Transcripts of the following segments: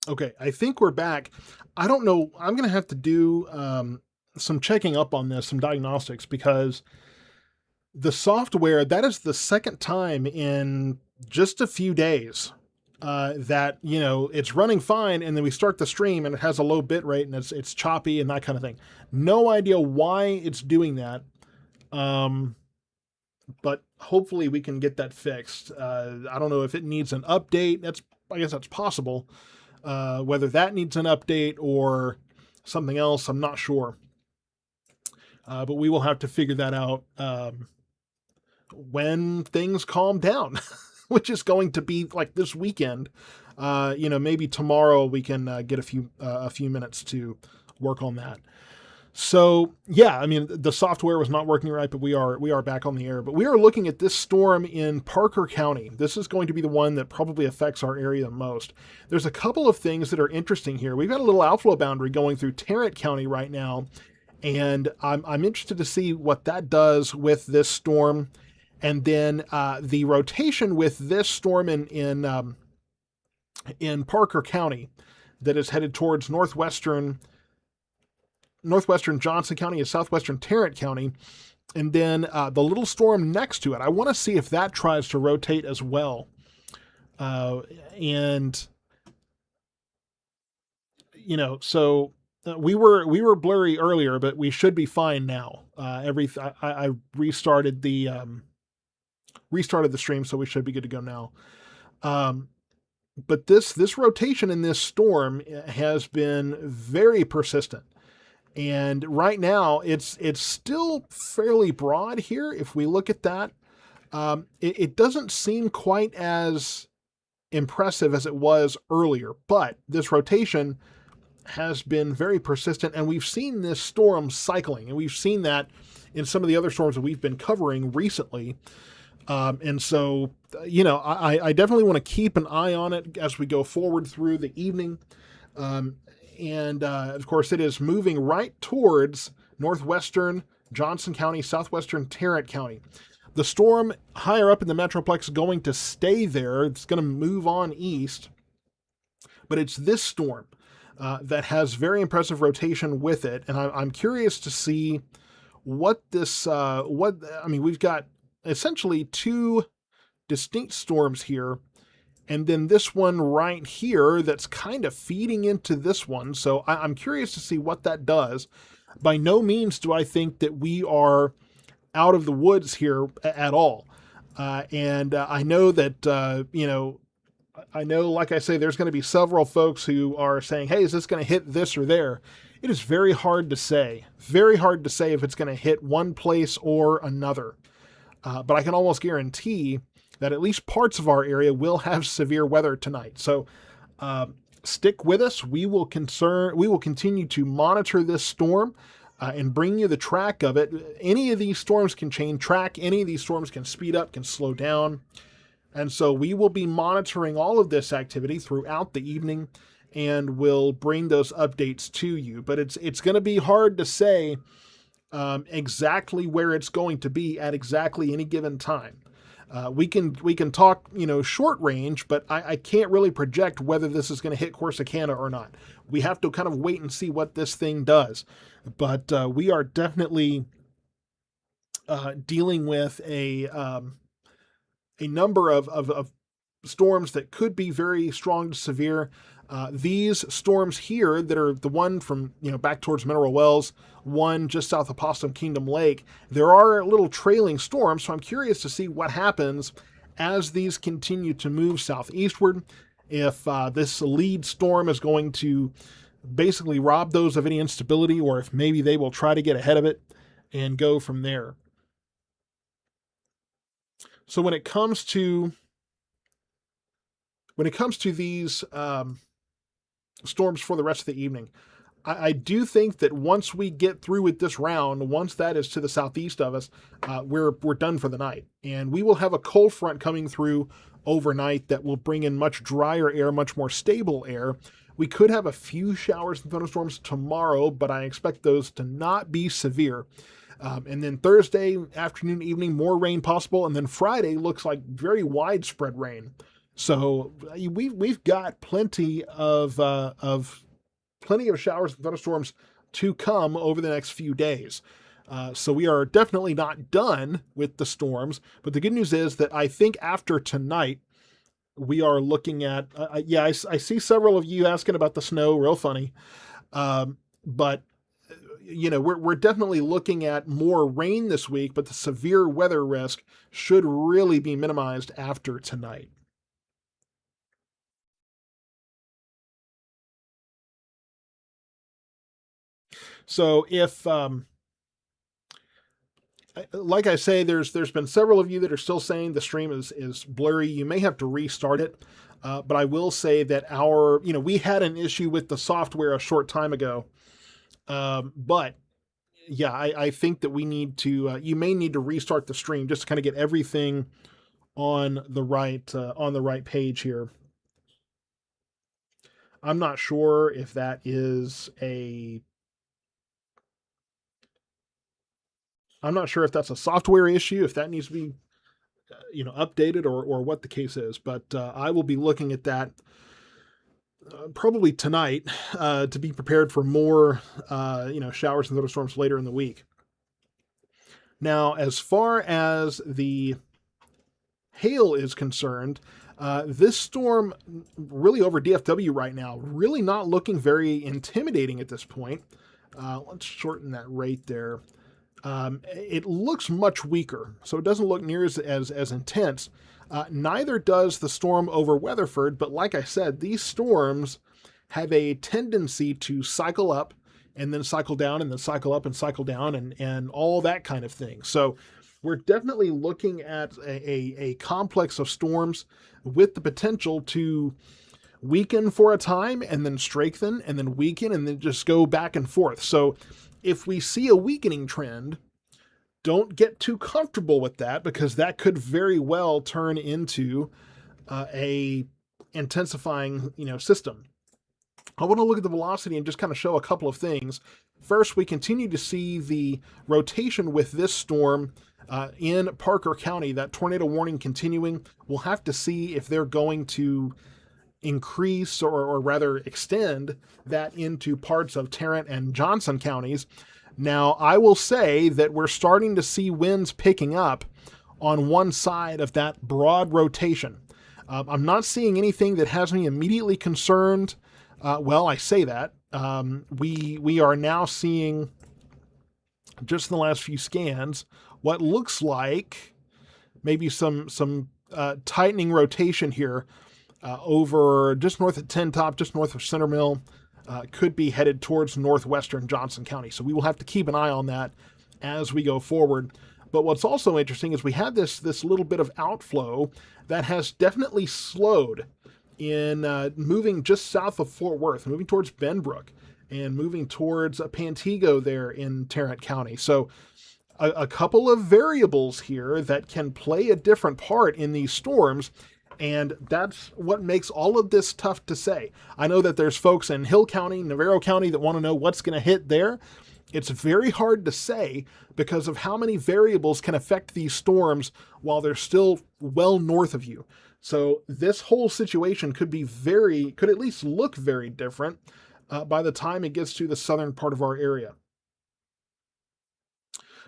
Okay, I think we're back. I don't know. I'm going to have to do some checking up on this, some diagnostics, because the software, that is the second time in just a few days that, it's running fine, and then we start the stream and it has a low bit rate and it's choppy and that kind of thing. No idea why it's doing that. Um, but hopefully we can get that fixed. I don't know if it needs an update. I guess that's possible. Whether that needs an update or something else, I'm not sure. But we will have to figure that out when things calm down, which is going to be like this weekend. Maybe tomorrow we can get a few minutes to work on that. So yeah, I mean the software was not working right, but we are back on the air. But we are looking at this storm in Parker County. This is going to be the one that probably affects our area the most. There's a couple of things that are interesting here. We've got a little outflow boundary going through Tarrant County right now, and I'm interested to see what that does with this storm, and then the rotation with this storm in Parker County that is headed towards northwestern Johnson County and southwestern Tarrant County, and then the little storm next to it. I want to see if that tries to rotate as well. And so we were blurry earlier, but we should be fine now. I restarted the stream, so we should be good to go now. But this rotation in this storm has been very persistent. And right now, it's still fairly broad here. If we look at that, it doesn't seem quite as impressive as it was earlier. But this rotation has been very persistent, and we've seen this storm cycling, and we've seen that in some of the other storms that we've been covering recently. And so, I definitely want to keep an eye on it as we go forward through the evening. And of course, it is moving right towards northwestern Johnson County, southwestern Tarrant County. The storm higher up in the Metroplex is going to stay there. It's going to move on east. But it's this storm that has very impressive rotation with it. And I'm curious to see we've got essentially two distinct storms here, and then this one right here that's kind of feeding into this one. So I'm curious to see what that does. By no means do I think that we are out of the woods here at all. And I know that, I know, like I say, there's going to be several folks who are saying, hey, is this going to hit this or there? It is very hard to say. Very hard to say if it's going to hit one place or another. But I can almost guarantee that at least parts of our area will have severe weather tonight. So stick with us. We will continue to monitor this storm and bring you the track of it. Any of these storms can change track. Any of these storms can speed up, can slow down. And so we will be monitoring all of this activity throughout the evening, and we'll bring those updates to you. But it's going to be hard to say exactly where it's going to be at exactly any given time. We can talk, short range, but I can't really project whether this is going to hit Corsicana or not. We have to kind of wait and see what this thing does. But we are definitely dealing with a number of storms that could be very strong to severe. These storms here that are the one from, back towards Mineral Wells, one just south of Possum Kingdom Lake, there are little trailing storms, so I'm curious to see what happens as these continue to move southeastward. If this lead storm is going to basically rob those of any instability, or if maybe they will try to get ahead of it and go from there. So when it comes to these storms for the rest of the evening, I do think that once we get through with this round, once that is to the southeast of us, we're done for the night. And we will have a cold front coming through overnight that will bring in much drier air, much more stable air. We could have a few showers and thunderstorms tomorrow, but I expect those to not be severe. And then Thursday afternoon, evening, more rain possible. And then Friday looks like very widespread rain. So we've got plenty of showers and thunderstorms to come over the next few days. So we are definitely not done with the storms. But the good news is that I think after tonight, we are looking at, I see several of you asking about the snow, real funny. But we're definitely looking at more rain this week, but the severe weather risk should really be minimized after tonight. So if like I say, there's been several of you that are still saying the stream is blurry. You may have to restart it, but I will say that we had an issue with the software a short time ago, but yeah, I think that we need to. You may need to restart the stream just to kind of get everything on the right page here. I'm not sure if that is a. I'm not sure if that's a software issue, if that needs to be updated or what the case is, but I will be looking at that probably tonight to be prepared for more showers and thunderstorms later in the week. Now, as far as the hail is concerned, this storm really over DFW right now, really not looking very intimidating at this point. Let's shorten that rate there. It looks much weaker, so it doesn't look near as intense. Neither does the storm over Weatherford, but like I said, these storms have a tendency to cycle up and then cycle down and then cycle up and cycle down and all that kind of thing. So we're definitely looking at a complex of storms with the potential to weaken for a time and then strengthen and then weaken and then just go back and forth. So if we see a weakening trend, don't get too comfortable with that because that could very well turn into a intensifying system. I want to look at the velocity and just kind of show a couple of things. First, we continue to see the rotation with this storm in Parker County, that tornado warning continuing. We'll have to see if they're going to increase or rather extend that into parts of Tarrant and Johnson counties. Now, I will say that we're starting to see winds picking up on one side of that broad rotation. I'm not seeing anything that has me immediately concerned. I say that. We are now seeing, just in the last few scans, what looks like maybe some tightening rotation here over just north of Tin Top, just north of Centermill, could be headed towards northwestern Johnson County. So we will have to keep an eye on that as we go forward. But what's also interesting is we had this little bit of outflow that has definitely slowed in moving just south of Fort Worth, moving towards Benbrook, and moving towards Pantego there in Tarrant County. So a couple of variables here that can play a different part in these storms. And that's what makes all of this tough to say. I know that there's folks in Hill County, Navarro County that want to know what's going to hit there. It's very hard to say because of how many variables can affect these storms while they're still well north of you. So this whole situation could at least look very different by the time it gets to the southern part of our area.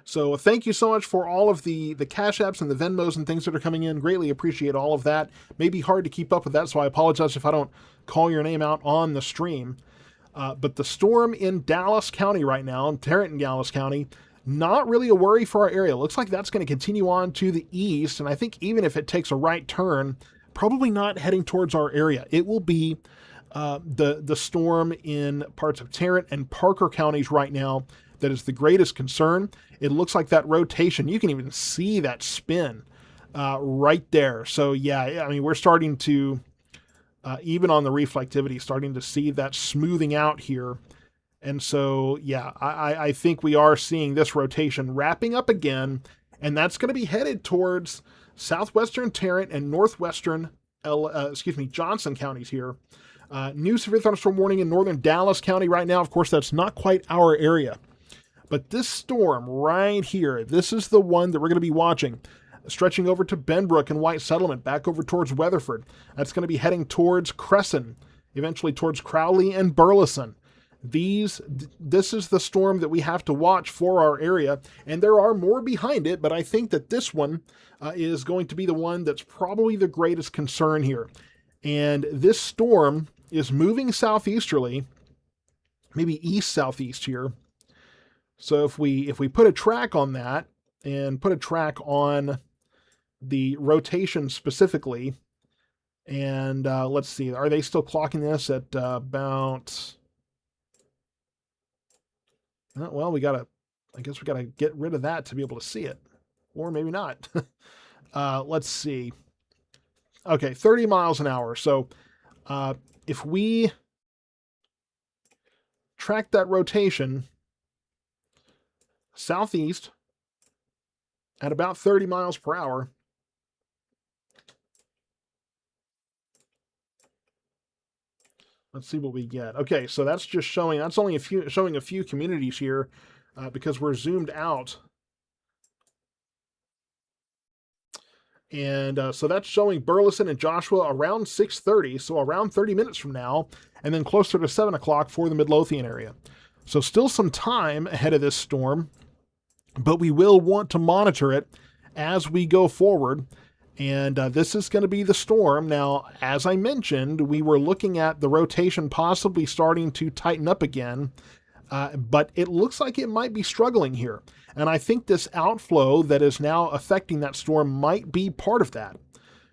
So thank you so much for all of the Cash Apps and the Venmos and things that are coming in. Greatly appreciate all of that. May be hard to keep up with that, so I apologize if I don't call your name out on the stream. But the storm in Dallas County right now, in Tarrant and Dallas County, not really a worry for our area. Looks like that's going to continue on to the east, and I think even if it takes a right turn, probably not heading towards our area. It will be the storm in parts of Tarrant and Parker counties right now that is the greatest concern. It looks like that rotation, you can even see that spin right there. So yeah, I mean, we're starting to, even on the reflectivity, starting to see that smoothing out here. And so, yeah, I think we are seeing this rotation wrapping up again, and that's going to be headed towards southwestern Tarrant and northwestern, Johnson counties here. New severe thunderstorm warning in northern Dallas County right now. Of course, that's not quite our area. But this storm right here, this is the one that we're going to be watching. stretching over to Benbrook and White Settlement, back over towards Weatherford. That's going to be heading towards Crescent, eventually towards Crowley and Burleson. This is the storm that we have to watch for our area, and there are more behind it, but I think that this one is going to be the one that's probably the greatest concern here. And this storm is moving southeasterly, maybe east-southeast here. So if we put a track on that and put a track on the rotation specifically, and let's see, are they still clocking this at about... Well, I guess we gotta get rid of that to be able to see it. Or maybe not. Let's see. Okay, 30 miles an hour. So if we track that rotation southeast at about 30 miles per hour, let's see what we get. Okay, so that's just showing, that's only showing a few communities here because we're zoomed out. And so that's showing Burleson and Joshua around 6:30, so around 30 minutes from now, and then closer to 7 o'clock for the Midlothian area. So still some time ahead of this storm, but we will want to monitor it as we go forward. And this is going to be the storm. Now, as I mentioned, we were looking at the rotation possibly starting to tighten up again, but it looks like it might be struggling here. And I think this outflow that is now affecting that storm might be part of that.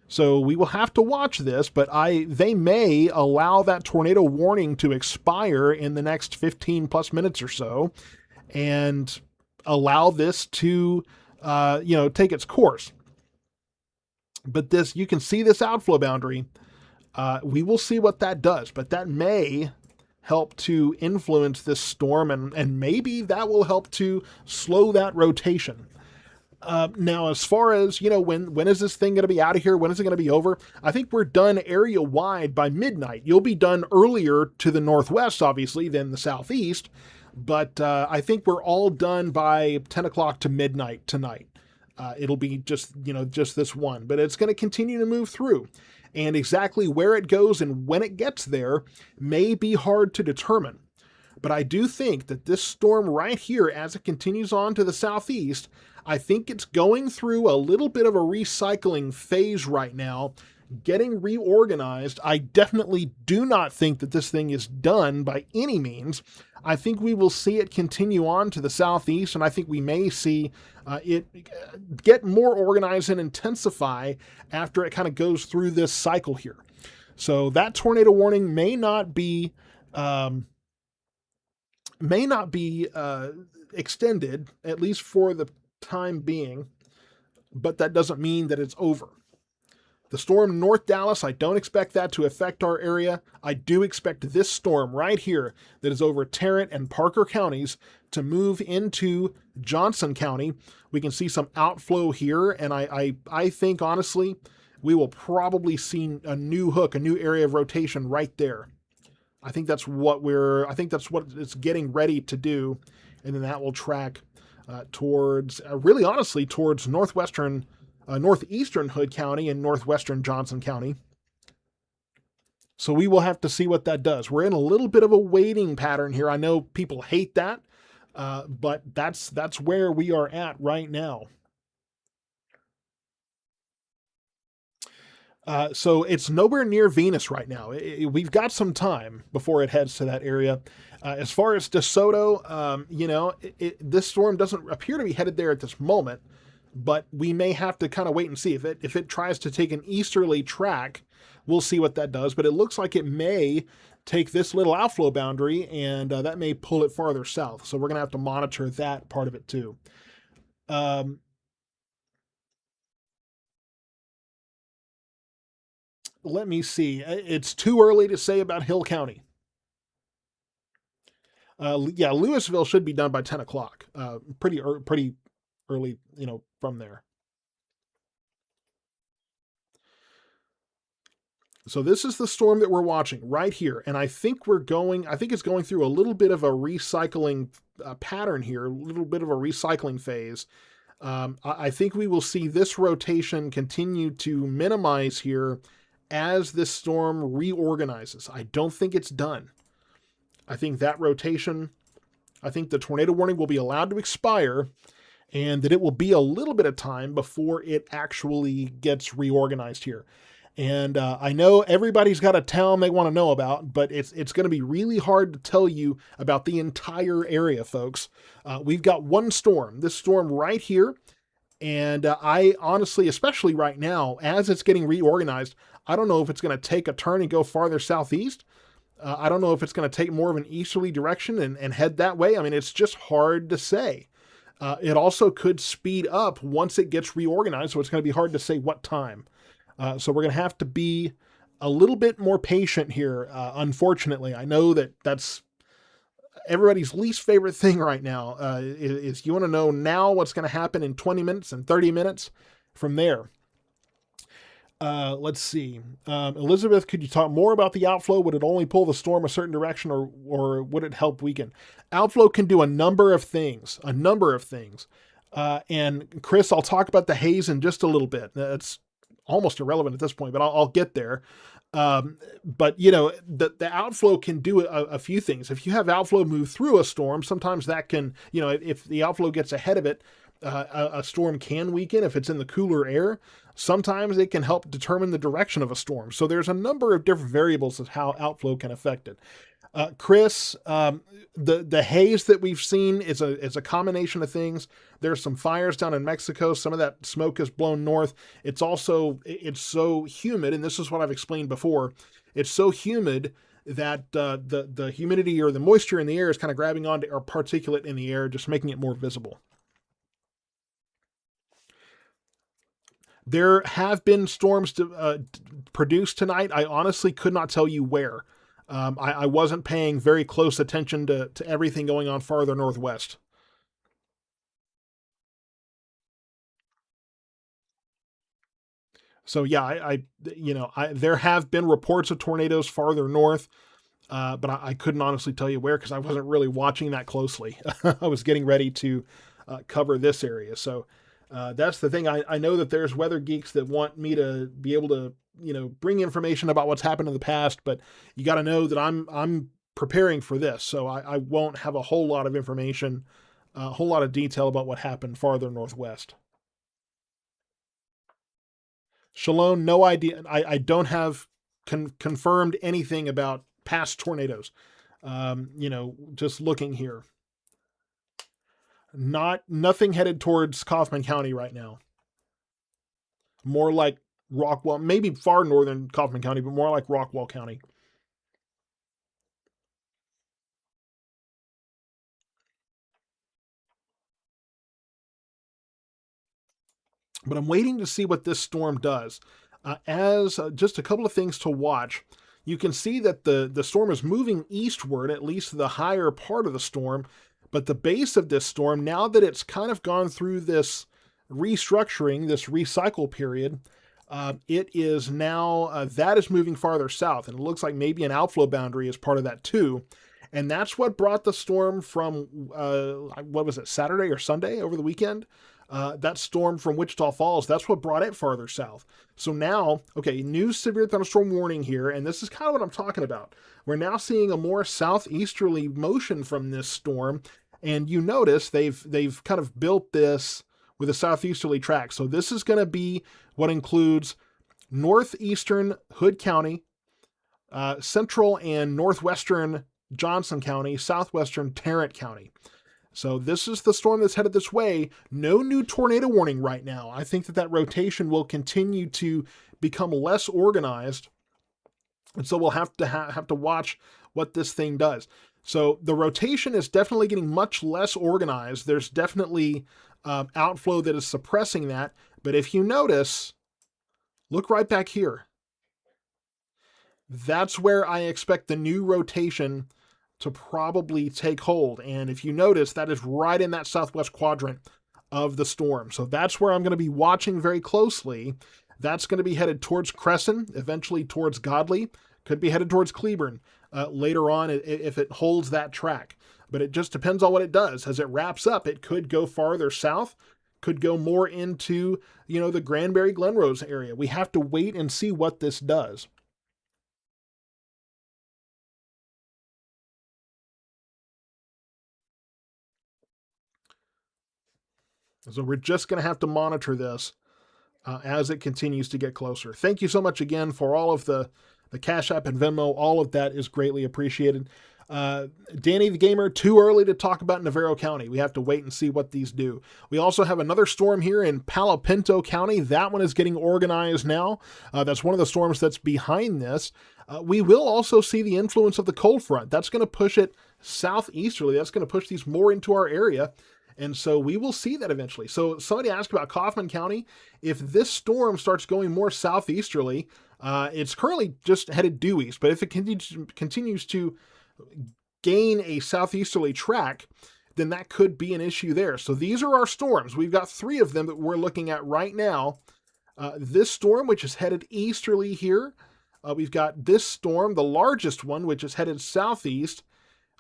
So we will have to watch this, but they may allow that tornado warning to expire in the next 15 plus minutes or so and allow this to, take its course. But this, you can see this outflow boundary. We will see what that does, but that may help to influence this storm, and maybe that will help to slow that rotation. Now, as far as, when is this thing going to be out of here? When is it going to be over? I think we're done area-wide by midnight. You'll be done earlier to the northwest, obviously, than the southeast, but I think we're all done by 10 o'clock to midnight tonight. It'll be just this one, but it's going to continue to move through. And exactly where it goes and when it gets there may be hard to determine. But I do think that this storm right here, as it continues on to the southeast, I think it's going through a little bit of a recycling phase right now, getting reorganized. I definitely do not think that this thing is done by any means. I think we will see it continue on to the southeast, and I think we may see it get more organized and intensify after it kind of goes through this cycle here. So that tornado warning may not be extended, at least for the time being, but that doesn't mean that it's over. The storm North Dallas, I don't expect that to affect our area. I do expect this storm right here that is over Tarrant and Parker counties to move into Johnson County. We can see some outflow here, and I think, honestly, we will probably see a new hook, a new area of rotation right there. I think that's what it's getting ready to do, and then that will track towards, really honestly, towards northeastern Hood County and northwestern Johnson County. So we will have to see what that does. We're in a little bit of a waiting pattern here. I know people hate that, but that's where we are at right now. So it's nowhere near Venus right now. We've got some time before it heads to that area. As far as DeSoto, this storm doesn't appear to be headed there at this moment, but we may have to kind of wait and see. If it tries to take an easterly track, we'll see what that does. But it looks like it may take this little outflow boundary, and that may pull it farther south. So we're going to have to monitor that part of it too. Let me see. It's too early to say about Hill County. Louisville should be done by 10 o'clock. Pretty early, from there. So this is the storm that we're watching right here. And I think it's going through a little bit of a recycling pattern here, a little bit of a recycling phase. I think we will see this rotation continue to minimize here as this storm reorganizes. I don't think it's done. I think that rotation, I think the tornado warning will be allowed to expire and that it will be a little bit of time before it actually gets reorganized here. And I know everybody's got a town they want to know about, but it's going to be really hard to tell you about the entire area, folks. We've got one storm, this storm right here. And I honestly, especially right now, as it's getting reorganized, I don't know if it's going to take a turn and go farther southeast. I don't know if it's going to take more of an easterly direction and head that way. I mean, it's just hard to say. It also could speed up once it gets reorganized, so it's going to be hard to say what time. So we're going to have to be a little bit more patient here, unfortunately. I know that that's everybody's least favorite thing right now, is you want to know now what's going to happen in 20 minutes and 30 minutes from there. Let's see. Elizabeth, could you talk more about the outflow? Would it only pull the storm a certain direction or would it help weaken? Outflow can do a number of things, and Chris, I'll talk about the haze in just a little bit. That's almost irrelevant at this point, but I'll get there. But you know, the outflow can do a few things. If you have outflow move through a storm, sometimes that can, you know, if the outflow gets ahead of it, a storm can weaken if it's in the cooler air. Sometimes it can help determine the direction of a storm. So there's a number of different variables of how outflow can affect it. Chris, the haze that we've seen is a combination of things. There's some fires down in Mexico. Some of that smoke is blown north. It's so humid, and this is what I've explained before. It's so humid that the humidity or the moisture in the air is kind of grabbing onto our particulate in the air, just making it more visible. There have been storms produced tonight. I honestly could not tell you where. I wasn't paying very close attention to everything going on farther northwest. So yeah, there have been reports of tornadoes farther north, but I couldn't honestly tell you where because I wasn't really watching that closely. I was getting ready to cover this area. So that's the thing. I know that there's weather geeks that want me to be able to, bring information about what's happened in the past, but you got to know that I'm preparing for this. So I won't have a whole lot of information, a whole lot of detail about what happened farther northwest. Shalom, no idea. I don't have confirmed anything about past tornadoes. Just looking here. Nothing headed towards Kaufman County right now. More like Rockwall, maybe far northern Kaufman County, but more like Rockwall County. But I'm waiting to see what this storm does. As just a couple of things to watch, you can see that the storm is moving eastward, at least the higher part of the storm. But the base of this storm, now that it's kind of gone through this restructuring, this recycle period, it is now, that is moving farther south. And it looks like maybe an outflow boundary is part of that too. And that's what brought the storm from, what was it, Saturday or Sunday over the weekend? That storm from Wichita Falls, that's what brought it farther south. So now, okay, new severe thunderstorm warning here, and this is kind of what I'm talking about. We're now seeing a more southeasterly motion from this storm, and you notice they've kind of built this with a southeasterly track. So this is going to be what includes northeastern Hood County, central and northwestern Johnson County, southwestern Tarrant County. So this is the storm that's headed this way. No new tornado warning right now. I think that rotation will continue to become less organized. And so we'll have to watch what this thing does. So the rotation is definitely getting much less organized. There's definitely outflow that is suppressing that. But if you notice, look right back here. That's where I expect the new rotation to probably take hold. And if you notice, that is right in that southwest quadrant of the storm. So that's where I'm going to be watching very closely. That's going to be headed towards Crescent, eventually towards Godley, could be headed towards Cleburne later on if it holds that track. But it just depends on what it does. As it wraps up, it could go farther south, could go more into, the Granbury Glenrose area. We have to wait and see what this does. So we're just going to have to monitor this as it continues to get closer. Thank you so much again for all of the Cash App and Venmo. All of that is greatly appreciated. Danny the Gamer, too early to talk about Navarro County. We have to wait and see what these do. We also have another storm here in Palo Pinto County. That one is getting organized now. That's one of the storms that's behind this. We will also see the influence of the cold front. That's going to push it southeasterly. That's going to push these more into our area. And so we will see that eventually. So somebody asked about Kaufman County. If this storm starts going more southeasterly, it's currently just headed due east. But if it continues to gain a southeasterly track, then that could be an issue there. So these are our storms. We've got 3 of them that we're looking at right now. This storm, which is headed easterly here. We've got this storm, the largest one, which is headed southeast.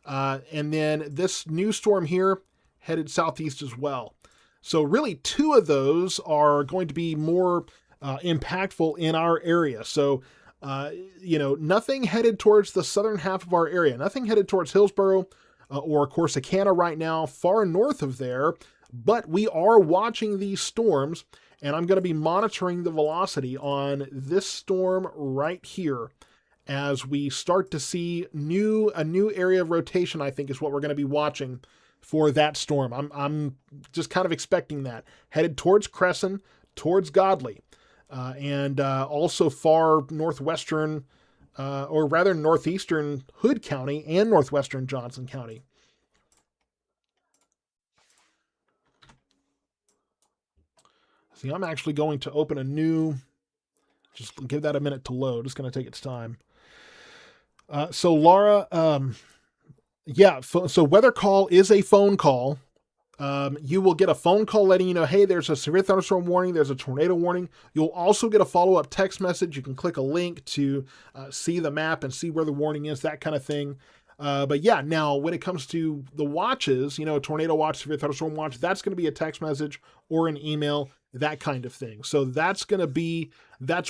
And then this new storm here headed southeast as well. So really 2 of those are going to be more impactful in our area. So, nothing headed towards the southern half of our area, nothing headed towards Hillsborough or Corsicana right now, far north of there, but we are watching these storms, and I'm going to be monitoring the velocity on this storm right here as we start to see a new area of rotation, I think is what we're going to be watching for that storm. I'm just kind of expecting that. Headed towards Crescent, towards Godley, and also far northwestern, or rather northeastern Hood County and northwestern Johnson County. See, I'm actually going to open a new, just give that a minute to load. It's going to take its time. So Laura, so weather call is a phone call. You will get a phone call letting you know, hey, there's a severe thunderstorm warning, there's a tornado warning. You'll also get a follow-up text message. You can click a link to see the map and see where the warning is, that kind of thing. But yeah, now when it comes to the watches, a tornado watch, severe thunderstorm watch, that's going to be a text message or an email, that kind of thing. So that's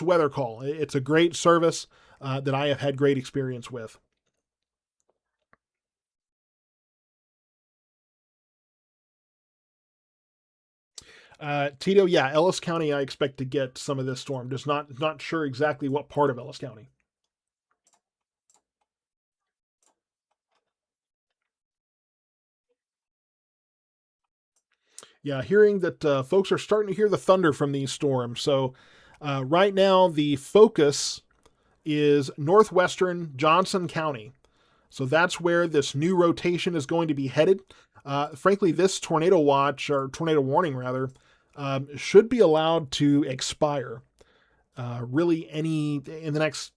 weather call. It's a great service that I have had great experience with. Tito, yeah, Ellis County, I expect to get some of this storm. Just not sure exactly what part of Ellis County. Yeah, hearing that folks are starting to hear the thunder from these storms. So right now, the focus is northwestern Johnson County. So that's where this new rotation is going to be headed. Frankly, this tornado watch, or tornado warning rather, should be allowed to expire really in the next,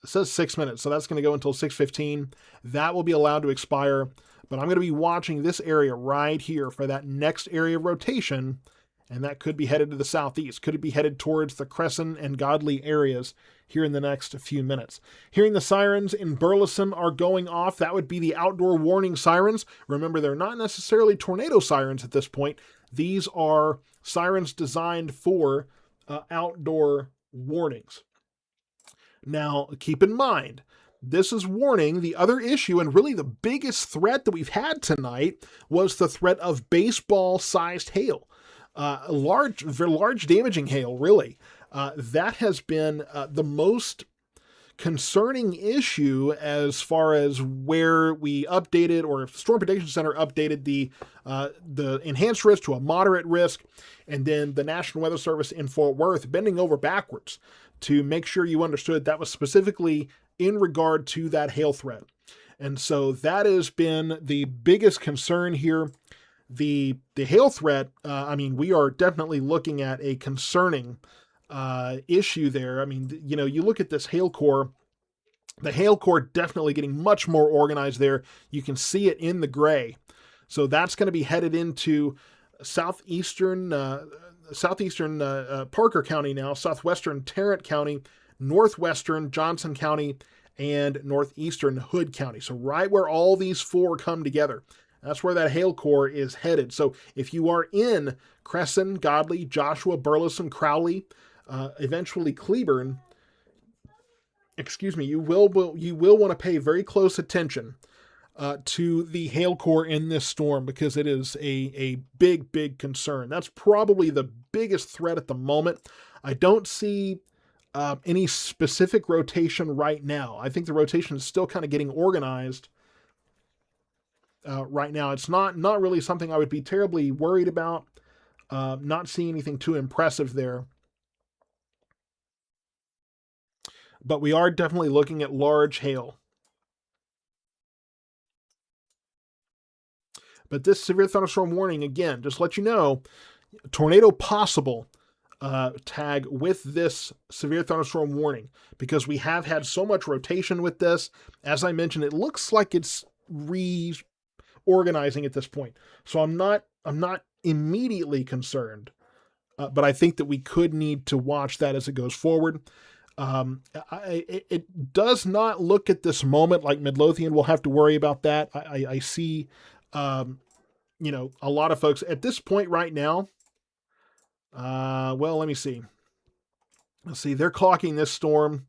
it says 6 minutes, so that's going to go until 6:15. That will be allowed to expire, but I'm going to be watching this area right here for that next area of rotation, and that could be headed to the southeast. Could it be headed towards the Crescent and Godley areas here in the next few minutes? Hearing the sirens in Burleson are going off. That would be the outdoor warning sirens. Remember, they're not necessarily tornado sirens at this point. These are sirens designed for outdoor warnings. Now, keep in mind, this is warning. The other issue, and really the biggest threat that we've had tonight, was the threat of baseball-sized hail. Large damaging hail, really. That has been the most concerning issue as far as where we updated, or if the Storm Prediction Center updated the enhanced risk to a moderate risk, and then the National Weather Service in Fort Worth bending over backwards to make sure you understood that was specifically in regard to that hail threat. And so that has been the biggest concern here. The hail threat, we are definitely looking at a concerning issue there. I mean, you look at this hail core, the hail core definitely getting much more organized there. You can see it in the gray. So that's going to be headed into southeastern Parker County now, southwestern Tarrant County, northwestern Johnson County, and northeastern Hood County. So right where all these 4 come together. That's where that hail core is headed. So if you are in Crescent, Godley, Joshua, Burleson, Crowley, eventually Cleburne, excuse me, you will want to pay very close attention to the hail core in this storm because it is a big concern. That's probably the biggest threat at the moment. I don't see any specific rotation right now. I think the rotation is still kind of getting organized right now. It's not really something I would be terribly worried about. Not seeing anything too impressive there. But we are definitely looking at large hail. But this severe thunderstorm warning, again, just let you know, tornado possible tag with this severe thunderstorm warning because we have had so much rotation with this. As I mentioned, it looks like it's reorganizing at this point. So I'm not immediately concerned, but I think that we could need to watch that as it goes forward. It does not look at this moment like Midlothian will have to worry about that. I see, a lot of folks at this point right now. Well, let me see. Let's see. They're clocking this storm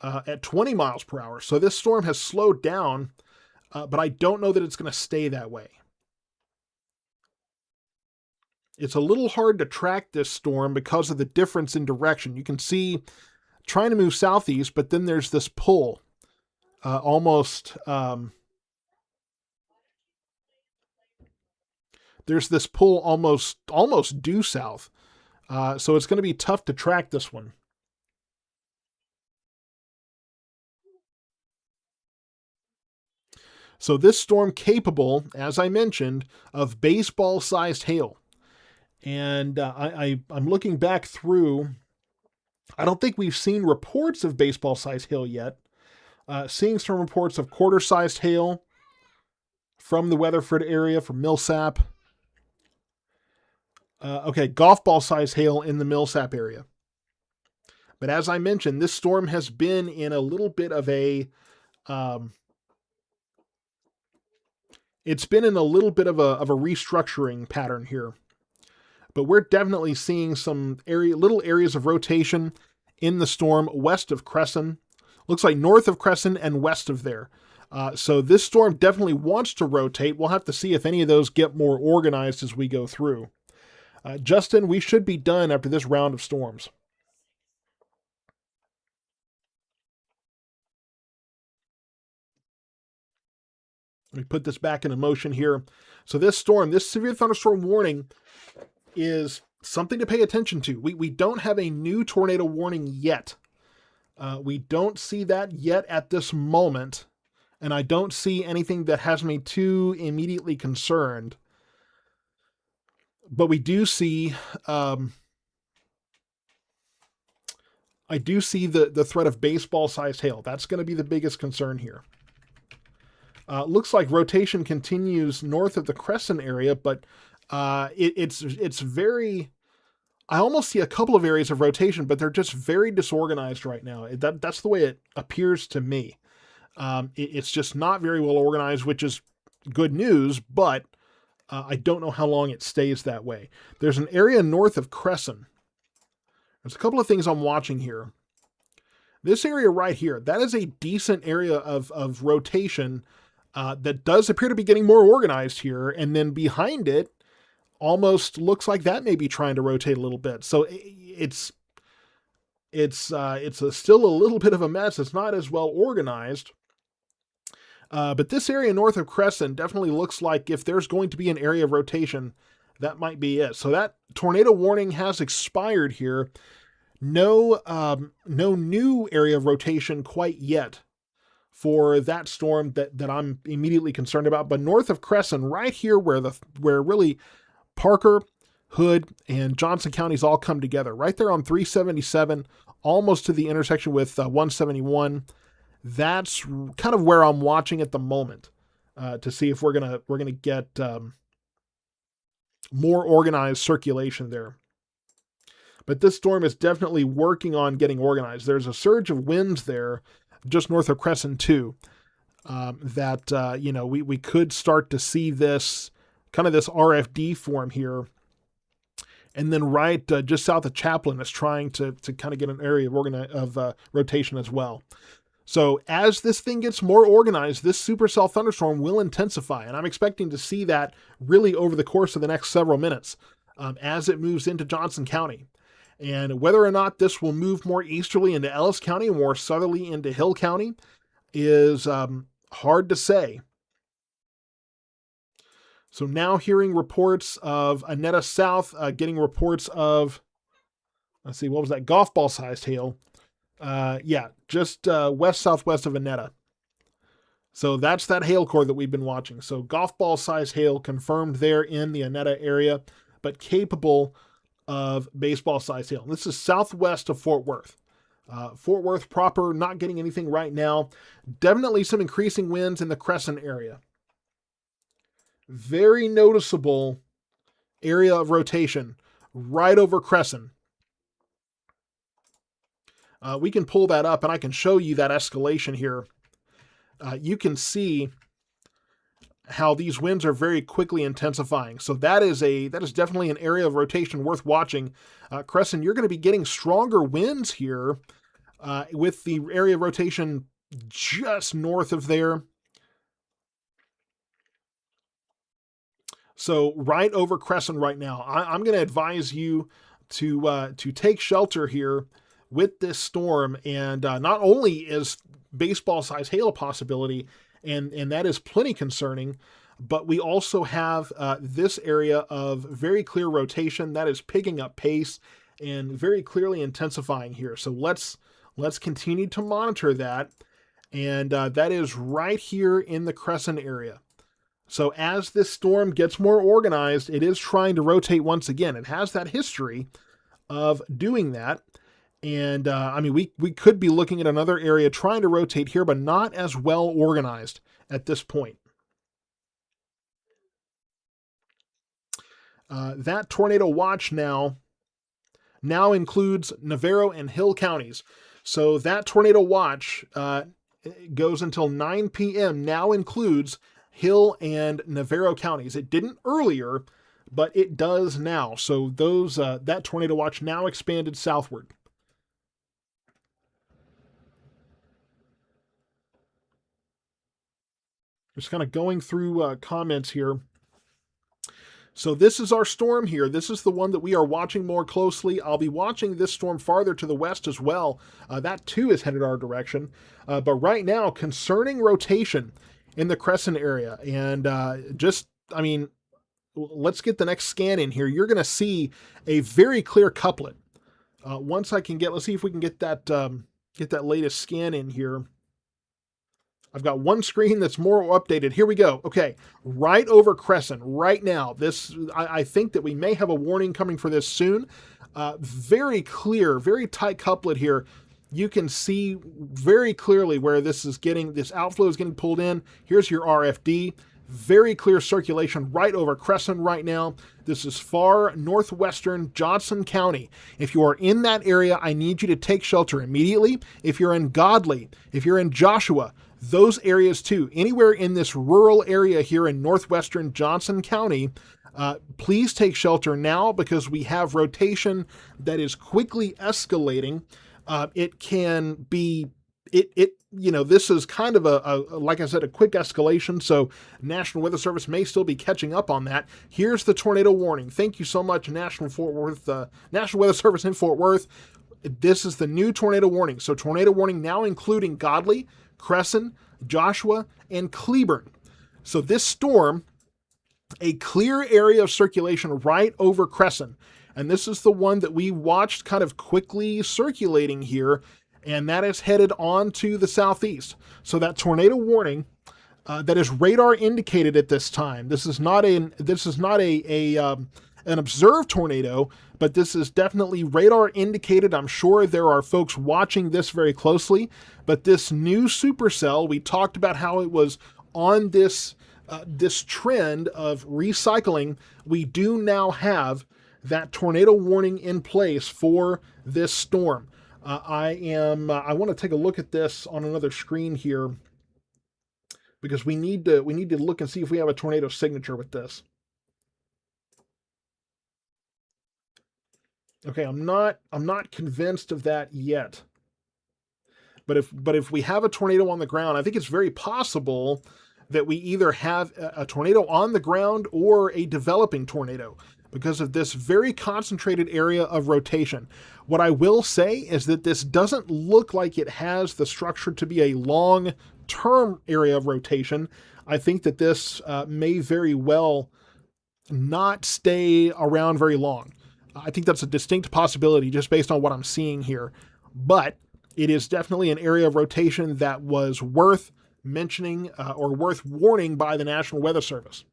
at 20 miles per hour. So this storm has slowed down, but I don't know that it's going to stay that way. It's a little hard to track this storm because of the difference in direction. You can see trying to move southeast, but then there's this pull, there's this pull almost due south. So it's going to be tough to track this one. So this storm capable, as I mentioned, of baseball-sized hail. And I'm looking back through. I don't think we've seen reports of baseball-sized hail yet. Seeing some reports of quarter-sized hail from the Weatherford area, from Millsap. Golf ball-sized hail in the Millsap area. But as I mentioned, this storm has been in a little bit of a it's been in a little bit of a restructuring pattern here. But we're definitely seeing some little areas of rotation in the storm west of Crescent. Looks like north of Crescent and west of there. So this storm definitely wants to rotate. We'll have to see if any of those get more organized as we go through. Justin, we should be done after this round of storms. Let me put this back into motion here. So this storm, this severe thunderstorm warning is something to pay attention to. We don't have a new tornado warning yet. We don't see that yet at this moment, and I don't see anything that has me too immediately concerned. But we do see, I do see the threat of baseball-sized hail. That's going to be the biggest concern here. Looks like rotation continues north of the Crescent area, but it's very. I almost see a couple of areas of rotation, but they're just very disorganized right now. That's the way it appears to me. It's just not very well organized, which is good news, but I don't know how long it stays that way. There's an area north of Crescent. There's a couple of things I'm watching here. This area right here, that is a decent area of rotation that does appear to be getting more organized here. And then behind it, almost looks like that may be trying to rotate a little bit. So it's still a little bit of a mess. It's not as well organized. But this area north of Crescent definitely looks like if there's going to be an area of rotation, that might be it. So that tornado warning has expired here. No new area of rotation quite yet for that storm that I'm immediately concerned about. But north of Crescent, right here where really Parker, Hood, and Johnson counties all come together, right there on 377, almost to the intersection with 171. That's kind of where I'm watching at the moment to see if we're gonna get more organized circulation there. But this storm is definitely working on getting organized. There's a surge of winds there just north of Crescent too. that we could start to see this kind of this RFD form here. And then right just south of Chaplin is trying to kind of get an area of rotation as well. So as this thing gets more organized, this supercell thunderstorm will intensify, and I'm expecting to see that really over the course of the next several minutes as it moves into Johnson County. And whether or not this will move more easterly into Ellis County or more southerly into Hill County is hard to say. So now hearing reports of Annetta South, getting reports of, let's see, what was that? Golf ball sized hail. Just west-southwest of Annetta. So that's that hail core that we've been watching. So golf ball size hail confirmed there in the Annetta area, but capable of baseball size hail. This is southwest of Fort Worth. Fort Worth proper, not getting anything right now. Definitely some increasing winds in the Crescent area. Very noticeable area of rotation right over Crescent. We can pull that up and I can show you that escalation here. You can see how these winds are very quickly intensifying. So that is definitely an area of rotation worth watching. Crescent, you're going to be getting stronger winds here with the area of rotation just north of there. So right over Crescent right now, I'm going to advise you to take shelter here with this storm. And not only is baseball size hail a possibility, and that is plenty concerning, but we also have this area of very clear rotation that is picking up pace and very clearly intensifying here. So let's continue to monitor that. And that is right here in the Crescent area. So as this storm gets more organized, it is trying to rotate once again. It has that history of doing that. And we could be looking at another area trying to rotate here, but not as well organized at this point. That tornado watch now includes Navarro and Hill counties. So that tornado watch goes until 9 p.m. now includes Hill and Navarro counties. It didn't earlier, but it does now. So those that tornado watch now expanded southward. Just kind of going through comments here. So this is our storm here. This is the one that we are watching more closely. I'll be watching this storm farther to the west as well. That too is headed our direction. But right now, concerning rotation in the Crescent area. And let's get the next scan in here. You're going to see a very clear couplet. Once I can let's see if we can get that latest scan in here. I've got one screen that's more updated. Here we go. Okay, right over Crescent right now. I think that we may have a warning coming for this soon. Very clear, very tight couplet here. You can see very clearly where this outflow is getting pulled in. Here's your RFD. Very clear circulation right over Crescent right now. This is far northwestern Johnson County. If you are in that area, I need you to take shelter immediately. If you're in Godley, if you're in Joshua, those areas too, anywhere in this rural area here in northwestern Johnson County, please take shelter now because we have rotation that is quickly escalating. It can be, this is kind of like I said, a quick escalation. So National Weather Service may still be catching up on that. Here's the tornado warning. Thank you so much, National Weather Service in Fort Worth. This is the new tornado warning. So tornado warning now including Godley, Crescent, Joshua, and Cleburne. So this storm, a clear area of circulation right over Crescent. And this is the one that we watched kind of quickly circulating here, and that is headed on to the southeast. So that tornado warning that is radar indicated at this time. This is not an observed tornado, but this is definitely radar indicated. I'm sure there are folks watching this very closely, but this new supercell, we talked about how it was on this trend of recycling. We do now have that tornado warning in place for this storm. I want to take a look at this on another screen here. because we need to look and see if we have a tornado signature with this. Okay, I'm not convinced of that yet. But if we have a tornado on the ground, I think it's very possible that we either have a tornado on the ground or a developing tornado because of this very concentrated area of rotation. What I will say is that this doesn't look like it has the structure to be a long term area of rotation. I think that this may very well not stay around very long. I think that's a distinct possibility just based on what I'm seeing here. But it is definitely an area of rotation that was worth mentioning or worth warning by the National Weather Service.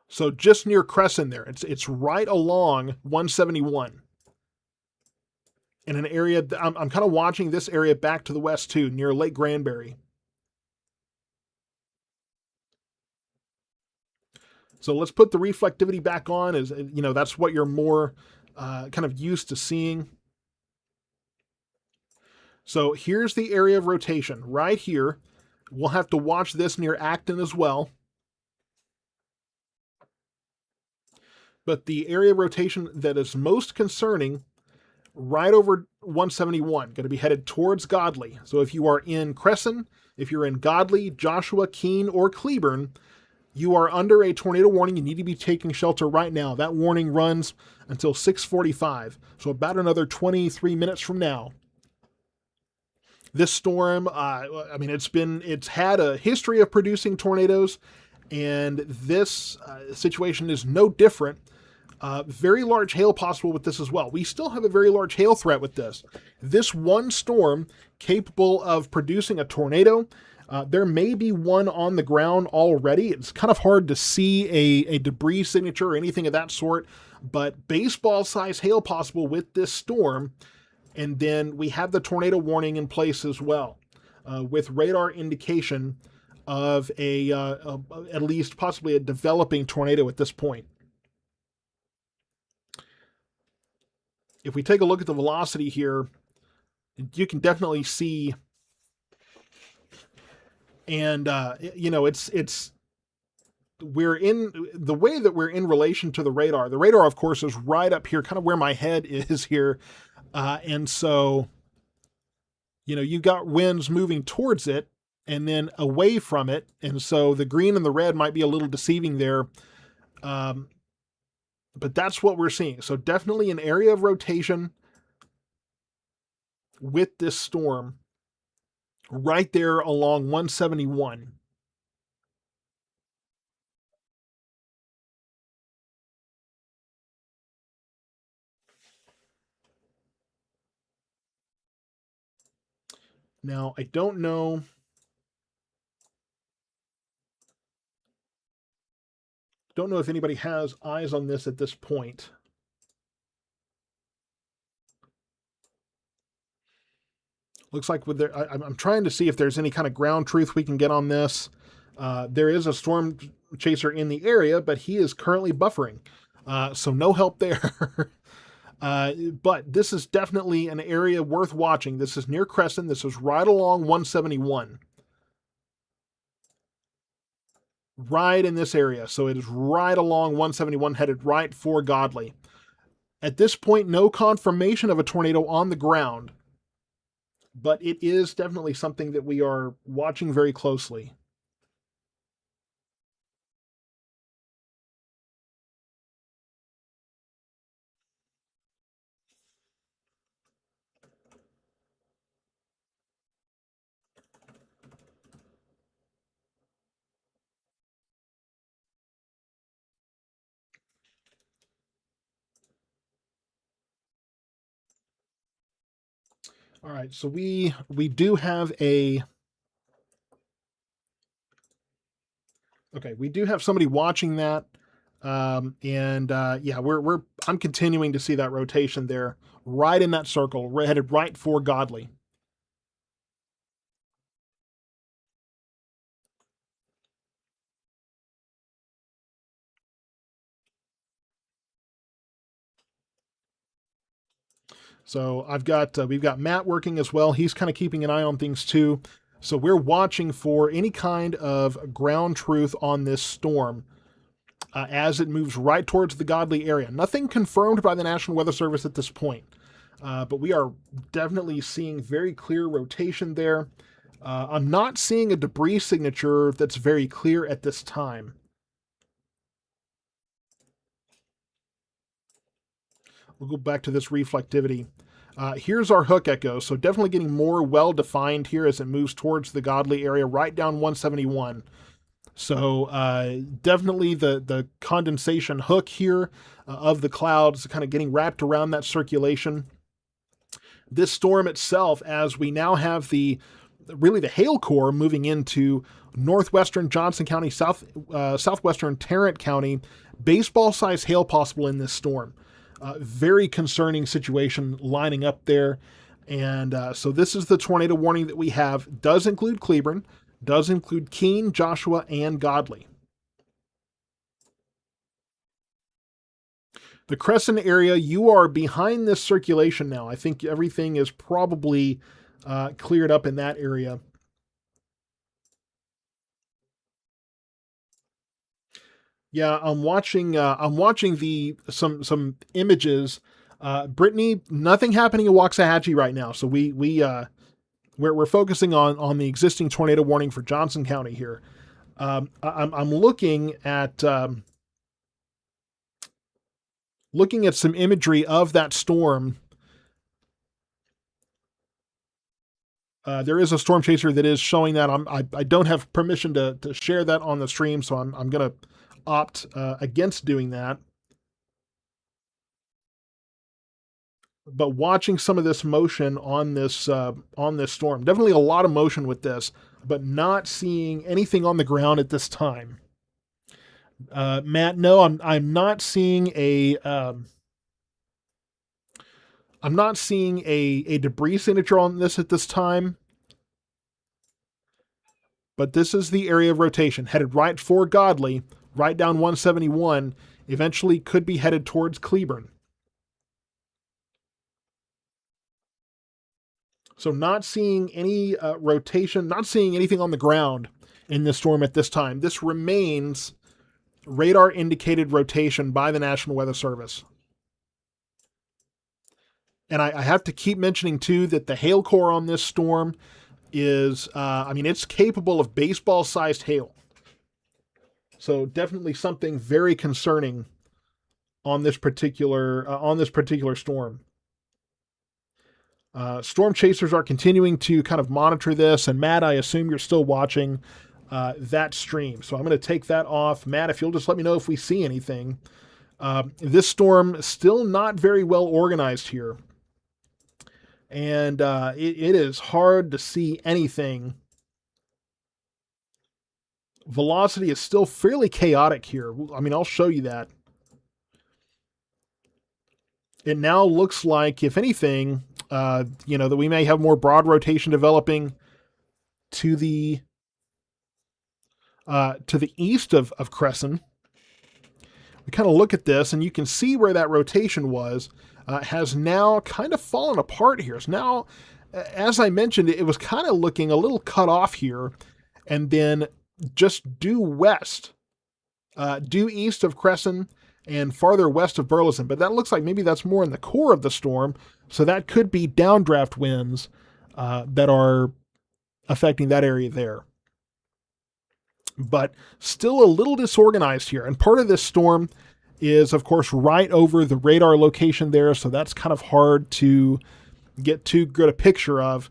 So just near Crescent there, it's right along 171 in an area. I'm kind of watching this area back to the west too, near Lake Granbury. So let's put the reflectivity back on. As that's what you're more kind of used to seeing. So here's the area of rotation right here. We'll have to watch this near Acton as well. But the area of rotation that is most concerning, right over 171, going to be headed towards Godley. So if you are in Crescent, if you're in Godley, Joshua, Keene, or Cleburne, you are under a tornado warning. You need to be taking shelter right now. That warning runs until 6:45, so about another 23 minutes from now. This storm, it's had a history of producing tornadoes, and this situation is no different. Very large hail possible with this as well. We still have a very large hail threat with this. This one storm capable of producing a tornado. There may be one on the ground already. It's kind of hard to see a debris signature or anything of that sort, but baseball size hail possible with this storm. And then we have the tornado warning in place as well, with radar indication of at least possibly a developing tornado at this point. If we take a look at the velocity here, you can definitely see, and it's we're in the way that we're in relation to the radar. The radar, of course, is right up here, kind of where my head is here, and so you got winds moving towards it and then away from it, and so the green and the red might be a little deceiving there. But that's what we're seeing. So definitely an area of rotation with this storm right there along 171. Now, I don't know if anybody has eyes on this at this point. Looks like I'm trying to see if there's any kind of ground truth we can get on this. There is a storm chaser in the area, but he is currently buffering. So no help there. But this is definitely an area worth watching. This is near Crescent. This is right along 171. Right in this area. So it is right along 171, headed right for Godley. At this point, no confirmation of a tornado on the ground, but it is definitely something that we are watching very closely. All right, so we do have we do have somebody watching that, and yeah, I'm continuing to see that rotation there, right in that circle, headed right for Godley. So we've got Matt working as well. He's kind of keeping an eye on things too. So we're watching for any kind of ground truth on this storm as it moves right towards the Godly area. Nothing confirmed by the National Weather Service at this point, but we are definitely seeing very clear rotation there. I'm not seeing a debris signature that's very clear at this time. We'll go back to this reflectivity. Here's our hook echo, so definitely getting more well-defined here as it moves towards the Godly area, right down 171. So definitely the condensation hook here of the clouds kind of getting wrapped around that circulation. This storm itself, as we now have the hail core moving into northwestern Johnson County, southwestern Tarrant County, baseball-sized hail possible in this storm. Very concerning situation lining up there. And so this is the tornado warning that we have. Does include Cleburne, does include Keene, Joshua, and Godly. The Crescent area, you are behind this circulation now. I think everything is probably cleared up in that area. Yeah, I'm watching some images. Brittany, nothing happening in Waxahachie right now. So we're focusing on the existing tornado warning for Johnson County here. I'm looking at some imagery of that storm. There is a storm chaser that is showing that. I don't have permission to share that on the stream, so I'm gonna opt against doing that. But watching some of this motion on this storm, definitely a lot of motion with this, but not seeing anything on the ground at this time. Matt, no, I'm not seeing a debris signature on this at this time. But this is the area of rotation, headed right for Godly, right down 171, eventually could be headed towards Cleburne. So not seeing any rotation, not seeing anything on the ground in this storm at this time. This remains radar indicated rotation by the National Weather Service. And I have to keep mentioning too that the hail core on this storm is, it's capable of baseball-sized hail. So definitely something very concerning on this particular storm. Storm chasers are continuing to kind of monitor this, and Matt, I assume you're still watching that stream. So I'm going to take that off. Matt, if you'll just let me know if we see anything. This storm still not very well organized here. And it is hard to see anything. Velocity is still fairly chaotic here. I mean, I'll show you that. It now looks like, if anything, that we may have more broad rotation developing to the east of Crescent. We kind of look at this, and you can see where that rotation was. Has now kind of fallen apart here. So now, as I mentioned, it was kind of looking a little cut off here, and then just due west, due east of Crescent, and farther west of Burleson. But that looks like maybe that's more in the core of the storm, so that could be downdraft winds that are affecting that area there. But still a little disorganized here, and part of this storm is, of course, right over the radar location there, so that's kind of hard to get too good a picture of.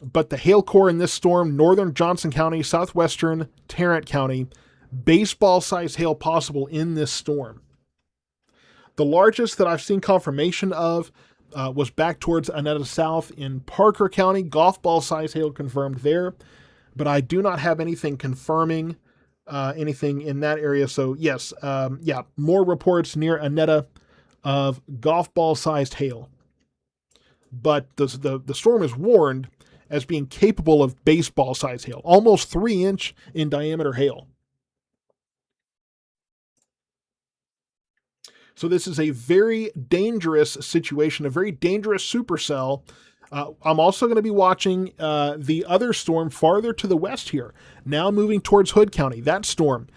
But the hail core in this storm, northern Johnson County, southwestern Tarrant County, baseball-sized hail possible in this storm. The largest that I've seen confirmation of was back towards Annetta South in Parker County, golf ball-sized hail confirmed there, but I do not have anything confirming anything in that area. So yes, more reports near Annetta of golf ball-sized hail. But the storm is warned as being capable of baseball-sized hail, almost 3-inch in diameter hail. So this is a very dangerous situation, a very dangerous supercell. I'm also going to be watching the other storm farther to the west here, now moving towards Hood County. That storm,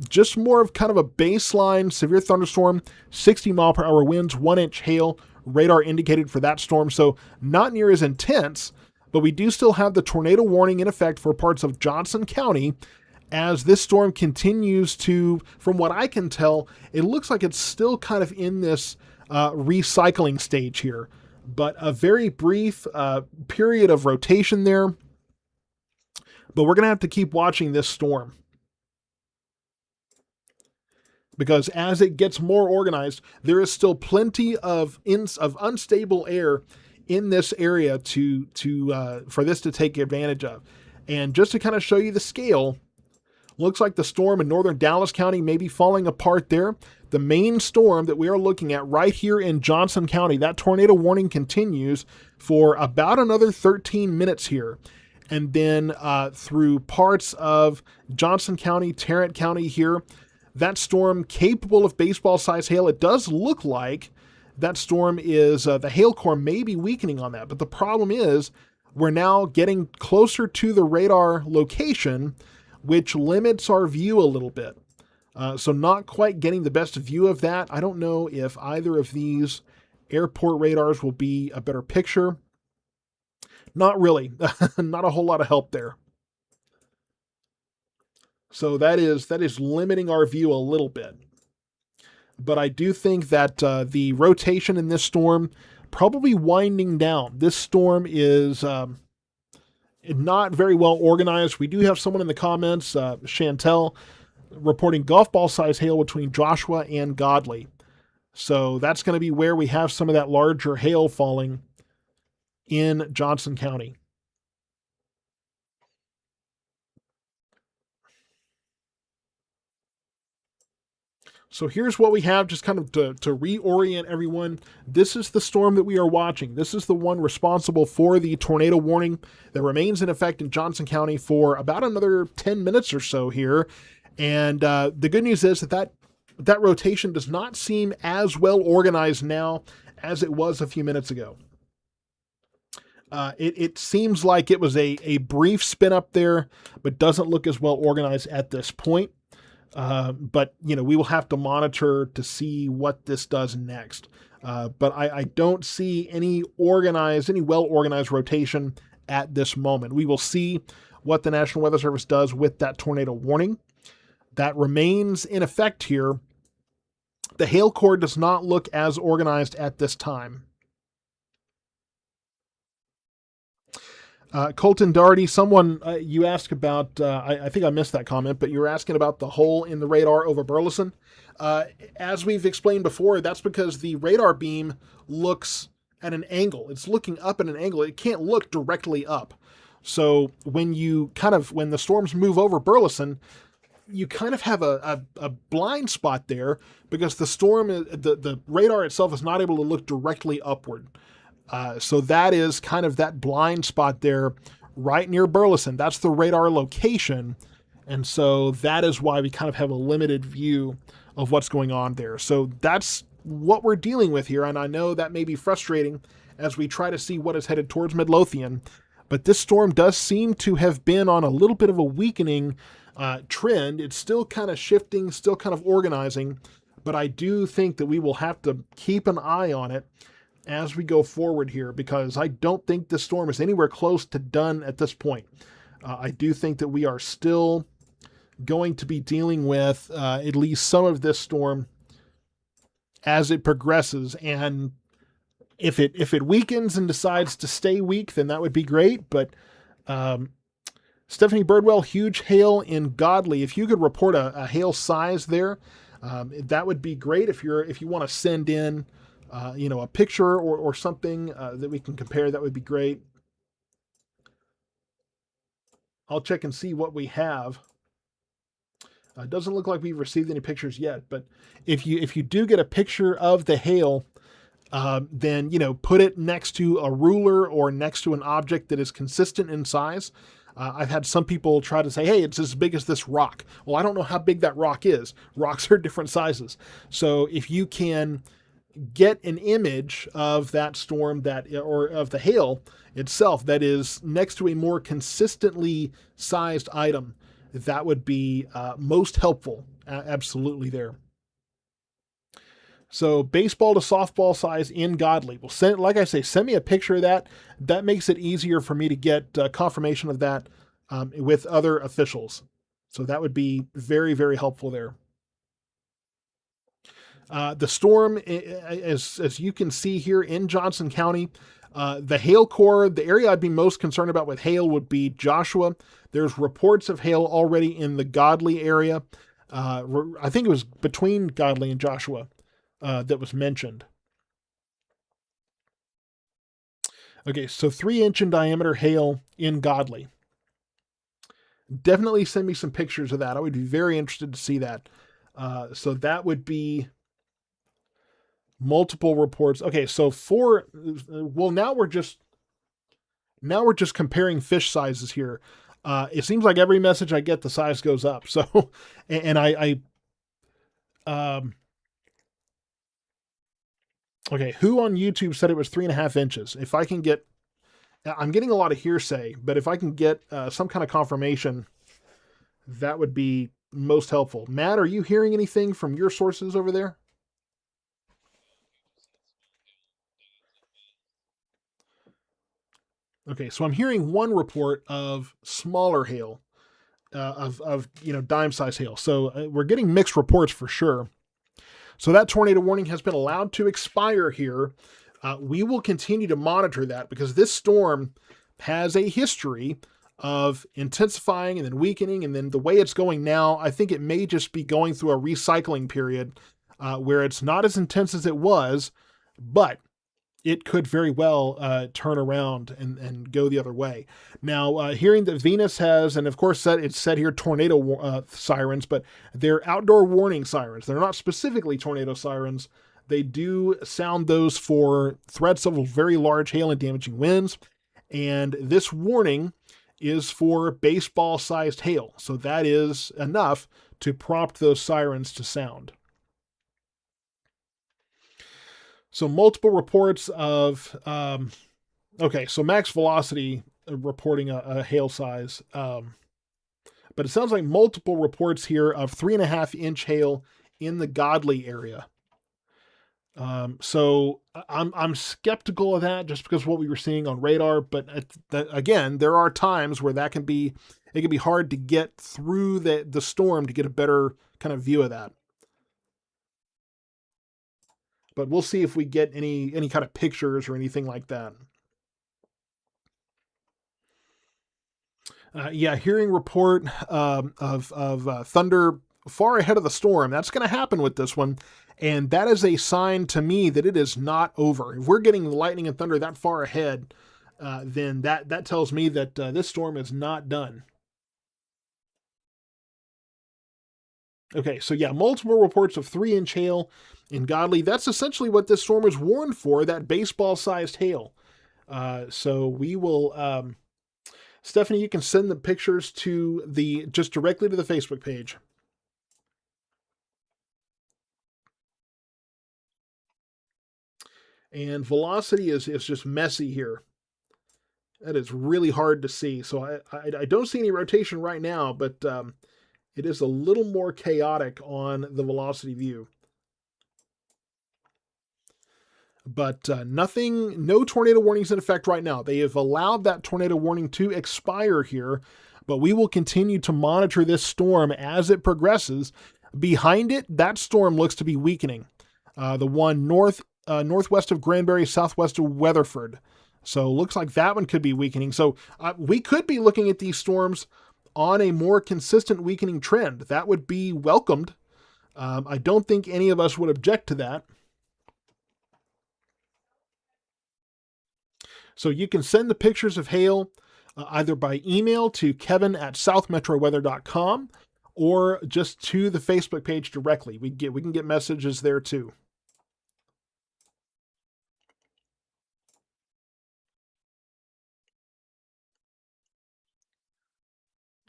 just more of kind of a baseline severe thunderstorm, 60-mile-per-hour winds, 1-inch hail, radar indicated for that storm. So not near as intense, but we do still have the tornado warning in effect for parts of Johnson County as this storm continues to, from what I can tell, it looks like it's still kind of in this recycling stage here. But a very brief period of rotation there. But we're going to have to keep watching this storm, because as it gets more organized, there is still plenty of unstable air in this area for this to take advantage of. And just to kind of show you the scale, looks like the storm in northern Dallas County may be falling apart there. The main storm that we are looking at right here in Johnson County, that tornado warning continues for about another 13 minutes here. And then through parts of Johnson County, Tarrant County here, that storm capable of baseball-sized hail. It does look like that storm is, the hail core may be weakening on that. But the problem is we're now getting closer to the radar location, which limits our view a little bit. So not quite getting the best view of that. I don't know if either of these airport radars will be a better picture. Not really. Not a whole lot of help there. So that is limiting our view a little bit. But I do think that the rotation in this storm probably winding down. This storm is not very well organized. We do have someone in the comments, Chantel, reporting golf ball size hail between Joshua and Godley. So that's going to be where we have some of that larger hail falling in Johnson County. So here's what we have, just kind of to reorient everyone. This is the storm that we are watching. This is the one responsible for the tornado warning that remains in effect in Johnson County for about another 10 minutes or so here. And the good news is that rotation does not seem as well organized now as it was a few minutes ago. It seems like it was a brief spin up there, but doesn't look as well organized at this point. But, we will have to monitor to see what this does next. But I don't see any well-organized rotation at this moment. We will see what the National Weather Service does with that tornado warning. That remains in effect here. The hail core does not look as organized at this time. Colton Doherty, someone you asked about, I think I missed that comment, but you were asking about the hole in the radar over Burleson. As we've explained before, that's because the radar beam looks at an angle. It's looking up at an angle. It can't look directly up. So when the storms move over Burleson, you kind of have a blind spot there because the radar itself is not able to look directly upward. So that is kind of that blind spot there right near Burleson. That's the radar location. And so that is why we kind of have a limited view of what's going on there. So that's what we're dealing with here. And I know that may be frustrating as we try to see what is headed towards Midlothian. But this storm does seem to have been on a little bit of a weakening trend. It's still kind of shifting, still kind of organizing. But I do think that we will have to keep an eye on it as we go forward here, because I don't think this storm is anywhere close to done at this point. I do think that we are still going to be dealing with at least some of this storm as it progresses. And if it weakens and decides to stay weak, then that would be great. But Stephanie Birdwell, huge hail in Godley. If you could report a hail size there, that would be great. If you want to send in a picture or something that we can compare, that would be great. I'll check and see what we have. It doesn't look like we've received any pictures yet, but if you do get a picture of the hail, then, put it next to a ruler or next to an object that is consistent in size. I've had some people try to say, hey, it's as big as this rock. Well, I don't know how big that rock is. Rocks are different sizes. So if you can get an image of that storm or of the hail itself that is next to a more consistently sized item, that would be most helpful. Absolutely there. So baseball to softball size in Godly. Well, like I say, send me a picture of that. That makes it easier for me to get confirmation of that with other officials. So that would be very, very helpful there. The storm, as you can see here in Johnson County, the hail core, the area I'd be most concerned about with hail would be Joshua. There's reports of hail already in the Godly area. I think it was between Godly and Joshua that was mentioned. Okay, so 3-inch in diameter hail in Godly. Definitely send me some pictures of that. I would be very interested to see that. So that would be multiple reports. Okay, so now we're just comparing fish sizes here. It seems like every message I get, the size goes up. So, and okay, who on YouTube said it was 3.5 inches? If I can get, I'm getting a lot of hearsay, but if I can get some kind of confirmation, that would be most helpful. Matt, are you hearing anything from your sources over there? Okay, so I'm hearing one report of smaller hail, of dime size hail. So we're getting mixed reports for sure. So that tornado warning has been allowed to expire here. We will continue to monitor that because this storm has a history of intensifying and then weakening, and then the way it's going now, I think it may just be going through a recycling period where it's not as intense as it was, but it could very well turn around and go the other way. Now, hearing that Venus has, and of course it's said here tornado sirens, but they're outdoor warning sirens. They're not specifically tornado sirens. They do sound those for threats of very large hail and damaging winds. And this warning is for baseball-sized hail. So that is enough to prompt those sirens to sound. So multiple reports of, okay, so max velocity reporting a hail size. But it sounds like multiple reports here of 3.5-inch hail in the Godly area. So I'm skeptical of that just because of what we were seeing on radar. But again, there are times where it can be hard to get through the storm to get a better kind of view of that. But we'll see if we get any kind of pictures or anything like that. Hearing report of thunder far ahead of the storm. That's going to happen with this one, and that is a sign to me that it is not over. If we're getting lightning and thunder that far ahead, then that tells me that this storm is not done. Okay, so multiple reports of 3-inch hail in Godly. That's essentially what this storm is warned for, that baseball-sized hail. So we will, Stephanie, you can send the pictures just directly to the Facebook page. And velocity is just messy here. That is really hard to see. So I don't see any rotation right now, but it is a little more chaotic on the velocity view. But no tornado warnings in effect right now. They have allowed that tornado warning to expire here, but we will continue to monitor this storm as it progresses. Behind it, that storm looks to be weakening. The one northwest of Granbury, southwest of Weatherford. So looks like that one could be weakening. So we could be looking at these storms on a more consistent weakening trend. That would be welcomed. I don't think any of us would object to that. So you can send the pictures of hail either by email to kevin@southmetroweather.com or just to the Facebook page directly. We can get messages there too.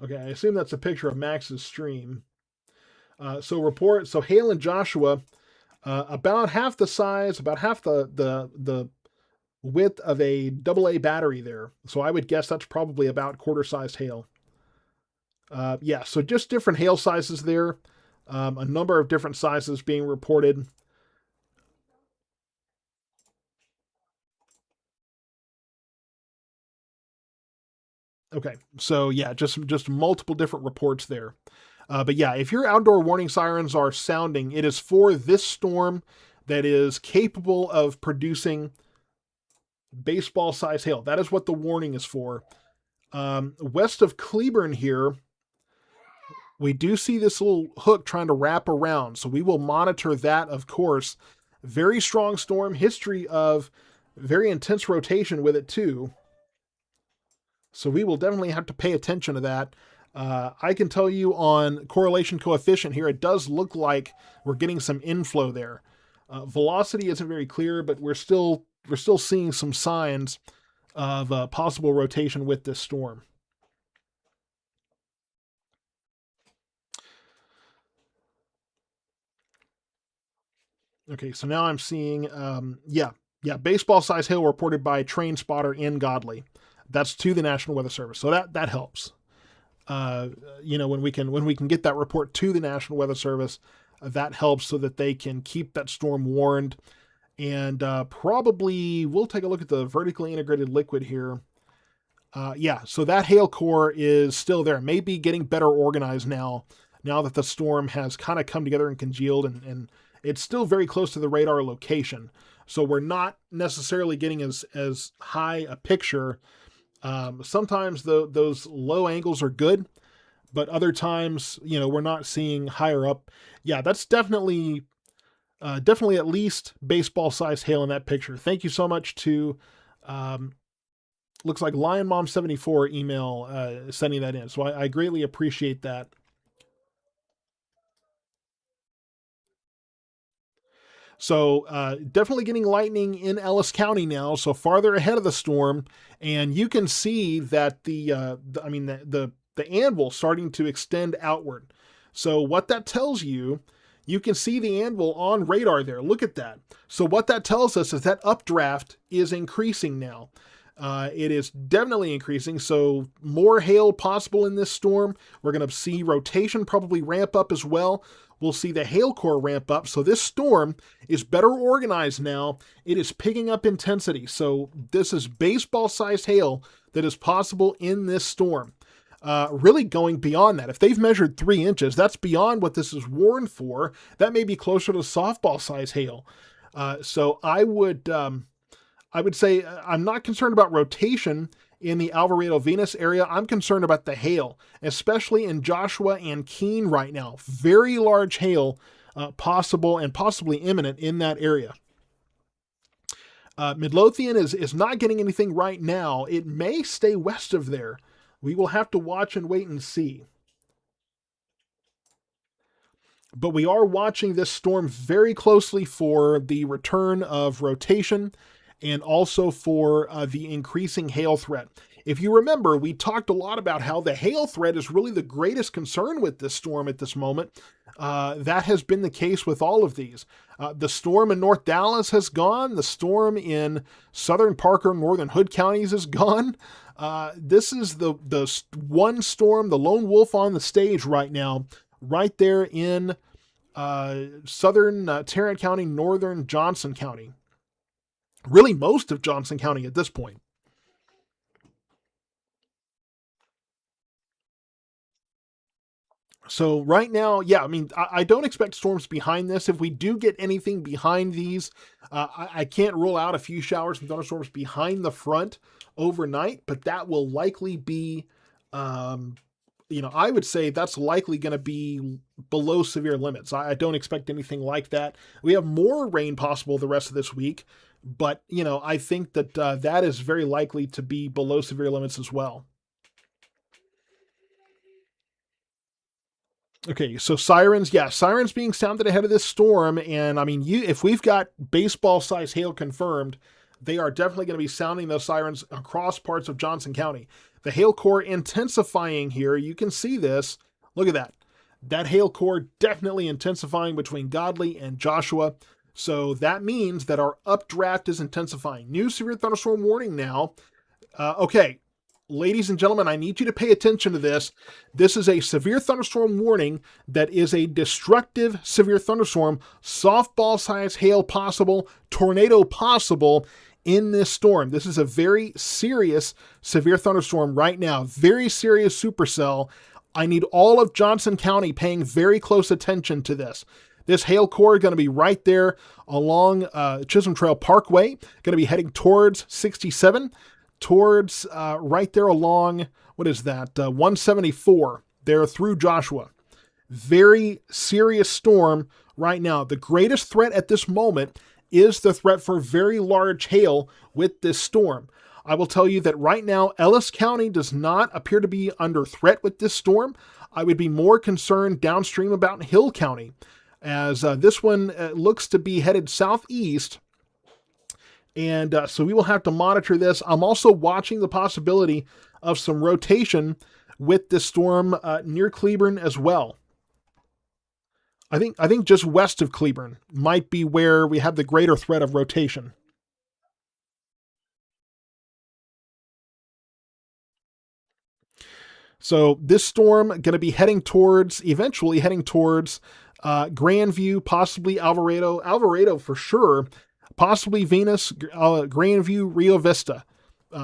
Okay, I assume that's a picture of Max's stream. So Hale and Joshua, about half the size, about half the width of a AA battery there. So I would guess that's probably about quarter-sized hail. Yeah, so just different hail sizes there. A number of different sizes being reported. Okay, so yeah, just multiple different reports there. But yeah, if your outdoor warning sirens are sounding, it is for this storm that is capable of producing baseball size hail. That is what the warning is for. West of Cleburne here, we do see this little hook trying to wrap around. So we will monitor that, of course. Very strong storm, history of very intense rotation with it, too. So we will definitely have to pay attention to that. I can tell you on correlation coefficient here, it does look like we're getting some inflow there. Velocity isn't very clear, but we're still seeing some signs of possible rotation with this storm. Okay, so now I'm seeing, baseball size hail reported by Train Spotter in Godley. That's to the National Weather Service, so that helps. When we can get that report to the National Weather Service, that helps so that they can keep that storm warned. And probably we'll take a look at the vertically integrated liquid here. So that hail core is still there. Maybe getting better organized now that the storm has kind of come together and congealed, and it's still very close to the radar location. So we're not necessarily getting as high a picture. Sometimes those low angles are good, but other times, we're not seeing higher up. Yeah, that's definitely at least baseball size hail in that picture. Thank you so much to, looks like Lion Mom 74 email sending that in. So I greatly appreciate that. So definitely getting lightning in Ellis County now, so farther ahead of the storm, and you can see that the anvil starting to extend outward. So what that tells you, you can see the anvil on radar there. Look at that. So what that tells us is that updraft is increasing now. It is definitely increasing, so more hail possible in this storm. We're going to see rotation probably ramp up as well. We'll see the hail core ramp up. So this storm is better organized now. It is picking up intensity. So this is baseball-sized hail that is possible in this storm. Really going beyond that. If they've measured 3 inches, that's beyond what this is warned for. That may be closer to softball-size hail. So I would say I'm not concerned about rotation in the Alvarado Venus area. I'm concerned about the hail, especially in Joshua and Keene right now. Very large hail possible and possibly imminent in that area. Midlothian is not getting anything right now. It may stay west of there. We will have to watch and wait and see. But we are watching this storm very closely for the return of rotation and also for the increasing hail threat. If you remember, we talked a lot about how the hail threat is really the greatest concern with this storm at this moment. That has been the case with all of these. The storm in North Dallas has gone. The storm in southern Parker, northern Hood counties is gone. This is the one storm, the lone wolf on the stage right now, right there in southern Tarrant County, northern Johnson County. Really most of Johnson County at this point. So right now, I don't expect storms behind this. If we do get anything behind these, I can't rule out a few showers and thunderstorms behind the front overnight, but that will likely be, I would say that's likely going to be below severe limits. I don't expect anything like that. We have more rain possible the rest of this week, but, I think that that is very likely to be below severe limits as well. Okay, so sirens being sounded ahead of this storm, and if we've got baseball-sized hail confirmed, they are definitely going to be sounding those sirens across parts of Johnson County. The hail core intensifying here. You can see this. Look at that. That hail core definitely intensifying between Godly and Joshua. So that means that our updraft is intensifying. New severe thunderstorm warning now. Okay, ladies and gentlemen, I need you to pay attention to this. This is a severe thunderstorm warning that is a destructive severe thunderstorm, softball size hail possible, tornado possible in this storm. This is a very serious severe thunderstorm right now, very serious supercell. I need all of Johnson County paying very close attention to this. This hail core is going to be right there along Chisholm Trail Parkway, going to be heading towards 67, towards right there along, what is that, 174, there through Joshua. Very serious storm right now. The greatest threat at this moment is the threat for very large hail with this storm. I will tell you that right now, Ellis County does not appear to be under threat with this storm. I would be more concerned downstream about Hill County, as this one looks to be headed southeast. And so we will have to monitor this. I'm also watching the possibility of some rotation with this storm near Cleburne as well. I think just west of Cleburne might be where we have the greater threat of rotation. So this storm going to be eventually heading towards Grandview, possibly Alvarado for sure, possibly Venus, Grandview, Rio Vista,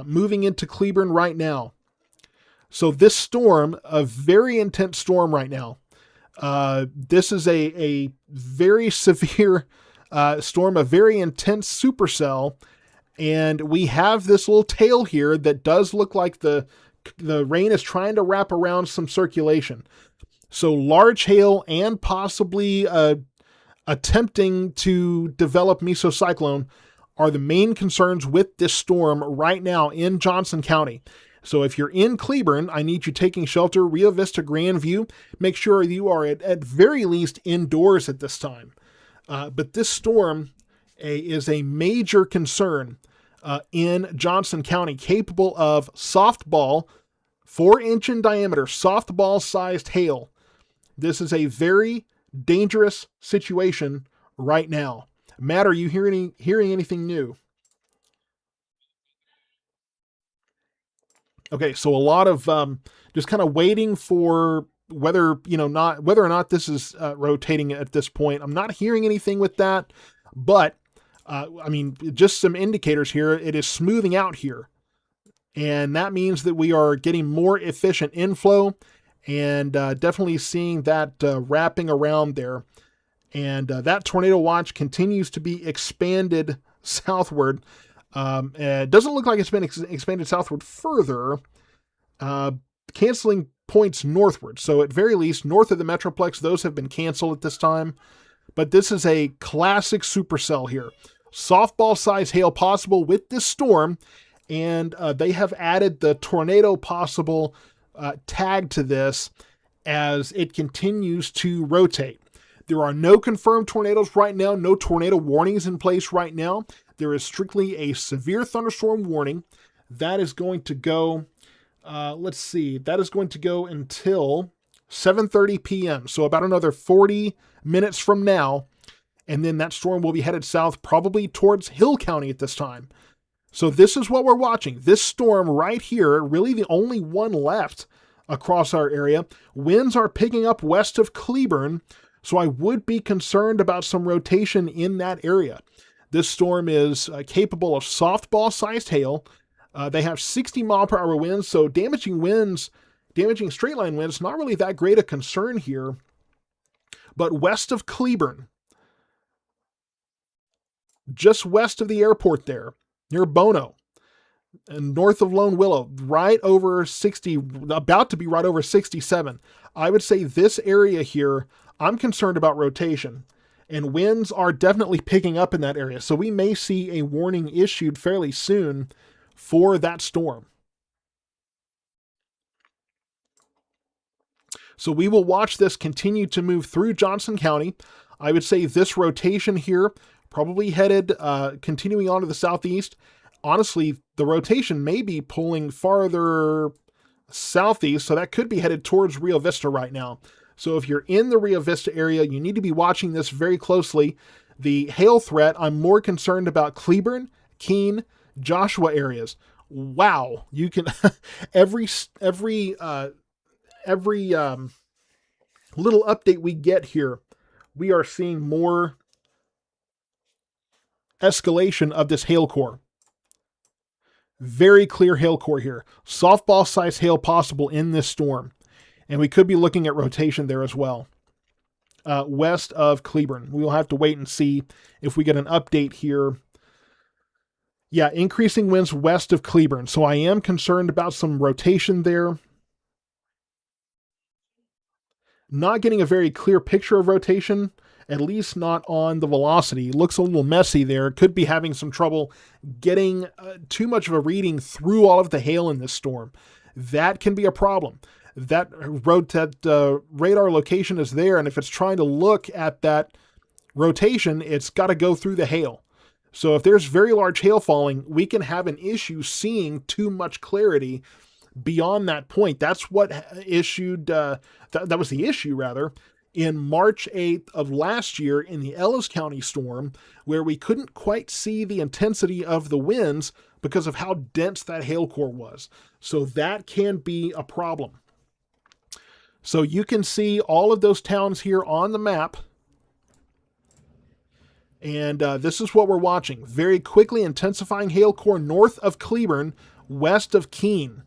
moving into Cleburne right now. So this storm, a very intense storm right now. This is a very severe storm, a very intense supercell, and we have this little tail here that does look like the rain is trying to wrap around some circulation. So large hail and possibly attempting to develop mesocyclone are the main concerns with this storm right now in Johnson County. So if you're in Cleburne, I need you taking shelter, Rio Vista, Grandview. Make sure you are at very least indoors at this time. But this storm is a major concern in Johnson County, capable of softball, 4-inch in diameter, softball-sized hail. This is a very dangerous situation right now. Matt, are you hearing anything new? Okay, so a lot of just kind of waiting for whether or not this is rotating at this point. I'm not hearing anything with that, but just some indicators here. It is smoothing out here, and that means that we are getting more efficient inflow, and definitely seeing that wrapping around there. And that tornado watch continues to be expanded southward. It doesn't look like it's been expanded southward further, canceling points northward. So at very least, north of the Metroplex, those have been canceled at this time. But this is a classic supercell here. Softball size hail possible with this storm, and they have added the tornado possible tag to this as it continues to rotate. There are no confirmed tornadoes right now, no tornado warnings in place right now. There is strictly a severe thunderstorm warning. That is going to go, that is going to go until 7:30 p.m. So about another 40 minutes from now. And then that storm will be headed south, probably towards Hill County at this time. So this is what we're watching. This storm right here, really the only one left across our area. Winds are picking up west of Cleburne, so I would be concerned about some rotation in that area. This storm is capable of softball-sized hail. They have 60-mile-per-hour winds, so damaging straight-line winds, not really that great a concern here. But west of Cleburne, just west of the airport there, near Bono, and north of Lone Willow, right over 60, about to be right over 67. I would say this area here, I'm concerned about rotation, and winds are definitely picking up in that area. So we may see a warning issued fairly soon for that storm. So we will watch this continue to move through Johnson County. I would say this rotation here, probably headed, continuing on to the southeast. Honestly, the rotation may be pulling farther southeast, so that could be headed towards Rio Vista right now. So if you're in the Rio Vista area, you need to be watching this very closely. The hail threat, I'm more concerned about Cleburne, Keene, Joshua areas. Wow, you can every every little update we get here, we are seeing more escalation of this hail core. Very clear hail core here. Softball size hail possible in this storm. And we could be looking at rotation there as well. West of Cleburne. We will have to wait and see if we get an update here. Yeah, increasing winds west of Cleburne. So I am concerned about some rotation there. Not getting a very clear picture of rotation, at least not on the velocity. Looks a little messy there. Could be having some trouble getting too much of a reading through all of the hail in this storm. That can be a problem. That radar location is there, and if it's trying to look at that rotation, it's got to go through the hail. So if there's very large hail falling, we can have an issue seeing too much clarity beyond that point. That's what issued, that was the issue rather, in March 8th of last year in the Ellis County storm, where we couldn't quite see the intensity of the winds because of how dense that hail core was. So that can be a problem. So you can see all of those towns here on the map. And this is what we're watching. Very quickly intensifying hail core north of Cleburne, west of Keene.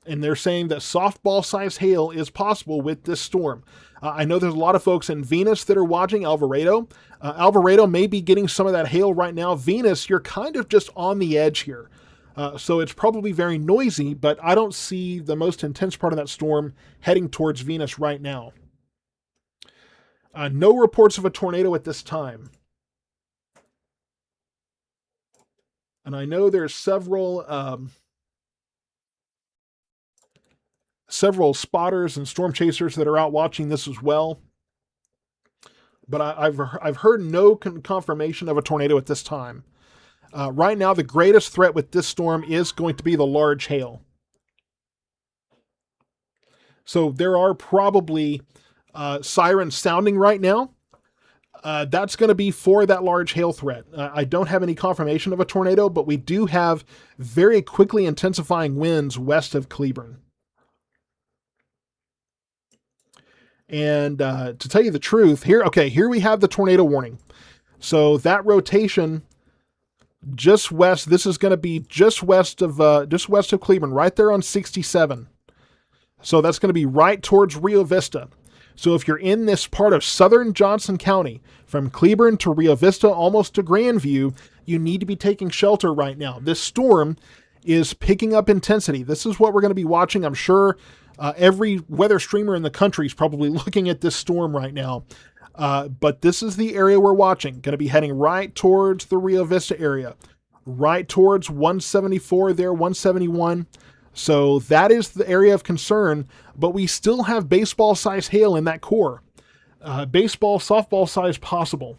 And they're saying that softball-sized hail is possible with this storm. I know there's a lot of folks in Venus that are watching Alvarado. Alvarado may be getting some of that hail right now. Venus, you're kind of just on the edge here. So it's probably very noisy, but I don't see the most intense part of that storm heading towards Venus right now. No reports of a tornado at this time. And I know there's several spotters and storm chasers that are out watching this as well. But I've heard no confirmation of a tornado at this time. Right now, the greatest threat with this storm is going to be the large hail. So there are probably sirens sounding right now. That's going to be for that large hail threat. I don't have any confirmation of a tornado, but we do have very quickly intensifying winds west of Cleburne. And to tell you the truth, here we have the tornado warning. So that rotation just west, this is going to be just west of Cleburne, right there on 67. So that's going to be right towards Rio Vista. So if you're in this part of southern Johnson County, from Cleburne to Rio Vista, almost to Grandview, you need to be taking shelter right now. This storm is picking up intensity. This is what we're going to be watching. I'm sure every weather streamer in the country is probably looking at this storm right now. But this is the area we're watching. Going to be heading right towards the Rio Vista area, right towards 174 there, 171. So that is the area of concern, but we still have baseball-sized hail in that core. Baseball, softball size possible.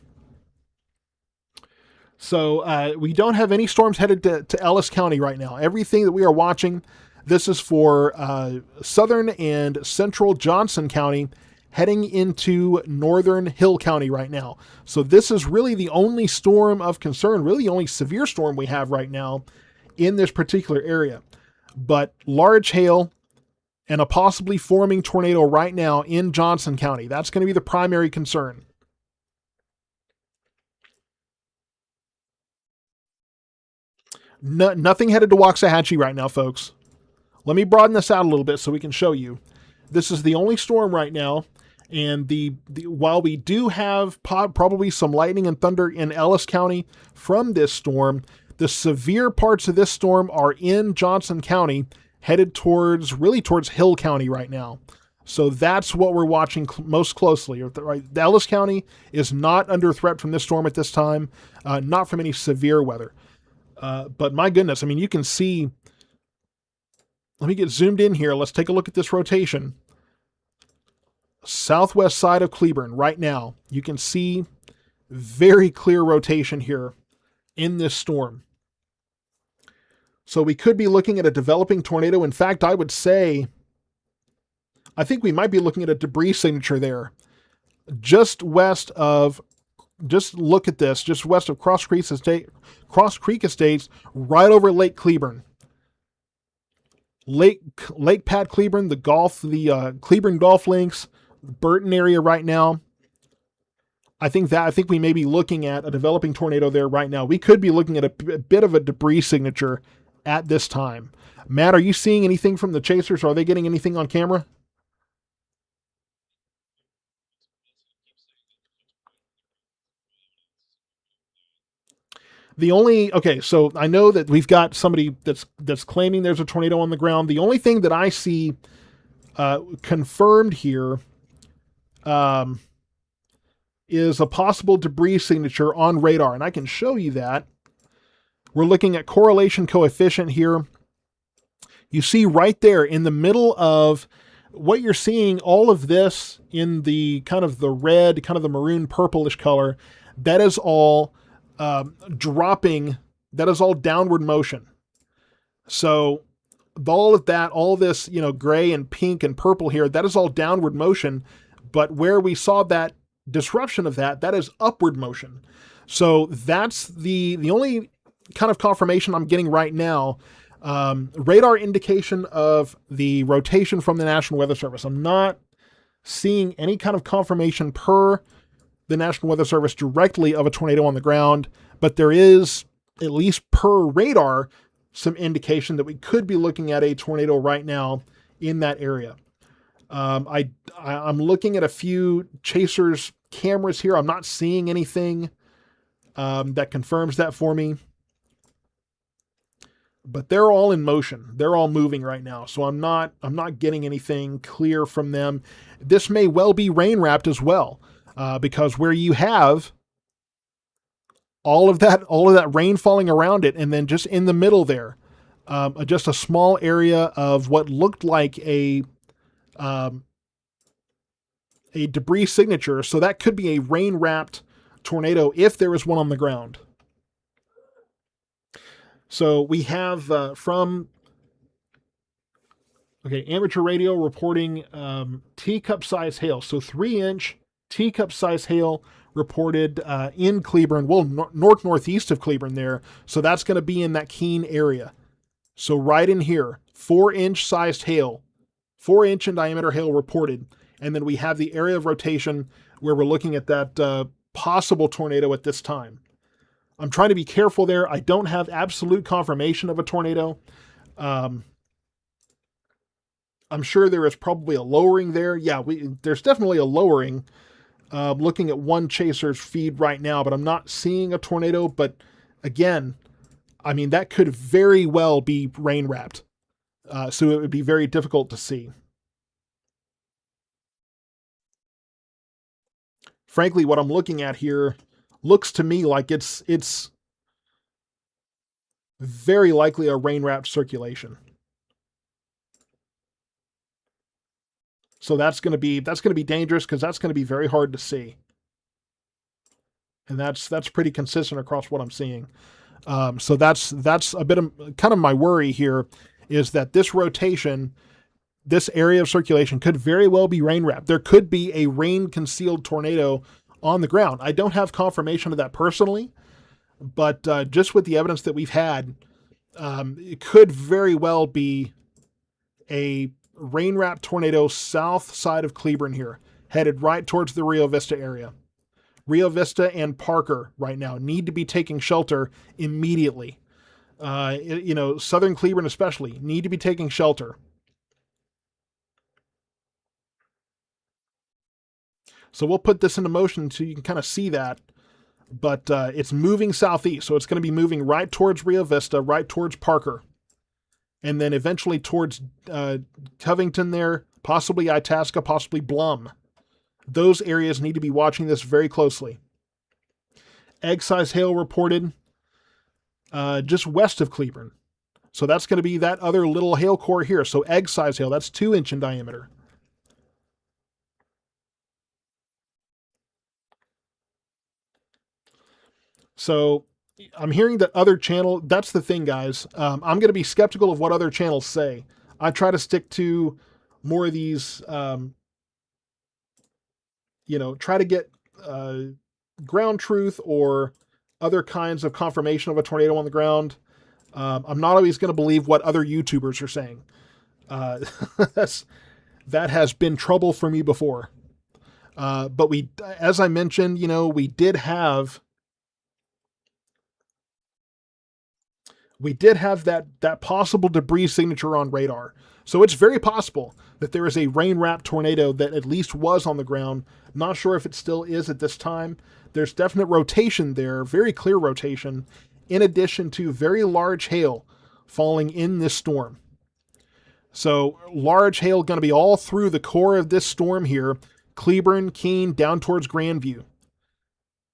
So we don't have any storms headed to Ellis County right now. Everything that we are watching, this is for southern and central Johnson County, heading into northern Hill County right now. So this is really the only storm of concern, really the only severe storm we have right now in this particular area. But large hail and a possibly forming tornado right now in Johnson County. That's going to be the primary concern. Nothing headed to Waxahachie right now, folks. Let me broaden this out a little bit so we can show you. This is the only storm right now. And while we do have probably some lightning and thunder in Ellis County from this storm, the severe parts of this storm are in Johnson County, headed towards Hill County right now. So that's what we're watching most closely. Right? Ellis County is not under threat from this storm at this time, not from any severe weather. But my goodness, I mean, you can see, let me get zoomed in here. Let's take a look at this rotation. Southwest side of Cleburne right now, you can see very clear rotation here in this storm. So we could be looking at a developing tornado. In fact, I would say, I think we might be looking at a debris signature there, just west of, just look at this, just west of Cross Creek Estates, right over Lake Cleburne. Lake Pat Cleburne, the Cleburne Golf Links, Burton area right now. I think we may be looking at a developing tornado there right now. We could be looking at a bit of a debris signature at this time. Matt, are you seeing anything from the chasers? Are they getting anything on camera? So I know that we've got somebody that's claiming there's a tornado on the ground. The only thing that I see confirmed here um, is a possible debris signature on radar, and I can show you that. We're looking at correlation coefficient here. You see right there in the middle of what you're seeing, all of this in the kind of the red, kind of the maroon purplish color, that is all dropping, that is all downward motion. So all of that, all this, gray and pink and purple here, that is all downward motion. But where we saw that disruption of that is upward motion. So that's the only kind of confirmation I'm getting right now. Radar indication of the rotation from the National Weather Service. I'm not seeing any kind of confirmation per the National Weather Service directly of a tornado on the ground, but there is, at least per radar, some indication that we could be looking at a tornado right now in that area. I'm looking at a few chasers cameras here. I'm not seeing anything that confirms that for me. But they're all in motion. They're all moving right now. So I'm not getting anything clear from them. This may well be rain wrapped as well, because where you have all of that rain falling around it, and then just in the middle there, just a small area of what looked like a debris signature. So that could be a rain wrapped tornado if there is one on the ground. So we have amateur radio reporting teacup size hail. So 3-inch teacup size hail reported in Cleburne, well, northeast of Cleburne there. So that's going to be in that Keene area. So right in here, 4-inch sized hail, 4-inch in diameter hail reported. And then we have the area of rotation where we're looking at that possible tornado at this time. I'm trying to be careful there. I don't have absolute confirmation of a tornado. I'm sure there is probably a lowering there. Yeah, there's definitely a lowering. Looking at one chaser's feed right now, but I'm not seeing a tornado. But again, I mean, that could very well be rain wrapped. So it would be very difficult to see. Frankly, what I'm looking at here looks to me like it's very likely a rain wrapped circulation. So that's going to be dangerous, because that's going to be very hard to see. And that's pretty consistent across what I'm seeing. So that's a bit of kind of my worry here, is that this rotation, this area of circulation could very well be rain wrapped. There could be a rain concealed tornado on the ground. I don't have confirmation of that personally, but just with the evidence that we've had, it could very well be a rain-wrapped tornado south side of Cleburne here, headed right towards the Rio Vista area. Rio Vista and Parker right now need to be taking shelter immediately. Southern Cleburne especially need to be taking shelter. So we'll put this into motion so you can kind of see that. But it's moving southeast, so it's going to be moving right towards Rio Vista, right towards Parker, and then eventually towards Covington there, possibly Itasca, possibly Blum. Those areas need to be watching this very closely. Egg size hail reported just west of Cleburne. So that's going to be that other little hail core here. So egg size hail, that's 2-inch in diameter. So I'm hearing that other channel. That's the thing, guys. I'm going to be skeptical of what other channels say. I try to stick to more of these. Try to get uh, ground truth or other kinds of confirmation of a tornado on the ground. I'm not always going to believe what other YouTubers are saying. Uh, that's that has been trouble for me before. But as I mentioned, we did have that possible debris signature on radar. So it's very possible that there is a rain wrapped tornado that at least was on the ground. Not sure if it still is at this time. There's definite rotation there, very clear rotation, in addition to very large hail falling in this storm. So large hail going to be all through the core of this storm here, Cleburne, Keene, down towards Grandview.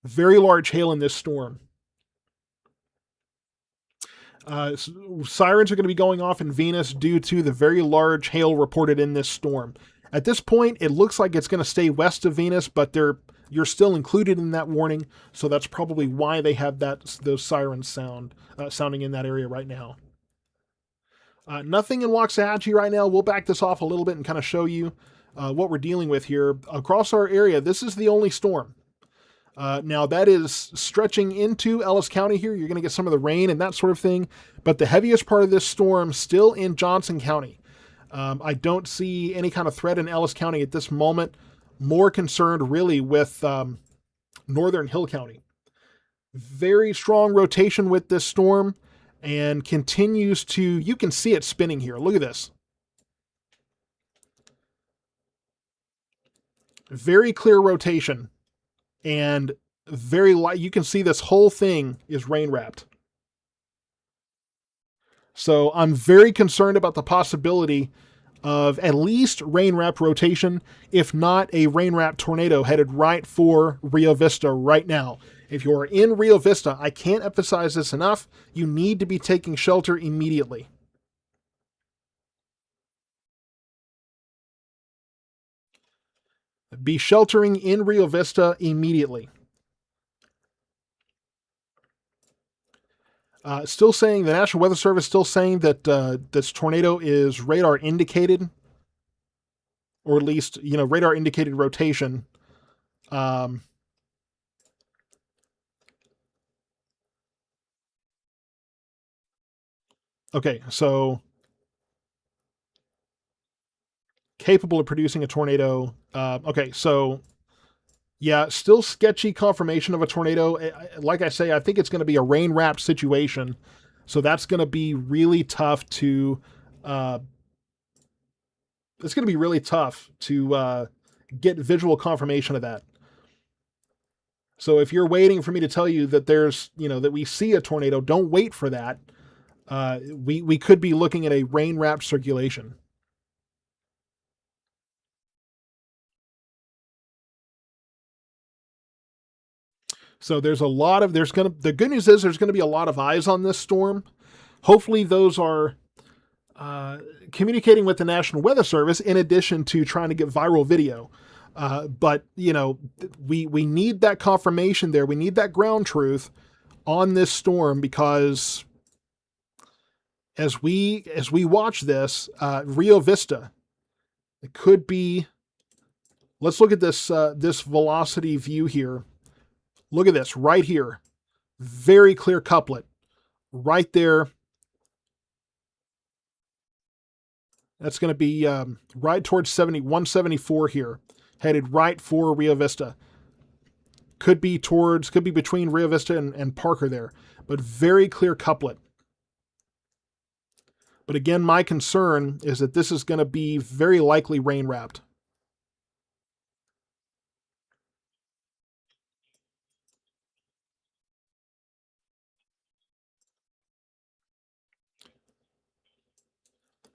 Very large hail in this storm. Sirens are going to be going off in Venus due to the very large hail reported in this storm. At this point, it looks like it's going to stay west of Venus, but you're still included in that warning, so that's probably why they have those sirens sounding in that area right now. Nothing in Waxahachie right now. We'll back this off a little bit and kind of show you what we're dealing with here. Across our area, this is the only storm. Now, that is stretching into Ellis County here. You're going to get some of the rain and that sort of thing. But the heaviest part of this storm still in Johnson County. I don't see any kind of threat in Ellis County at this moment. More concerned, really, with northern Hill County. Very strong rotation with this storm and continues to, you can see it spinning here. Look at this. Very clear rotation. And very light. You can see this whole thing is rain wrapped. So I'm very concerned about the possibility of at least rain wrapped rotation, if not a rain wrapped tornado headed right for Rio Vista right now. If you're in Rio Vista, I can't emphasize this enough. You need to be taking shelter immediately. Be sheltering in Rio Vista immediately. Still saying, the National Weather Service still saying that this tornado is radar indicated, or at least, radar indicated rotation. Okay, so capable of producing a tornado. Okay, so yeah, still sketchy confirmation of a tornado. Like I say, I think it's going to be a rain wrapped situation. So that's going to be really tough to. It's going to be really tough to get visual confirmation of that. So if you're waiting for me to tell you that that we see a tornado, don't wait for that. We could be looking at a rain wrapped circulation. So the good news is there's going to be a lot of eyes on this storm. Hopefully those are communicating with the National Weather Service in addition to trying to get viral video. But we need that confirmation there. We need that ground truth on this storm, because as we watch this, Rio Vista, it could be. Let's look at this velocity view here. Look at this right here. Very clear couplet right there. That's going to be right towards 174 here, headed right for Rio Vista. Could be between Rio Vista and Parker there, but very clear couplet. But again, my concern is that this is going to be very likely rain wrapped.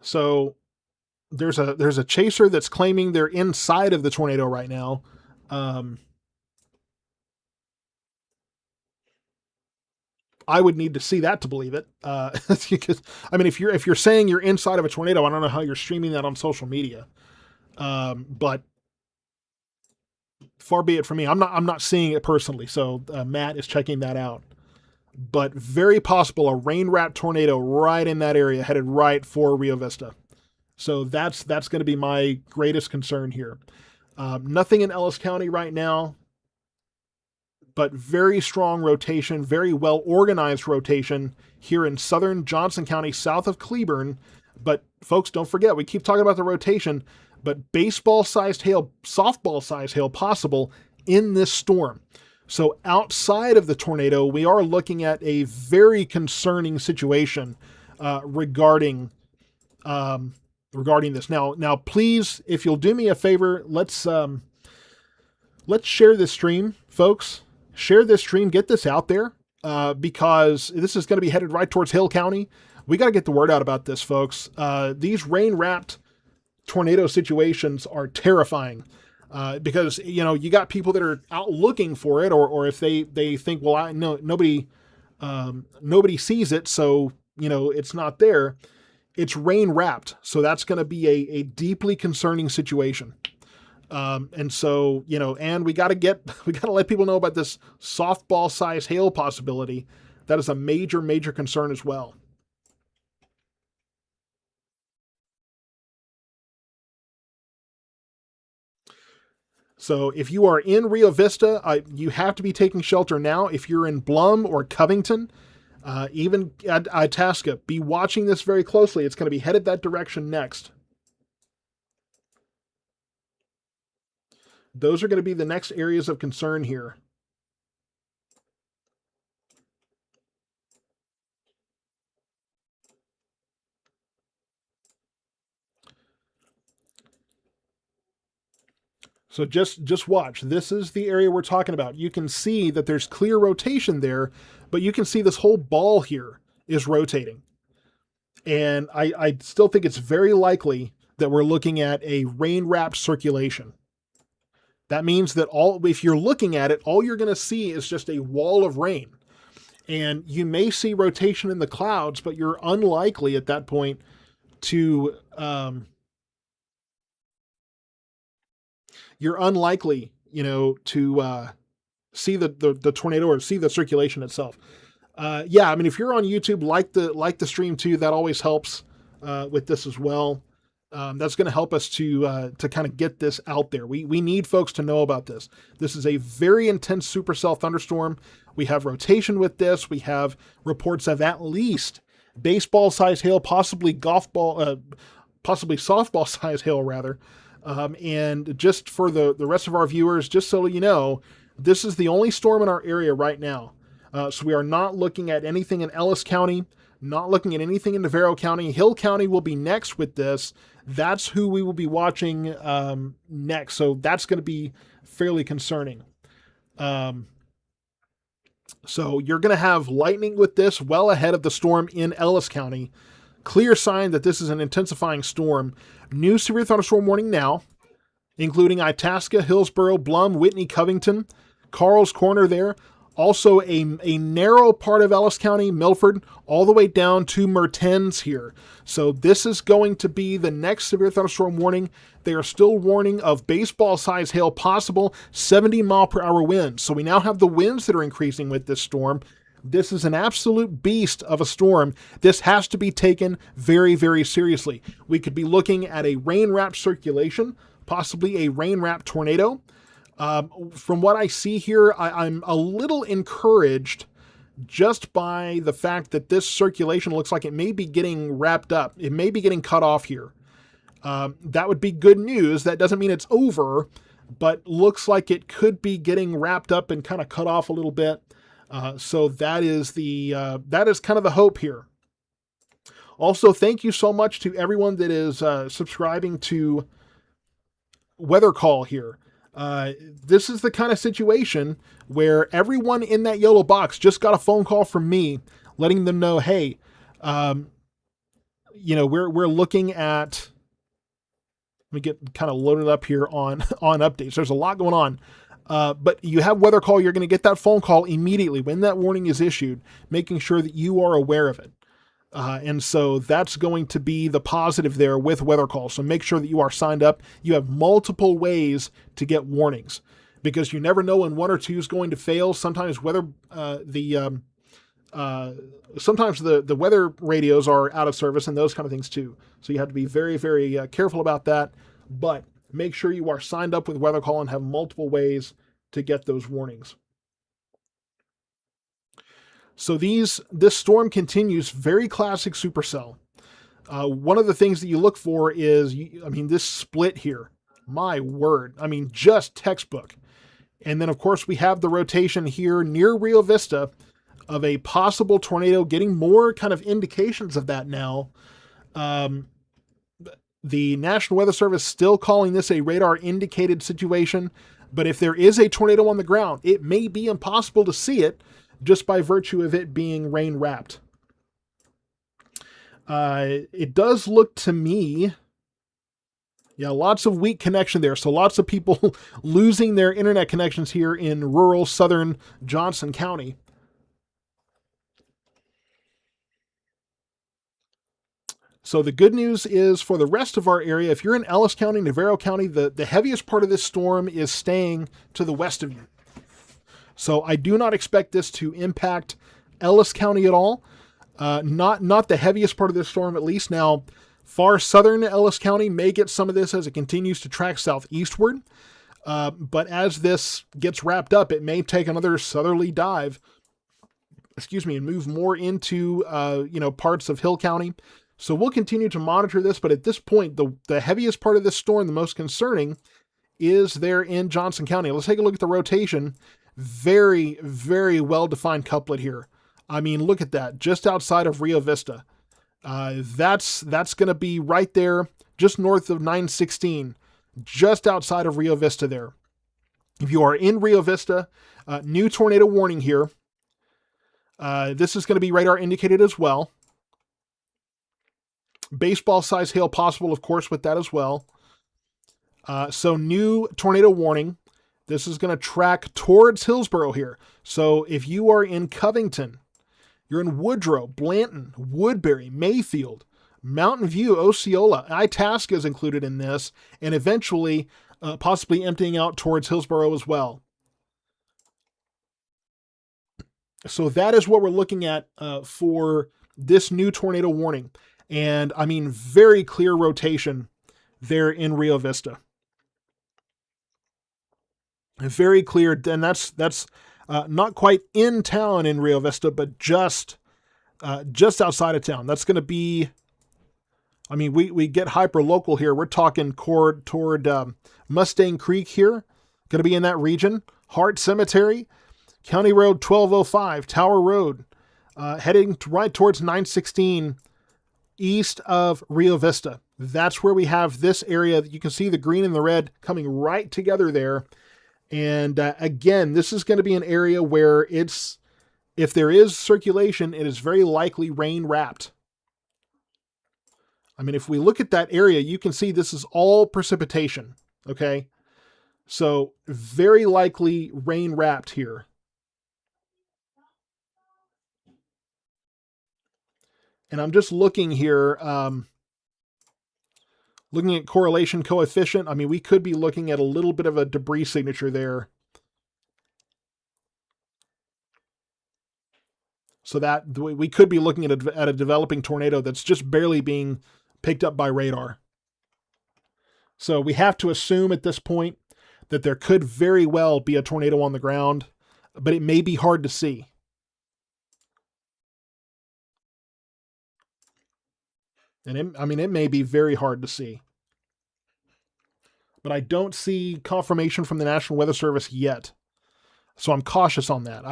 So there's a chaser that's claiming they're inside of the tornado right now. I would need to see that to believe it. Because, I mean, if you're saying you're inside of a tornado, I don't know how you're streaming that on social media. But far be it from me. I'm not seeing it personally. So Matt is checking that out. but very possible a rain-wrapped tornado right in that area, headed right for Rio Vista. So that's going to be my greatest concern here. Nothing in Ellis County right now, but very strong rotation, very well organized rotation here in southern Johnson County, south of Cleburne. But folks, don't forget, we keep talking about the rotation, but baseball-sized hail, softball-sized hail possible in this storm. So outside of the tornado, we are looking at a very concerning situation regarding this. Now, please, if you'll do me a favor, let's share this stream, folks. Share this stream, get this out there, because this is going to be headed right towards Hill County. We got to get the word out about this, folks. These rain-wrapped tornado situations are terrifying, because you got people that are out looking for it, or if they think, well, nobody sees it, so it's not there. It's rain-wrapped, so that's going to be a deeply concerning situation. And so, and we got to let people know about this softball size hail possibility. That is a major, major concern as well. So if you are in Rio Vista, you have to be taking shelter now. If you're in Blum or Covington, even Itasca, be watching this very closely. It's going to be headed that direction next. Those are going to be the next areas of concern here. So just watch. This is the area we're talking about. You can see that there's clear rotation there, but you can see this whole ball here is rotating. And I still think it's very likely that we're looking at a rain-wrapped circulation. That means that if you're looking at it, all you're going to see is just a wall of rain. And you may see rotation in the clouds, but you're unlikely at that point to see the tornado or see the circulation itself. Yeah, I mean, if you're on YouTube, like the stream too, that always helps with this as well. That's going to help us to kind of get this out there. We need folks to know about this. This is a very intense supercell thunderstorm. We have rotation with this. We have reports of at least baseball-sized hail, possibly possibly softball-sized hail, rather. And just for the rest of our viewers, just so you know, this is the only storm in our area right now. So we are not looking at anything in Ellis County, not looking at anything in Navarro County. Hill County will be next with this. That's who we will be watching next. So that's going to be fairly concerning. So you're going to have lightning with this well ahead of the storm in Ellis County. Clear sign that this is an intensifying storm. New severe thunderstorm warning now, including Itasca, Hillsboro, Blum, Whitney, Covington, Carl's Corner there. Also a narrow part of Ellis County, Milford, all the way down to Mertens here. So this is going to be the next severe thunderstorm warning. They are still warning of baseball-sized hail possible, 70-mile-per-hour winds. So we now have the winds that are increasing with this storm. This is an absolute beast of a storm. This has to be taken very, very seriously. We could be looking at a rain-wrapped circulation, possibly a rain-wrapped tornado. From what I see here, I'm a little encouraged just by the fact that this circulation looks like it may be getting wrapped up. It may be getting cut off here. That would be good news. That doesn't mean it's over, but looks like it could be getting wrapped up and kind of cut off a little bit. So that is kind of the hope here. Also, thank you so much to everyone that is subscribing to Weather Call here. This is the kind of situation where everyone in that yellow box just got a phone call from me letting them know, hey, we're looking at, let me get kind of loaded up here on updates. There's a lot going on. But you have Weather Call. You're going to get that phone call immediately when that warning is issued, making sure that you are aware of it. And so that's going to be the positive there with Weather Call. So make sure that you are signed up. You have multiple ways to get warnings because you never know when one or two is going to fail. Sometimes the sometimes the weather radios are out of service and those kind of things too. So you have to be very, very careful about that. But make sure you are signed up with Weather Call and have multiple ways to get those warnings. So this storm continues, very classic supercell. One of the things that you look for is, this split here. My word. Just textbook. And then, of course, we have the rotation here near Rio Vista of a possible tornado, getting more kind of indications of that now. The National Weather Service still calling this a radar indicated situation, but if there is a tornado on the ground, it may be impossible to see it just by virtue of it being rain wrapped. It does look to me, lots of weak connection there. So lots of people losing their internet connections here in rural southern Johnson County. So the good news is for the rest of our area, if you're in Ellis County, Navarro County, the heaviest part of this storm is staying to the west of you. So I do not expect this to impact Ellis County at all. Not the heaviest part of this storm, at least. Now, far southern Ellis County may get some of this as it continues to track southeastward. But as this gets wrapped up, it may take another southerly dive, and move more into, parts of Hill County. So we'll continue to monitor this, but at this point, the heaviest part of this storm, the most concerning, is there in Johnson County. Let's take a look at the rotation. Very, very well-defined couplet here. Look at that, just outside of Rio Vista. That's going to be right there, just north of 916, just outside of Rio Vista there. If you are in Rio Vista, new tornado warning here. This is going to be radar indicated as well. Baseball size hail possible, of course, with that as well. So new tornado warning. This is going to track towards Hillsborough here. So if you are in Covington, you're in Woodrow, Blanton, Woodbury, Mayfield, Mountain View, Osceola, Itasca is included in this, and eventually possibly emptying out towards Hillsborough as well. So that is what we're looking at for this new tornado warning. And very clear rotation there in Rio Vista. Very clear, and that's not quite in town in Rio Vista, but just outside of town. That's going to be, we get hyper local here. We're talking toward Mustang Creek here. Going to be in that region. Hart Cemetery, County Road 1205, Tower Road, heading right towards 916 east of Rio Vista. That's where we have this area. You can see the green and the red coming right together there. And again, this is going to be an area where if there is circulation, it is very likely rain wrapped. If we look at that area, you can see this is all precipitation. Okay. So very likely rain wrapped here. And I'm just looking here, looking at correlation coefficient. We could be looking at a little bit of a debris signature there. So that we could be looking at a developing tornado that's just barely being picked up by radar. So we have to assume at this point that there could very well be a tornado on the ground, but it may be hard to see. And it may be very hard to see. But I don't see confirmation from the National Weather Service yet. So I'm cautious on that.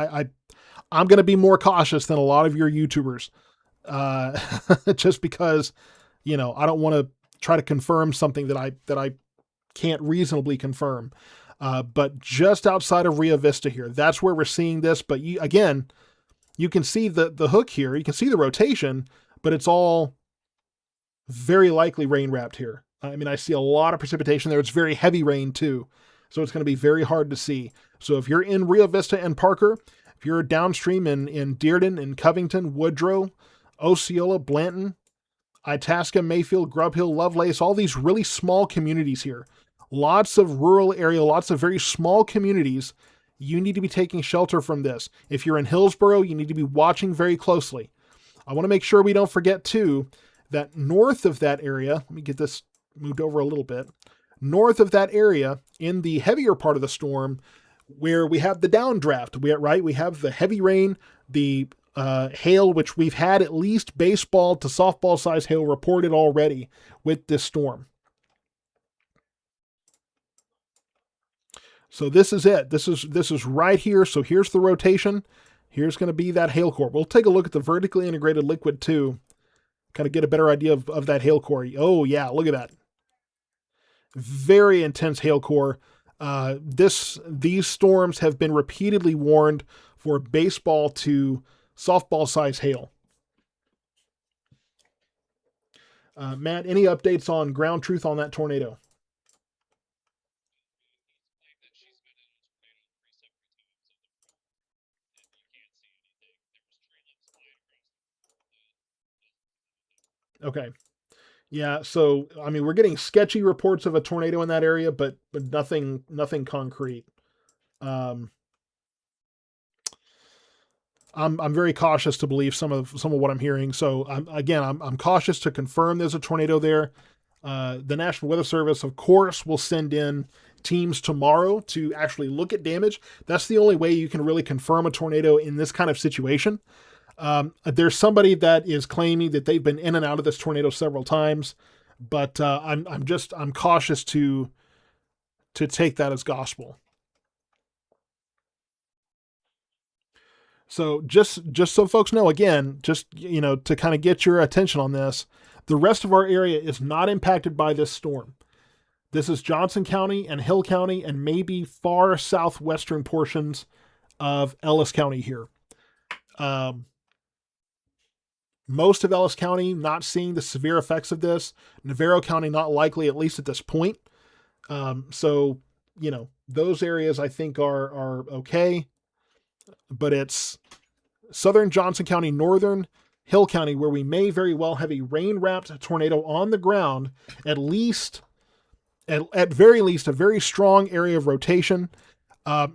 I'm going to be more cautious than a lot of your YouTubers. Just because, I don't want to try to confirm something that I can't reasonably confirm. But just outside of Rio Vista here, that's where we're seeing this. But you can see the hook here. You can see the rotation, but it's all very likely rain wrapped here. I see a lot of precipitation there. It's very heavy rain too. So it's going to be very hard to see. So if you're in Rio Vista and Parker, if you're downstream in Dearden and Covington, Woodrow, Osceola, Blanton, Itasca, Mayfield, Grub Hill, Lovelace, all these really small communities here. Lots of rural area, lots of very small communities. you need to be taking shelter from this. If you're in Hillsborough, you need to be watching very closely. I want to make sure we don't forget, too, that north of that area, let me get this moved over a little bit, north of that area, in the heavier part of the storm, where we have the downdraft, we have the heavy rain, the hail, which we've had at least baseball to softball size hail reported already with this storm. So this is it. This is right here. So here's the rotation. Here's going to be that hail core. We'll take a look at the vertically integrated liquid too, kind of get a better idea of that hail core. Oh yeah, look at that. Very intense hail core. These storms have been repeatedly warned for baseball to softball size hail. Matt, any updates on ground truth on that tornado? Okay. Yeah, so I mean we're getting sketchy reports of a tornado in that area, but nothing concrete. Um, I'm very cautious to believe some of what I'm hearing. So I'm cautious to confirm there's a tornado there. The National Weather Service, of course, will send in teams tomorrow to actually look at damage. That's the only way you can really confirm a tornado in this kind of situation. There's somebody that is claiming that they've been in and out of this tornado several times, but I'm cautious to take that as gospel. So just so folks know, again, just to kind of get your attention on this, the rest of our area is not impacted by this storm. This is Johnson County and Hill County and maybe far southwestern portions of Ellis County here. Um, Most of Ellis County not seeing the severe effects of this. Navarro County not likely, at least at this point. So those areas I think are okay, but it's southern Johnson County, northern Hill County, where we may very well have a rain-wrapped tornado on the ground, at very least, a very strong area of rotation.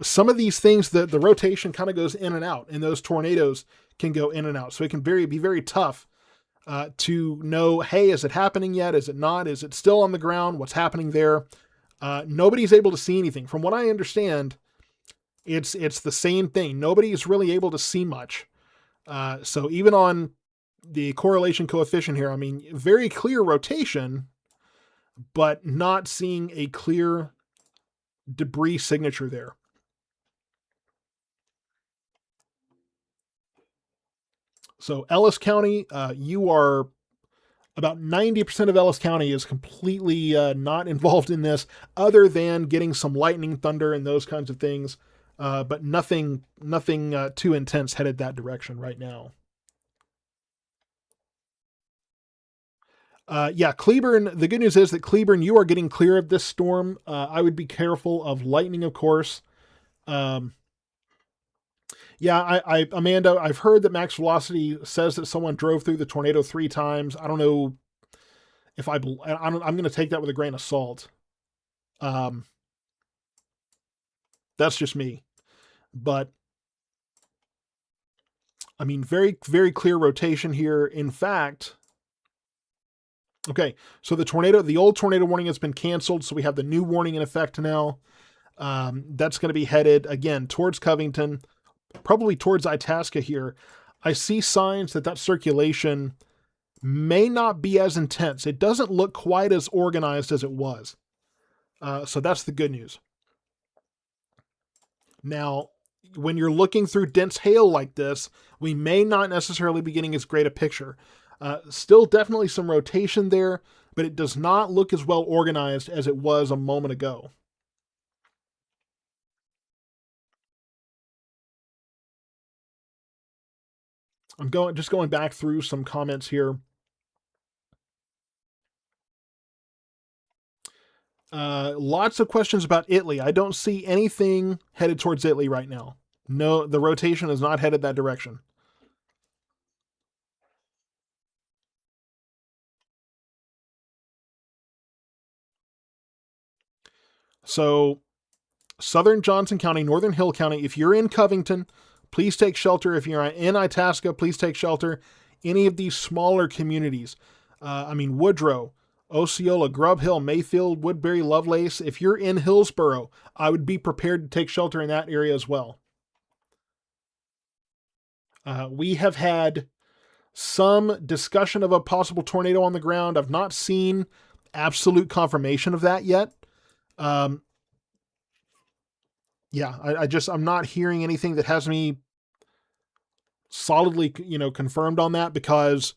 Some of these things, the rotation kind of goes in and out, and those tornadoes can go in and out. So it can be very tough to know, hey, is it happening yet? Is it not? Is it still on the ground? What's happening there? Nobody's able to see anything. From what I understand, it's the same thing. Nobody is really able to see much. So even on the correlation coefficient here, I mean, very clear rotation, but not seeing a clear debris signature there. So Ellis County, you are about 90% of Ellis County is completely not involved in this, other than getting some lightning, thunder, and those kinds of things. But nothing too intense headed that direction right now. Yeah, Cleburne. The good news is that Cleburne, you are getting clear of this storm. I would be careful of lightning, of course. Um, yeah, Amanda, I've heard that max velocity says that someone drove through the tornado 3 times. I don't know if I'm going to take that with a grain of salt. Um, that's just me, but I mean, very very clear rotation here. In fact, okay, so the old tornado warning has been canceled, so we have the new warning in effect now. That's going to be headed again towards Covington, probably towards Itasca here. I see signs that circulation may not be as intense. It doesn't look quite as organized as it was. So that's the good news. Now, when you're looking through dense hail like this, we may not necessarily be getting as great a picture. Still definitely some rotation there, but it does not look as well organized as it was a moment ago. I'm going back through some comments here. Lots of questions about Italy. I don't see anything headed towards Italy right now. No, the rotation is not headed that direction. So Southern Johnson County, Northern Hill County. If you're in Covington, please take shelter. If you're in Itasca, please take shelter. Any of these smaller communities, Woodrow, Osceola, Grub Hill, Mayfield, Woodbury, Lovelace. If you're in Hillsboro, I would be prepared to take shelter in that area as well. We have had some discussion of a possible tornado on the ground. I've not seen absolute confirmation of that yet. Um, I'm not hearing anything that has me solidly, confirmed on that because,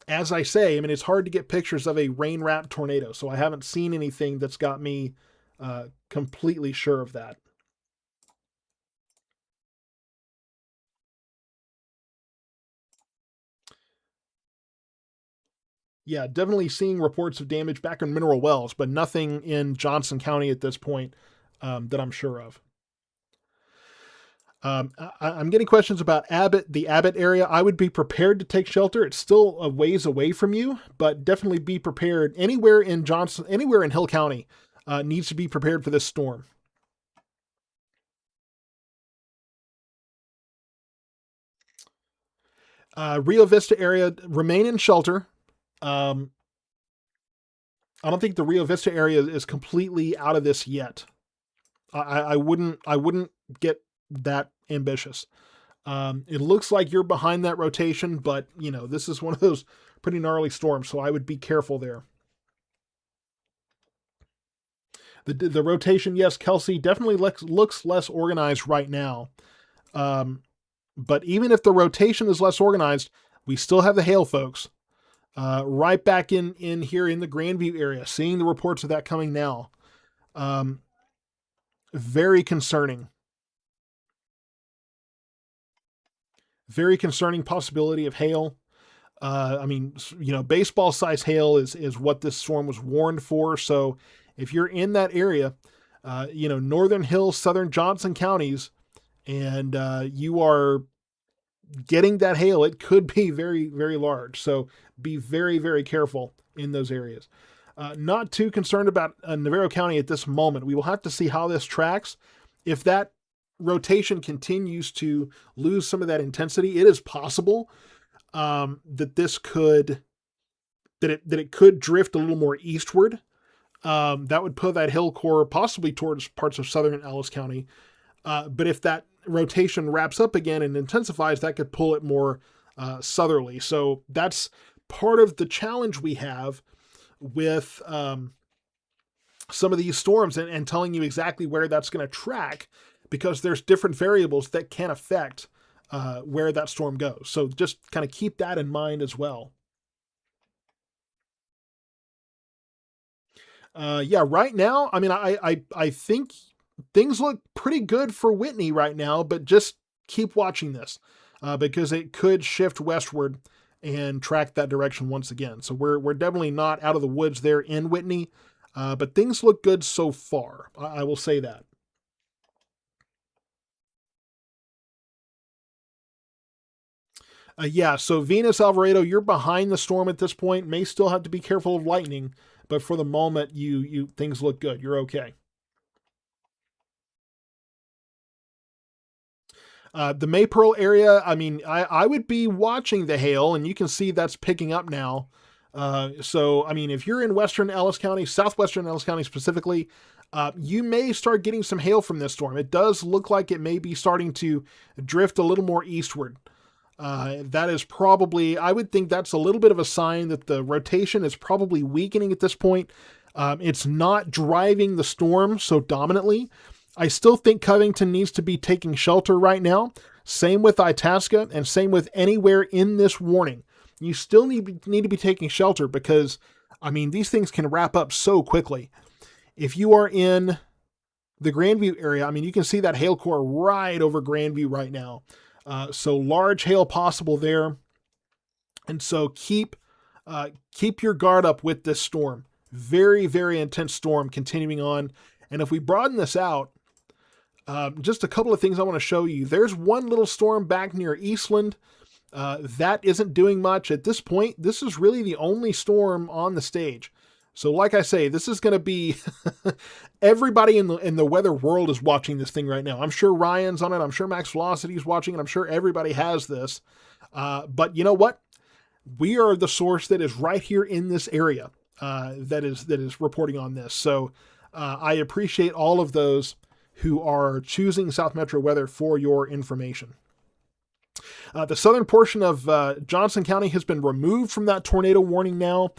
as I say, it's hard to get pictures of a rain wrapped tornado. So I haven't seen anything that's got me completely sure of that. Yeah, definitely seeing reports of damage back in Mineral Wells, but nothing in Johnson County at this point that I'm sure of. I'm getting questions about the Abbott area. I would be prepared to take shelter. It's still a ways away from you, but definitely be prepared. Anywhere in Hill County needs to be prepared for this storm. Rio Vista area, remain in shelter. Um, I don't think the Rio Vista area is completely out of this yet. I wouldn't get that ambitious. It looks like you're behind that rotation, but this is one of those pretty gnarly storms, so I would be careful there. The rotation, yes, Kelsey definitely looks less organized right now. But even if the rotation is less organized, we still have the hail, folks. Right back in here in the Grandview area, seeing the reports of that coming now. Very concerning. Very concerning possibility of hail. Baseball size hail is what this storm was warned for. So if you're in that area, Northern Hills, Southern Johnson counties, and you are getting that hail, it could be very, very large. So be very, very careful in those areas. Not too concerned about Navarro County at this moment. We will have to see how this tracks. If that rotation continues to lose some of that intensity, it is possible that it could drift a little more eastward. That would put that hill core possibly towards parts of southern Ellis County. But if that rotation wraps up again and intensifies, that could pull it more southerly. So that's part of the challenge we have with some of these storms and telling you exactly where that's going to track, because there's different variables that can affect where that storm goes. So just kind of keep that in mind as well. Right now, I think things look pretty good for Whitney right now, but just keep watching this because it could shift westward and track that direction once again. So we're definitely not out of the woods there in Whitney, but things look good so far. I will say that. So Venus Alvarado, you're behind the storm at this point. May still have to be careful of lightning, but for the moment, you things look good. You're okay. The Maypearl area, I would be watching the hail, and you can see that's picking up now. If you're in western Ellis County, southwestern Ellis County specifically, you may start getting some hail from this storm. It does look like it may be starting to drift a little more eastward. That is probably, I would think that's a little bit of a sign that the rotation is probably weakening at this point. It's not driving the storm so dominantly. I still think Covington needs to be taking shelter right now. Same with Itasca and same with anywhere in this warning. You still need to be taking shelter because, these things can wrap up so quickly. If you are in the Grandview area, you can see that hail core right over Grandview right now. So large hail possible there. And so keep your guard up with this storm. Very, very intense storm continuing on. And if we broaden this out, just a couple of things I want to show you. There's one little storm back near Eastland. That isn't doing much at this point. This is really the only storm on the stage. So, like I say, this is going to be everybody in the weather world is watching this thing right now. I'm sure Ryan's on it. I'm sure Max Velocity is watching it. I'm sure everybody has this. But you know what? We are the source that is right here in this area that is reporting on this. So I appreciate all of those who are choosing South Metro Weather for your information. The southern portion of Johnson County has been removed from that tornado warning now,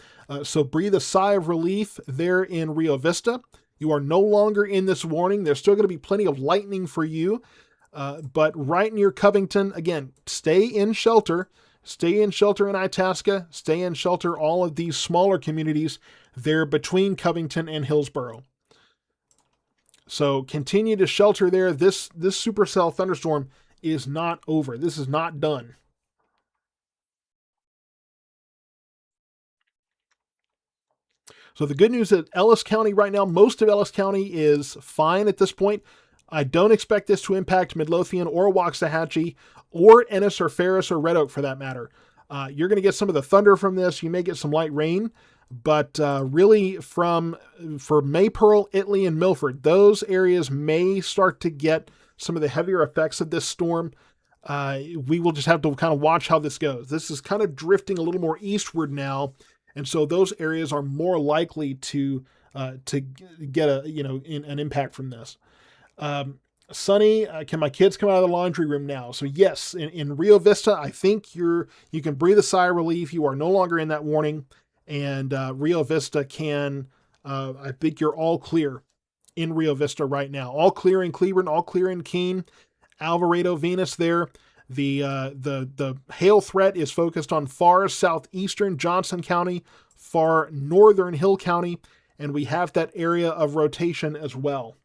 so breathe a sigh of relief there in Rio Vista. You are no longer in this warning. There's still going to be plenty of lightning for you, but right near Covington, again, stay in shelter. Stay in shelter in Itasca. Stay in shelter all of these smaller communities there between Covington and Hillsborough. So continue to shelter there. This supercell thunderstorm is not over. This is not done. So the good news is Ellis County right now, most of Ellis County is fine at this point. I don't expect this to impact Midlothian or Waxahachie or Ennis or Ferris or Red Oak for that matter. You're going to get some of the thunder from this. You may get some light rain, but really for Maypearl, Italy, and Milford, those areas may start to get some of the heavier effects of this storm. We will just have to kind of watch how this goes. This is kind of drifting a little more eastward now, and so those areas are more likely to get an impact from this. Sunny, can my kids come out of the laundry room now? So yes, in Rio Vista, I think you can breathe a sigh of relief. You are no longer in that warning, and Rio Vista can. I think you're all clear in Rio Vista right now. All clear in Cleburne, all clear in Keene, Alvarado, Venus. There, the hail threat is focused on far southeastern Johnson County, far northern Hill County, and we have that area of rotation as well.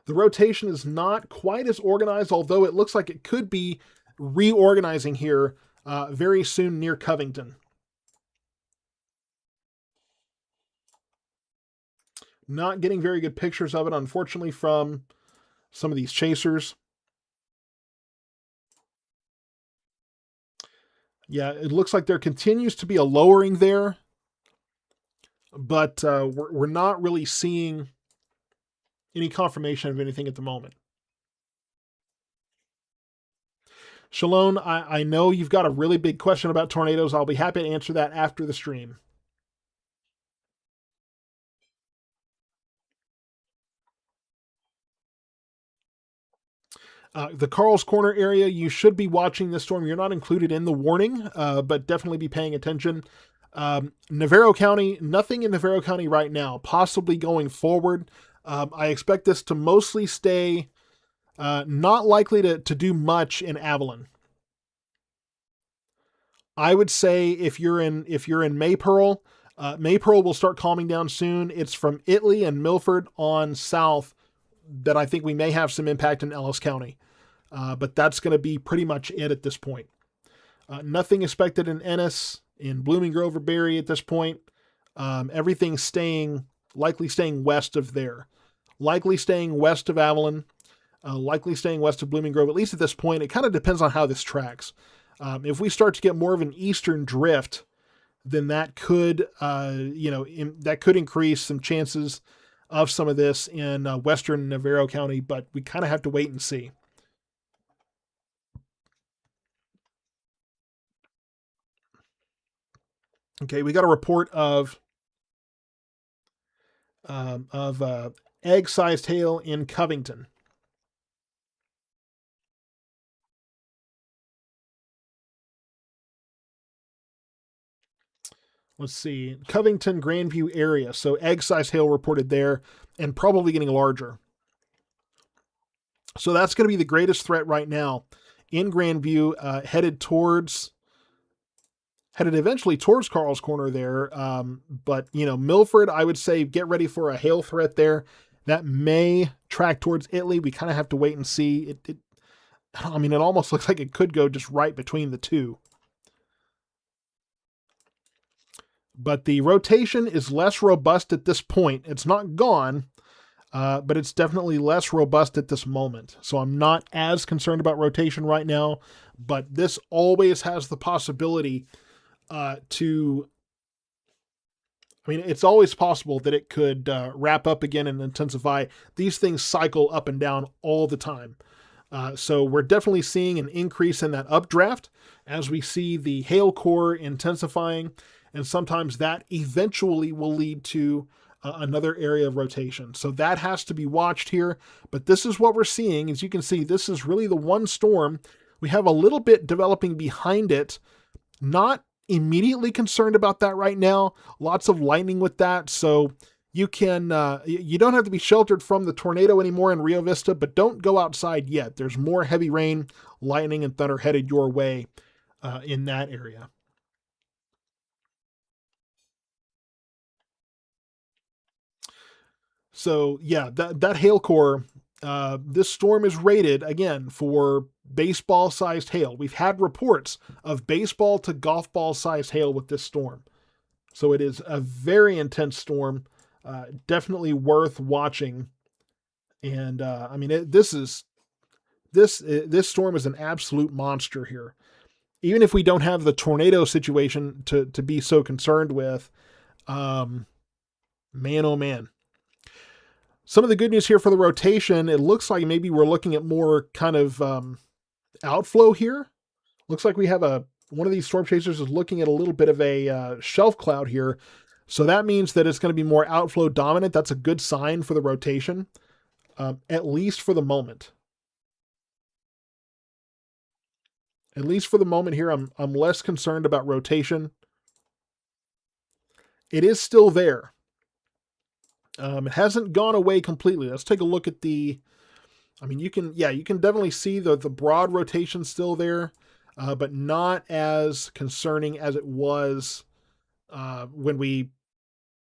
The rotation is not quite as organized, although it looks like it could be reorganizing here very soon near Covington. Not getting very good pictures of it, unfortunately, from some of these chasers. Yeah, it looks like there continues to be a lowering there, but we're not really seeing any confirmation of anything at the moment. Shalom, I know you've got a really big question about tornadoes. I'll be happy to answer that after the stream. The Carl's Corner area, you should be watching this storm. You're not included in the warning, but definitely be paying attention. Navarro County, nothing in Navarro County right now, possibly going forward. I expect this to mostly stay not likely to do much in Avalon. I would say if you're in Maypearl, Maypearl will start calming down soon. It's from Italy and Milford on south that I think we may have some impact in Ellis County. But that's going to be pretty much it at this point. Nothing expected in Ennis, in Blooming Grove or Berry at this point. Everything's likely staying west of there. Likely staying west of Avalon. Likely staying west of Blooming Grove, at least at this point. It kind of depends on how this tracks. If we start to get more of an eastern drift, then that could, that could increase some chances of some of this in western Navarro County, but we kind of have to wait and see. Okay, we got a report of egg-sized hail in Covington. Let's see, Covington, Grandview area. So egg-sized hail reported there, and probably getting larger. So that's going to be the greatest threat right now in Grandview, headed eventually towards Carl's Corner there. But, Milford, I would say get ready for a hail threat there. That may track towards Italy. We kind of have to wait and see. It almost looks like it could go just right between the two. But the rotation is less robust at this point. It's not gone, but it's definitely less robust at this moment. So I'm not as concerned about rotation right now, but this always has the possibility to I mean, it's always possible that it could wrap up again and intensify. These things cycle up and down all the time. So we're definitely seeing an increase in that updraft as we see the hail core intensifying, and sometimes that eventually will lead to another area of rotation. So that has to be watched here. But this is what we're seeing. As you can see, this is really the one storm. We have a little bit developing behind it. Not immediately concerned about that right now. Lots of lightning with that. So you don't have to be sheltered from the tornado anymore in Rio Vista, but don't go outside yet. There's more heavy rain, lightning, and thunder headed your way in that area. So yeah, that hail core, this storm is rated again for baseball sized hail. We've had reports of baseball to golf ball sized hail with this storm. So it is a very intense storm, definitely worth watching. And I mean, this storm is an absolute monster here. Even if we don't have the tornado situation to be so concerned with, um, man, oh man. Some of the good news here for the rotation, it looks like maybe we're looking at more kind of outflow here. Looks like we have one of these storm chasers is looking at a little bit of a shelf cloud here. So that means that it's going to be more outflow dominant. That's a good sign for the rotation, at least for the moment. At least for the moment here, I'm less concerned about rotation. It is still there. It hasn't gone away completely. Let's take a look at the. I mean, you can definitely see the broad rotation still there, but not as concerning as it was when we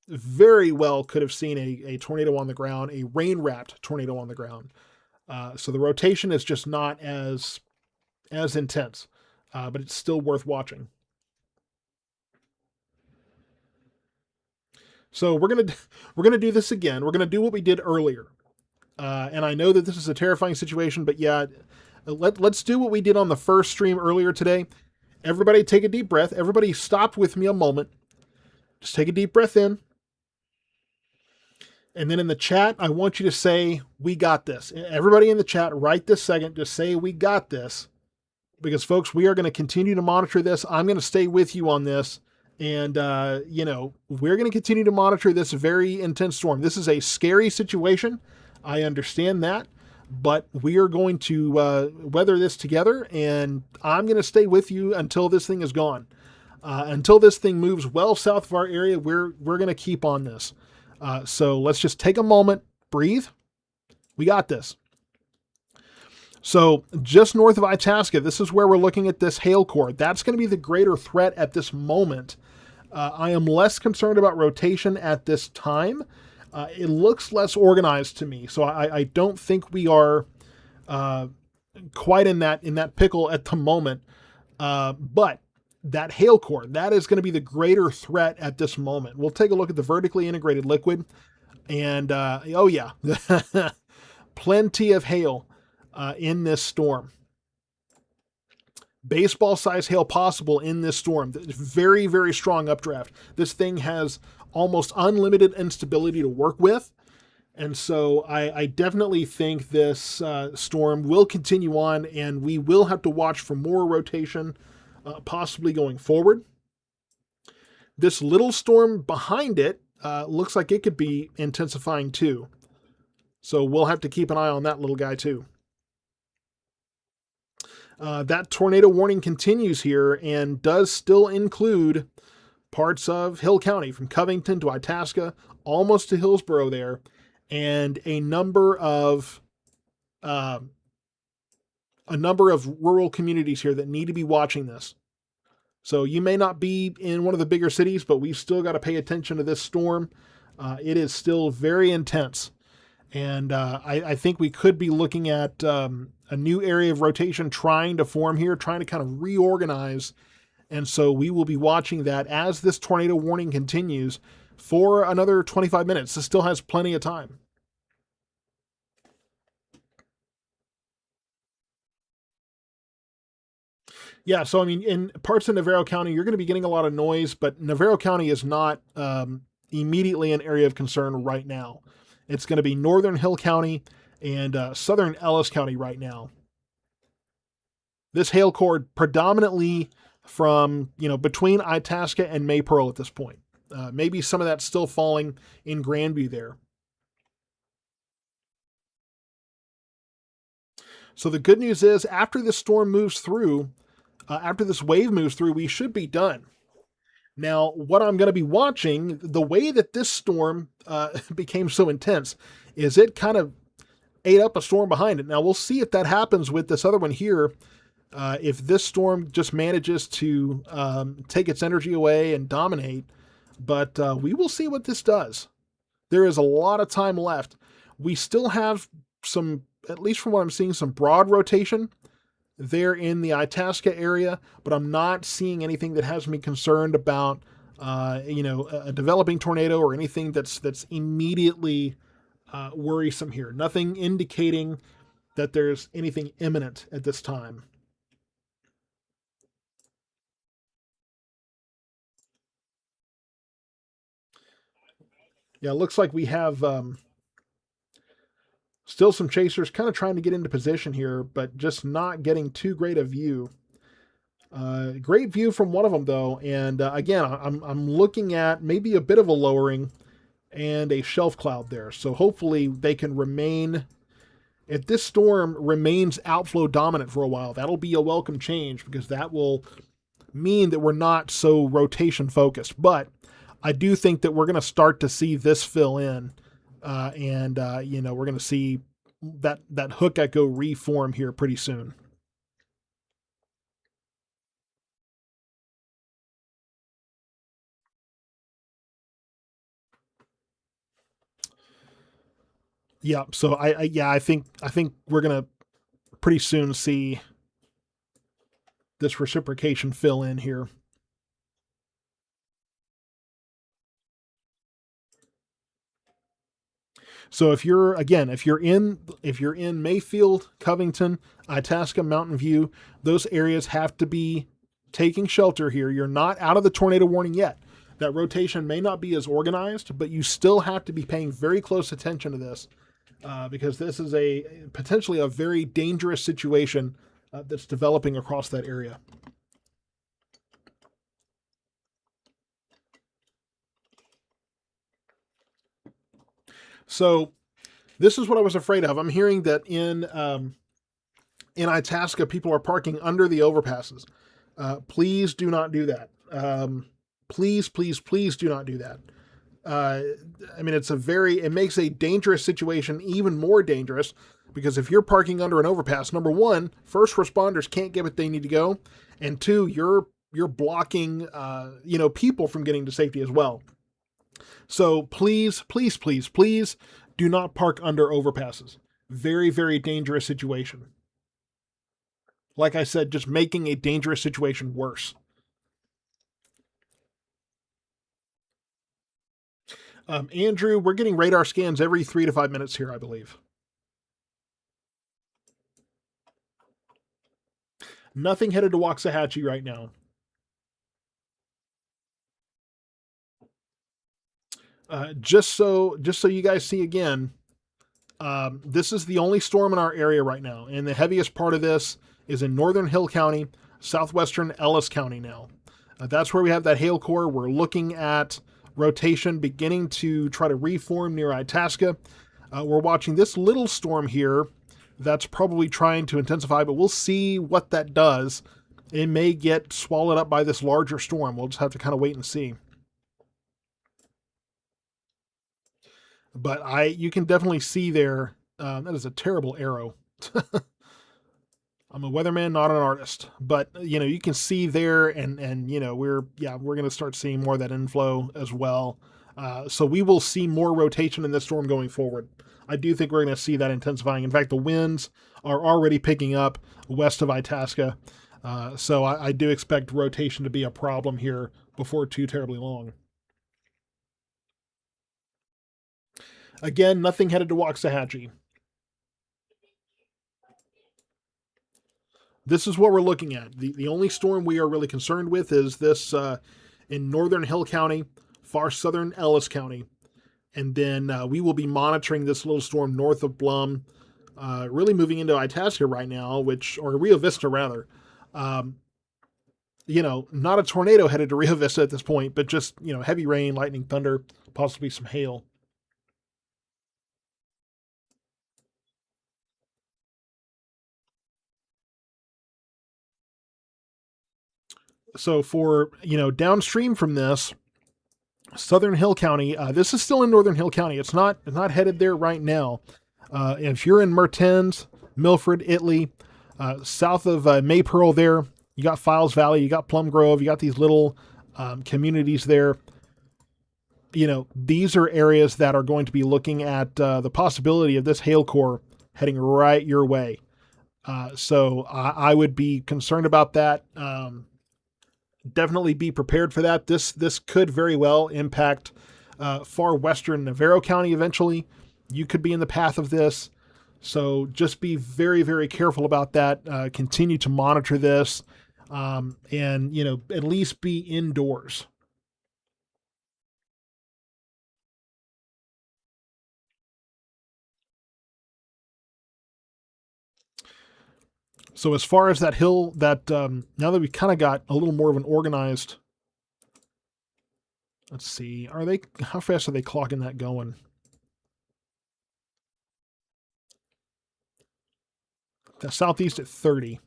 very well could have seen a tornado on the ground, a rain wrapped tornado on the ground. So the rotation is just not as intense, but it's still worth watching. So we're gonna do this again. We're gonna do what we did earlier, and I know that this is a terrifying situation, but yeah, let's do what we did on the first stream earlier today. Everybody, take a deep breath. Everybody, stop with me a moment. Just take a deep breath in. And then in the chat, I want you to say, "We got this." Everybody in the chat, right this second, just say, "We got this." Because, folks, we are going to continue to monitor this. I'm going to stay with you on this. And, we're going to continue to monitor this very intense storm. This is a scary situation. I understand that. But we are going to weather this together. And I'm going to stay with you until this thing is gone. Until this thing moves well south of our area, we're going to keep on this. So let's just take a moment, breathe. We got this. So just north of Itasca, this is where we're looking at this hail core. That's going to be the greater threat at this moment. I am less concerned about rotation at this time. It looks less organized to me, so I don't think we are quite in that pickle at the moment. But that hail core, that is going to be the greater threat at this moment. We'll take a look at the vertically integrated liquid, and oh yeah, plenty of hail in this storm. Baseball size hail possible in this storm. Very, very strong updraft. This thing has almost unlimited instability to work with. And so I definitely think this storm will continue on, and we will have to watch for more rotation, possibly going forward. This little storm behind it looks like it could be intensifying too. So we'll have to keep an eye on that little guy too. That tornado warning continues here and does still include parts of Hill County, from Covington to Itasca, almost to Hillsborough there, and a number of rural communities here that need to be watching this. So you may not be in one of the bigger cities, but we've still got to pay attention to this storm. It is still very intense. And I think we could be looking at a new area of rotation trying to form here, trying to kind of reorganize. And so we will be watching that as this tornado warning continues for another 25 minutes. This still has plenty of time. Yeah, so I mean, in parts of Navarro County, you're going to be getting a lot of noise, but Navarro County is not immediately an area of concern right now. It's going to be northern Hill County and southern Ellis County right now. This hail core predominantly from, between Itasca and Maypearl at this point. Maybe some of that's still falling in Grandview there. So the good news is, after this storm moves through, after this wave moves through, we should be done. Now, what I'm going to be watching, the way that this storm became so intense, is it kind of ate up a storm behind it. Now, we'll see if that happens with this other one here. If this storm just manages to take its energy away and dominate, but we will see what this does. There is a lot of time left. We still have some, at least from what I'm seeing, some broad rotation there in the Itasca area, but I'm not seeing anything that has me concerned about, a developing tornado or anything that's immediately worrisome here. Nothing indicating that there's anything imminent at this time. Yeah, it looks like we have still some chasers kind of trying to get into position here, but just not getting too great a view. Great view from one of them though, and again, I'm looking at maybe a bit of a lowering and a shelf cloud there. So hopefully they can remain. If this storm remains outflow dominant for a while, that'll be a welcome change because that will mean that we're not so rotation focused. But I do think that we're going to start to see this fill in, and we're going to see that hook echo reform here pretty soon. Yeah, so I think we're going to pretty soon see this reciprocation fill in here. So if you're in Mayfield, Covington, Itasca, Mountain View, those areas have to be taking shelter here. You're not out of the tornado warning yet. That rotation may not be as organized, but you still have to be paying very close attention to this because this is potentially a very dangerous situation that's developing across that area. So this is what I was afraid of. I'm hearing that in Itasca, people are parking under the overpasses. Please do not do that. Please do not do that. I mean, it makes a dangerous situation even more dangerous because if you're parking under an overpass, number one, first responders can't get what they need to go, and two, you're blocking people from getting to safety as well. So please do not park under overpasses. Very, very dangerous situation. Like I said, just making a dangerous situation worse. Andrew, we're getting radar scans every 3 to 5 minutes here, I believe. Nothing headed to Waxahachie right now. Just so you guys see again, this is the only storm in our area right now, and the heaviest part of this is in northern Hill County, southwestern Ellis County now. That's where we have that hail core. We're looking at rotation beginning to try to reform near Itasca. We're watching this little storm here that's probably trying to intensify, but we'll see what that does. It may get swallowed up by this larger storm. We'll just have to kind of wait and see. But you can definitely see there, that is a terrible arrow. I'm a weatherman, not an artist, but you can see there, and we're going to start seeing more of that inflow as well. So we will see more rotation in this storm going forward. I do think we're going to see that intensifying. In fact, the winds are already picking up west of Itasca. So I do expect rotation to be a problem here before too terribly long. Again, nothing headed to Waxahachie. This is what we're looking at. The only storm we are really concerned with is this in northern Hill County, far southern Ellis County. And then we will be monitoring this little storm north of Blum, really moving into Itasca right now, or Rio Vista rather. Um, not a tornado headed to Rio Vista at this point, but just, heavy rain, lightning, thunder, possibly some hail. So for, downstream from this, Southern Hill County, this is still in Northern Hill County. It's not headed there right now. If you're in Mertens, Milford, Italy, south of Maypearl there, you got Files Valley, you got Plum Grove, you got these little communities there. These are areas that are going to be looking at the possibility of this hail core heading right your way. So I would be concerned about that. Definitely be prepared for that. This could very well impact far western Navarro County eventually. You could be in the path of this. So just be very, very careful about that. Continue to monitor this, and at least be indoors. So as far as that hill, that now that we kind of got a little more of an organized, let's see, how fast are they clocking that going? The southeast at 30.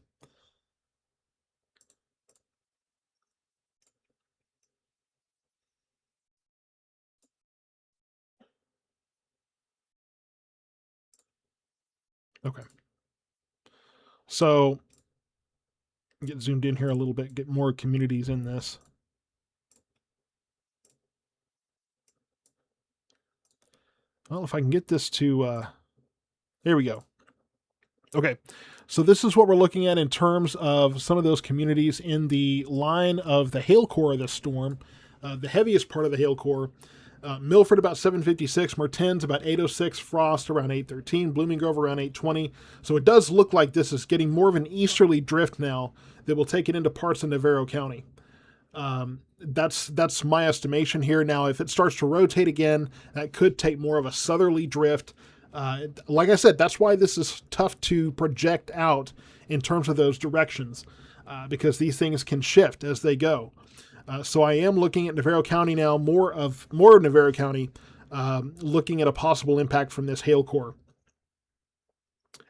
Okay. So get zoomed in here a little bit, get more communities in this. Well, if I can get this to, there we go. Okay, so this is what we're looking at in terms of some of those communities in the line of the hail core of this storm, the heaviest part of the hail core. Milford about 756, Mertens about 806, Frost around 813, Blooming Grove around 820. So it does look like this is getting more of an easterly drift now that will take it into parts of Navarro County. That's my estimation here. Now, if it starts to rotate again, that could take more of a southerly drift. Like I said, that's why this is tough to project out in terms of those directions, because these things can shift as they go. So I am looking at Navarro County now, more of Navarro County, looking at a possible impact from this hail core,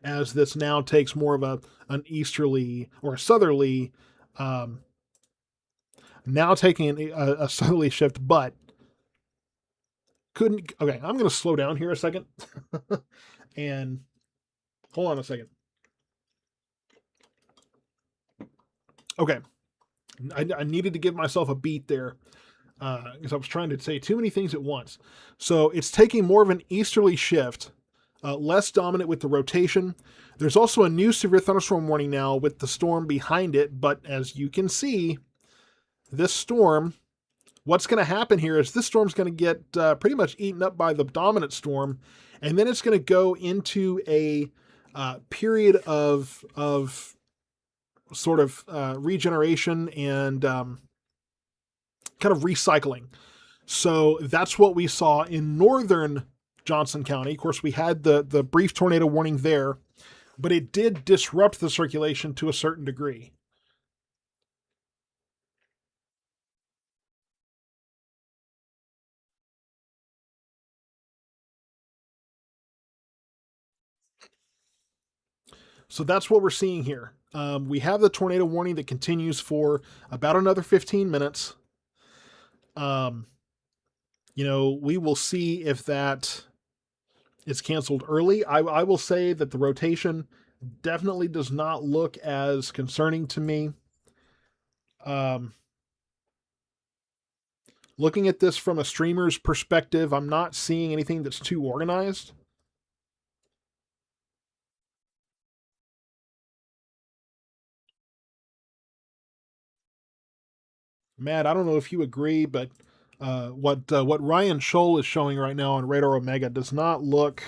as this now takes more of an easterly or a southerly, now taking a southerly shift, but couldn't. Okay, I'm going to slow down here a second, and hold on a second. Okay, I needed to give myself a beat there, because I was trying to say too many things at once. So it's taking more of an easterly shift, less dominant with the rotation. There's also a new severe thunderstorm warning now with the storm behind it, but as you can see, this storm, what's going to happen here is this storm's going to get pretty much eaten up by the dominant storm, and then it's going to go into a period of sort of regeneration and kind of recycling. So that's what we saw in northern Johnson County. Of course, we had the brief tornado warning there, but it did disrupt the circulation to a certain degree. So that's what we're seeing here. We have the tornado warning that continues for about another 15 minutes. We will see if that is canceled early. I will say that the rotation definitely does not look as concerning to me. Looking at this from a streamer's perspective, I'm not seeing anything that's too organized. Matt, I don't know if you agree, but what Ryan Scholl is showing right now on Radar Omega does not look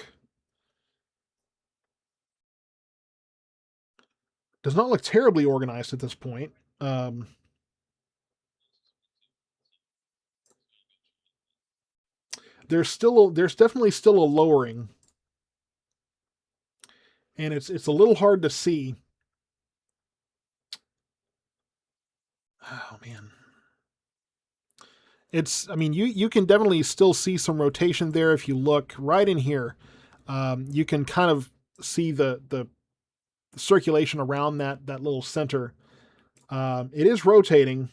terribly organized at this point. Um, there's definitely still a lowering, and it's a little hard to see. Oh man. I mean, you can definitely still see some rotation there if you look right in here. You can kind of see the circulation around that little center. It is rotating,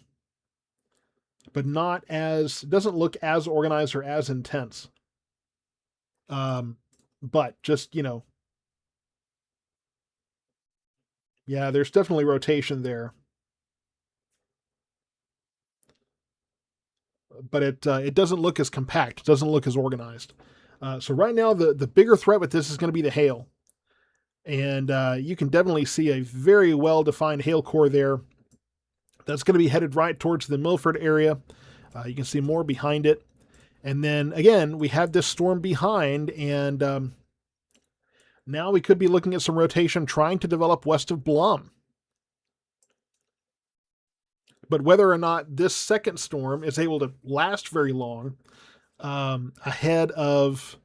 but not as doesn't look as organized or as intense. Um, but just yeah, there's definitely rotation there, but it doesn't look as compact. It doesn't look as organized. So right now, the bigger threat with this is going to be the hail, and you can definitely see a very well defined hail core there. That's going to be headed right towards the Milford area. You can see more behind it. And then again, we have this storm behind, and now we could be looking at some rotation trying to develop west of Blum. But whether or not this second storm is able to last very long, ahead of,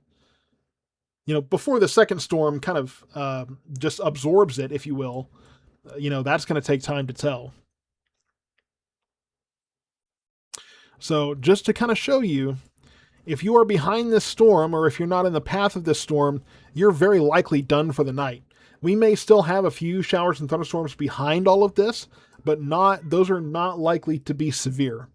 before the second storm kind of just absorbs it, if you will, that's going to take time to tell. So just to kind of show you, if you are behind this storm or if you're not in the path of this storm, you're very likely done for the night. We may still have a few showers and thunderstorms behind all of this, but those are not likely to be severe.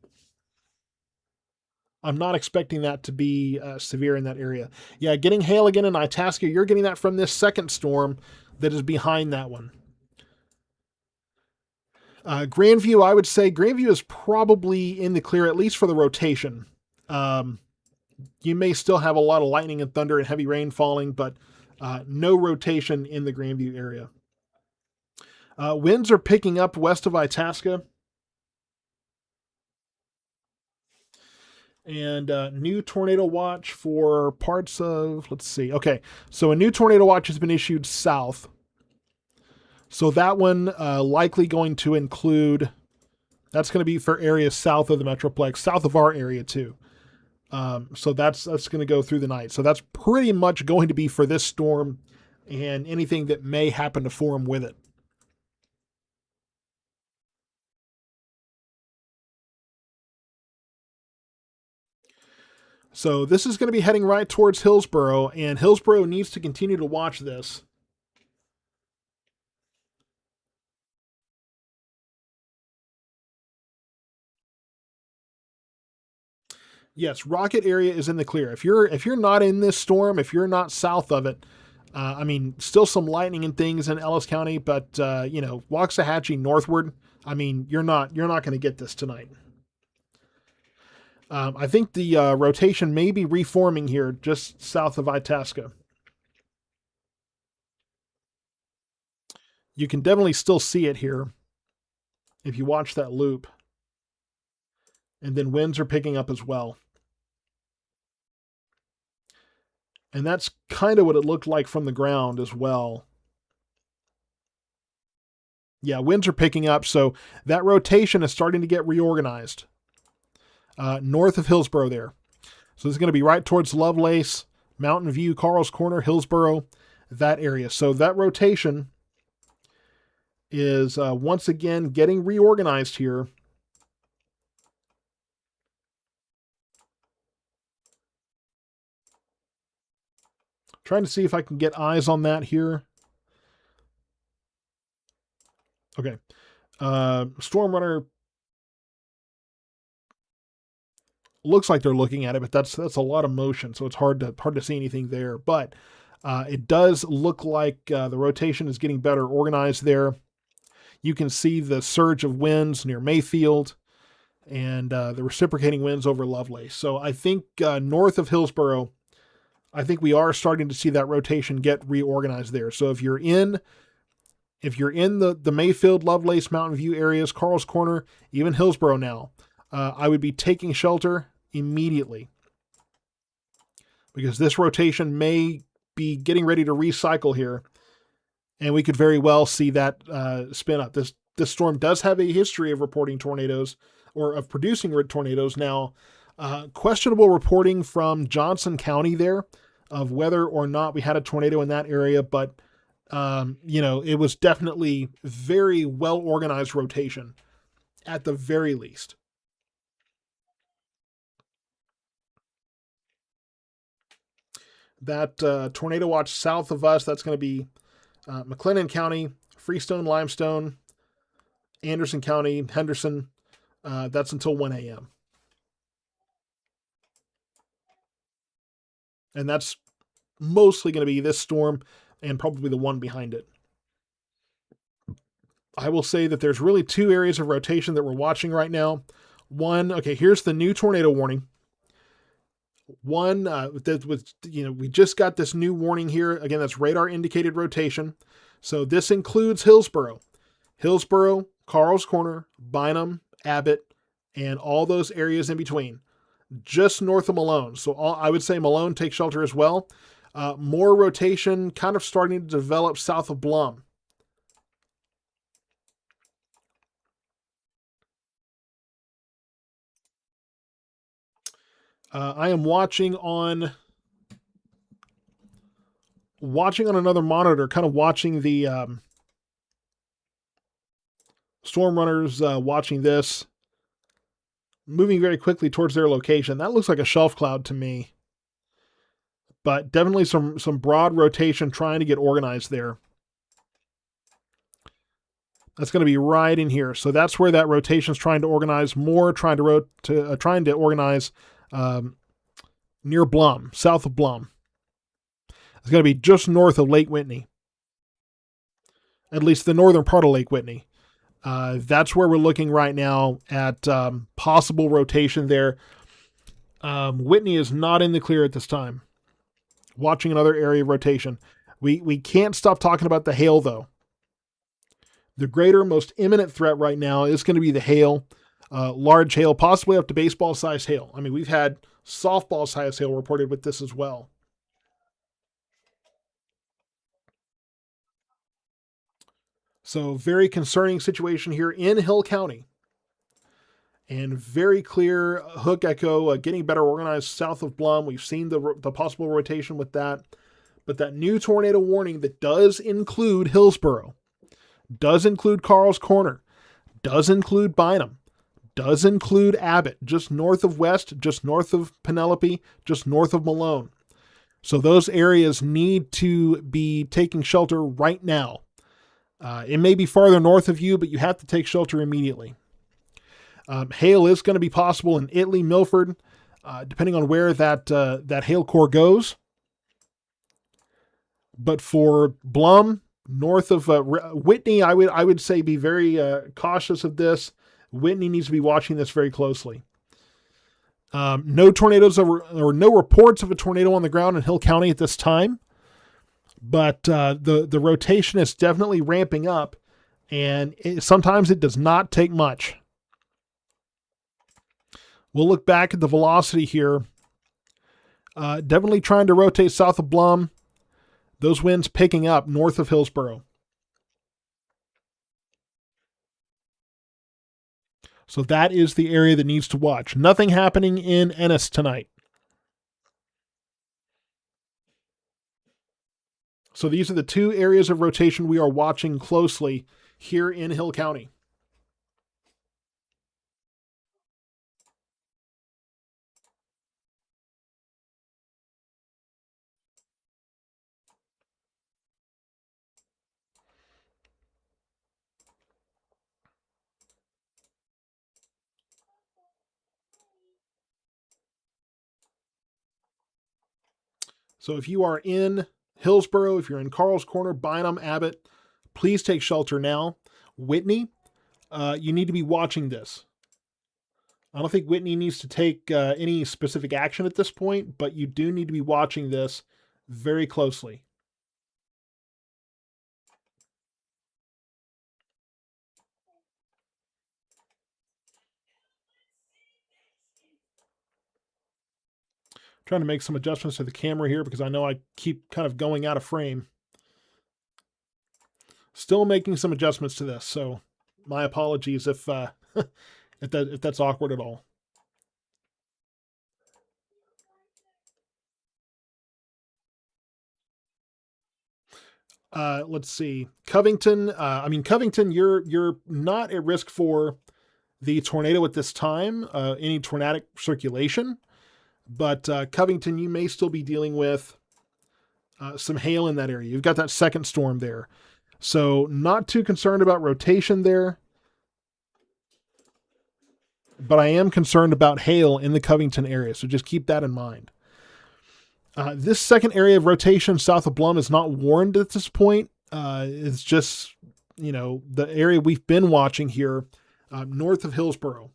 I'm not expecting that to be severe in that area. Yeah, getting hail again in Itasca, you're getting that from this second storm that is behind that one. Grandview, I would say Grandview is probably in the clear, at least for the rotation. You may still have a lot of lightning and thunder and heavy rain falling, but no rotation in the Grandview area. Winds are picking up west of Itasca. And new tornado watch for parts of, let's see. Okay, so a new tornado watch has been issued south. So that one likely going to include, that's going to be for areas south of the Metroplex, south of our area too. So that's going to go through the night. So that's pretty much going to be for this storm and anything that may happen to form with it. So this is going to be heading right towards Hillsboro, and Hillsboro needs to continue to watch this. Yes, Rocket area is in the clear. If you're not in this storm, if you're not south of it, I mean, still some lightning and things in Ellis County, but Waxahachie northward, I mean, you're not going to get this tonight. I think the rotation may be reforming here just south of Itasca. You can definitely still see it here if you watch that loop. And then winds are picking up as well. And that's kind of what it looked like from the ground as well. Yeah, winds are picking up, so that rotation is starting to get reorganized. North of Hillsboro there. So this is going to be right towards Lovelace, Mountain View, Carl's Corner, Hillsboro, that area. So that rotation is once again getting reorganized here. Trying to see if I can get eyes on that here. Okay. Storm Runner looks like they're looking at it, but that's a lot of motion, so it's hard to see anything there. But it does look like the rotation is getting better organized there. You can see the surge of winds near Mayfield and the reciprocating winds over Lovelace. So I think north of Hillsboro, I think we are starting to see that rotation get reorganized there. So if you're in the Mayfield, Lovelace, Mountain View areas, Carl's Corner, even Hillsboro now, I would be taking shelter immediately because this rotation may be getting ready to recycle here, and we could very well see that spin up. This storm does have a history of reporting tornadoes or of producing tornadoes. Now, Questionable reporting from Johnson County there of whether or not we had a tornado in that area, but it was definitely very well organized rotation at the very least. That tornado watch south of us, that's going to be McLennan County, Freestone, Limestone, Anderson County, Henderson. That's until 1 a.m. And that's mostly going to be this storm and probably the one behind it. I will say that there's really two areas of rotation that we're watching right now. One, okay, here's the new tornado warning. One, that was, we just got this new warning here. Again, that's radar indicated rotation. So this includes Hillsboro, Carl's Corner, Bynum, Abbott, and all those areas in between, just north of Malone. So I would say Malone take shelter as well. More rotation kind of starting to develop south of Blum. I am watching on another monitor, kind of watching the storm runners watching this, moving very quickly towards their location. That looks like a shelf cloud to me, but definitely some broad rotation trying to get organized there. That's going to be right in here. So that's where that rotation is trying to organize more, trying to organize near Blum, south of Blum. It's going to be just north of Lake Whitney, at least the northern part of Lake Whitney. That's where we're looking right now at possible rotation there. Whitney is not in the clear at this time. Watching another area of rotation. We can't stop talking about the hail, though. The greater, most imminent threat right now is going to be the hail. Large hail, possibly up to baseball-sized hail. I mean, we've had softball-sized hail reported with this as well. So very concerning situation here in Hill County. And very clear hook echo, getting better organized south of Blum. We've seen the possible rotation with that. But that new tornado warning that does include Hillsboro, does include Carl's Corner, does include Bynum, does include Abbott, just north of West, just north of Penelope, just north of Malone. So those areas need to be taking shelter right now. It may be farther north of you, but you have to take shelter immediately. Hail is going to be possible in Italy, Milford, depending on where that hail core goes. But for Blum, north of Whitney, I would say be very cautious of this. Whitney needs to be watching this very closely. No tornadoes or no reports of a tornado on the ground in Hill County at this time, but the rotation is definitely ramping up, and sometimes it does not take much. We'll look back at the velocity here. Definitely trying to rotate south of Blum. Those winds picking up north of Hillsboro. So that is the area that needs to watch. Nothing happening in Ennis tonight. So these are the two areas of rotation we are watching closely here in Hill County. So if you are in Hillsboro, if you're in Carl's Corner, Bynum, Abbott, please take shelter now. Whitney, you need to be watching this. I don't think Whitney needs to take any specific action at this point, but you do need to be watching this very closely. Trying to make some adjustments to the camera here because I know I keep kind of going out of frame. Still making some adjustments to this, so my apologies if if that's awkward at all. Let's see. Covington. Covington. You're not at risk for the tornado at this time. Any tornadic circulation, but Covington, you may still be dealing with some hail in that area. You've got that second storm there, so not too concerned about rotation there. But I am concerned about hail in the Covington area, so just keep that in mind. This second area of rotation south of Blum is not warned at this point. It's just, the area we've been watching here north of Hillsboro.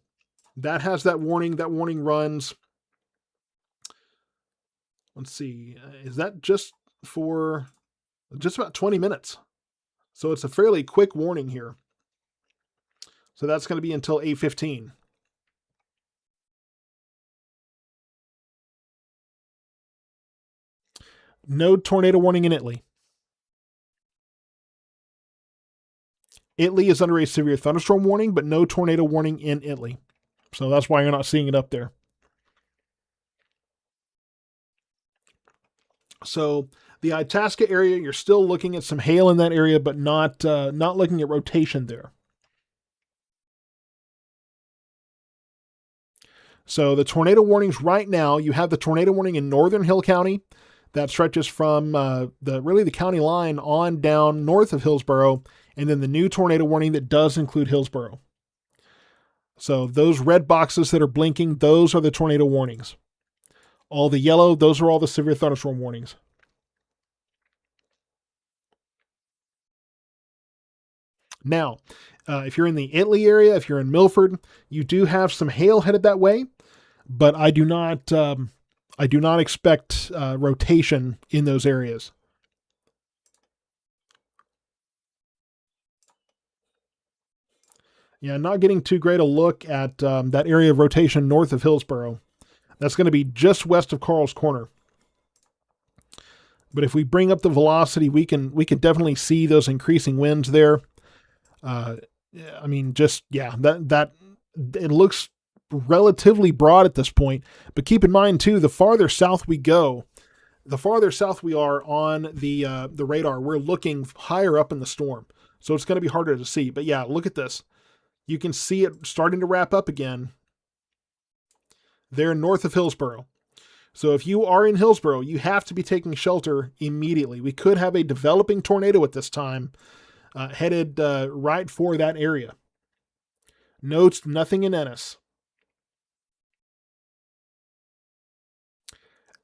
That has that warning. That warning runs, let's see, is that just for just about 20 minutes? So it's a fairly quick warning here. So that's going to be until 8:15. No tornado warning in Italy. Italy is under a severe thunderstorm warning, but no tornado warning in Italy. So that's why you're not seeing it up there. So the Itasca area, you're still looking at some hail in that area, but not looking at rotation there. So the tornado warnings right now, you have the tornado warning in northern Hill County that stretches from the county line on down north of Hillsboro, and then the new tornado warning that does include Hillsboro. So those red boxes that are blinking, those are the tornado warnings. All the yellow, those are all the severe thunderstorm warnings. Now, if you're in the Italy area, if you're in Milford, you do have some hail headed that way, but I do not expect rotation in those areas. Yeah, not getting too great a look at that area of rotation north of Hillsboro. That's going to be just west of Carl's Corner. But if we bring up the velocity, we can definitely see those increasing winds there. That it looks relatively broad at this point. But keep in mind too, the farther south we go, the farther south we are on the radar, we're looking higher up in the storm, so it's going to be harder to see. But yeah, look at this. You can see it starting to wrap up again there north of Hillsboro. So if you are in Hillsboro, you have to be taking shelter immediately. We could have a developing tornado at this time headed right for that area. Notes nothing in Ennis.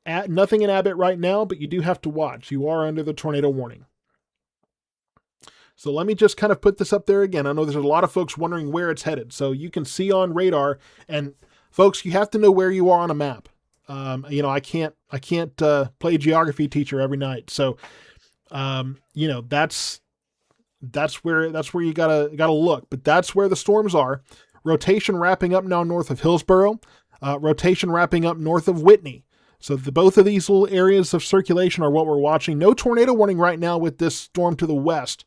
Nothing in Abbott right now, but you do have to watch. You are under the tornado warning. So let me just kind of put this up there again. I know there's a lot of folks wondering where it's headed. So you can see on radar, and folks, you have to know where you are on a map. I can't play geography teacher every night. So, that's where you gotta look. But that's where the storms are. Rotation wrapping up now north of Hillsboro. Rotation wrapping up north of Whitney. So both of these little areas of circulation are what we're watching. No tornado warning right now with this storm to the west.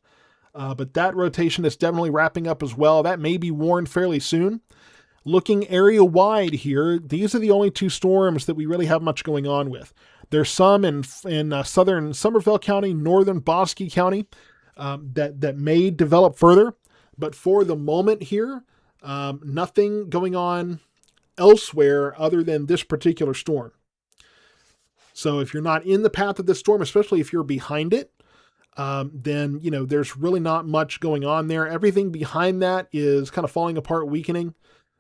But that rotation is definitely wrapping up as well. That may be warned fairly soon. Looking area wide here, these are the only two storms that we really have much going on with. There's some in southern Somervell County, northern Bosque County that may develop further. But for the moment here, nothing going on elsewhere other than this particular storm. So if you're not in the path of this storm, especially if you're behind it, then, there's really not much going on there. Everything behind that is kind of falling apart, weakening.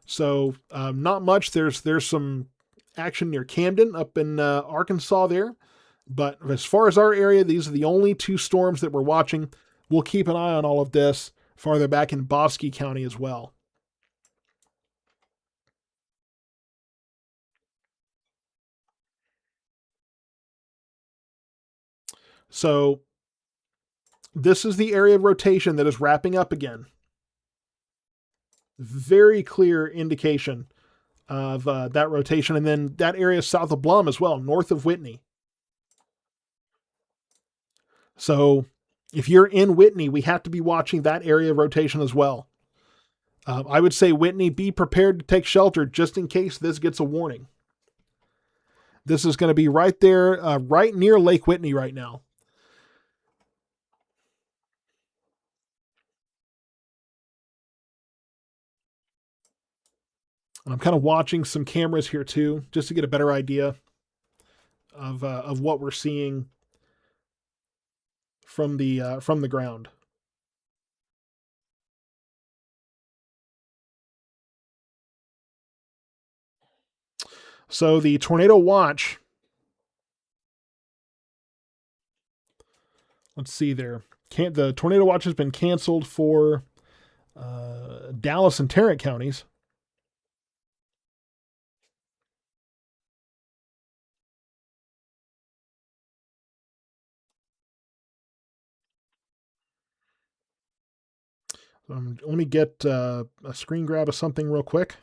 So not much. There's some action near Camden up in Arkansas there. But as far as our area, these are the only two storms that we're watching. We'll keep an eye on all of this farther back in Bosque County as well. So this is the area of rotation that is wrapping up again. Very clear indication of that rotation. And then that area south of Blum as well, north of Whitney. So if you're in Whitney, we have to be watching that area of rotation as well. I would say, Whitney, be prepared to take shelter just in case this gets a warning. This is going to be right there, right near Lake Whitney right now. And I'm kind of watching some cameras here too, just to get a better idea of what we're seeing from the ground. So the tornado watch. Let's see there. The tornado watch has been canceled for Dallas and Tarrant counties. Let me get a screen grab of something real quick.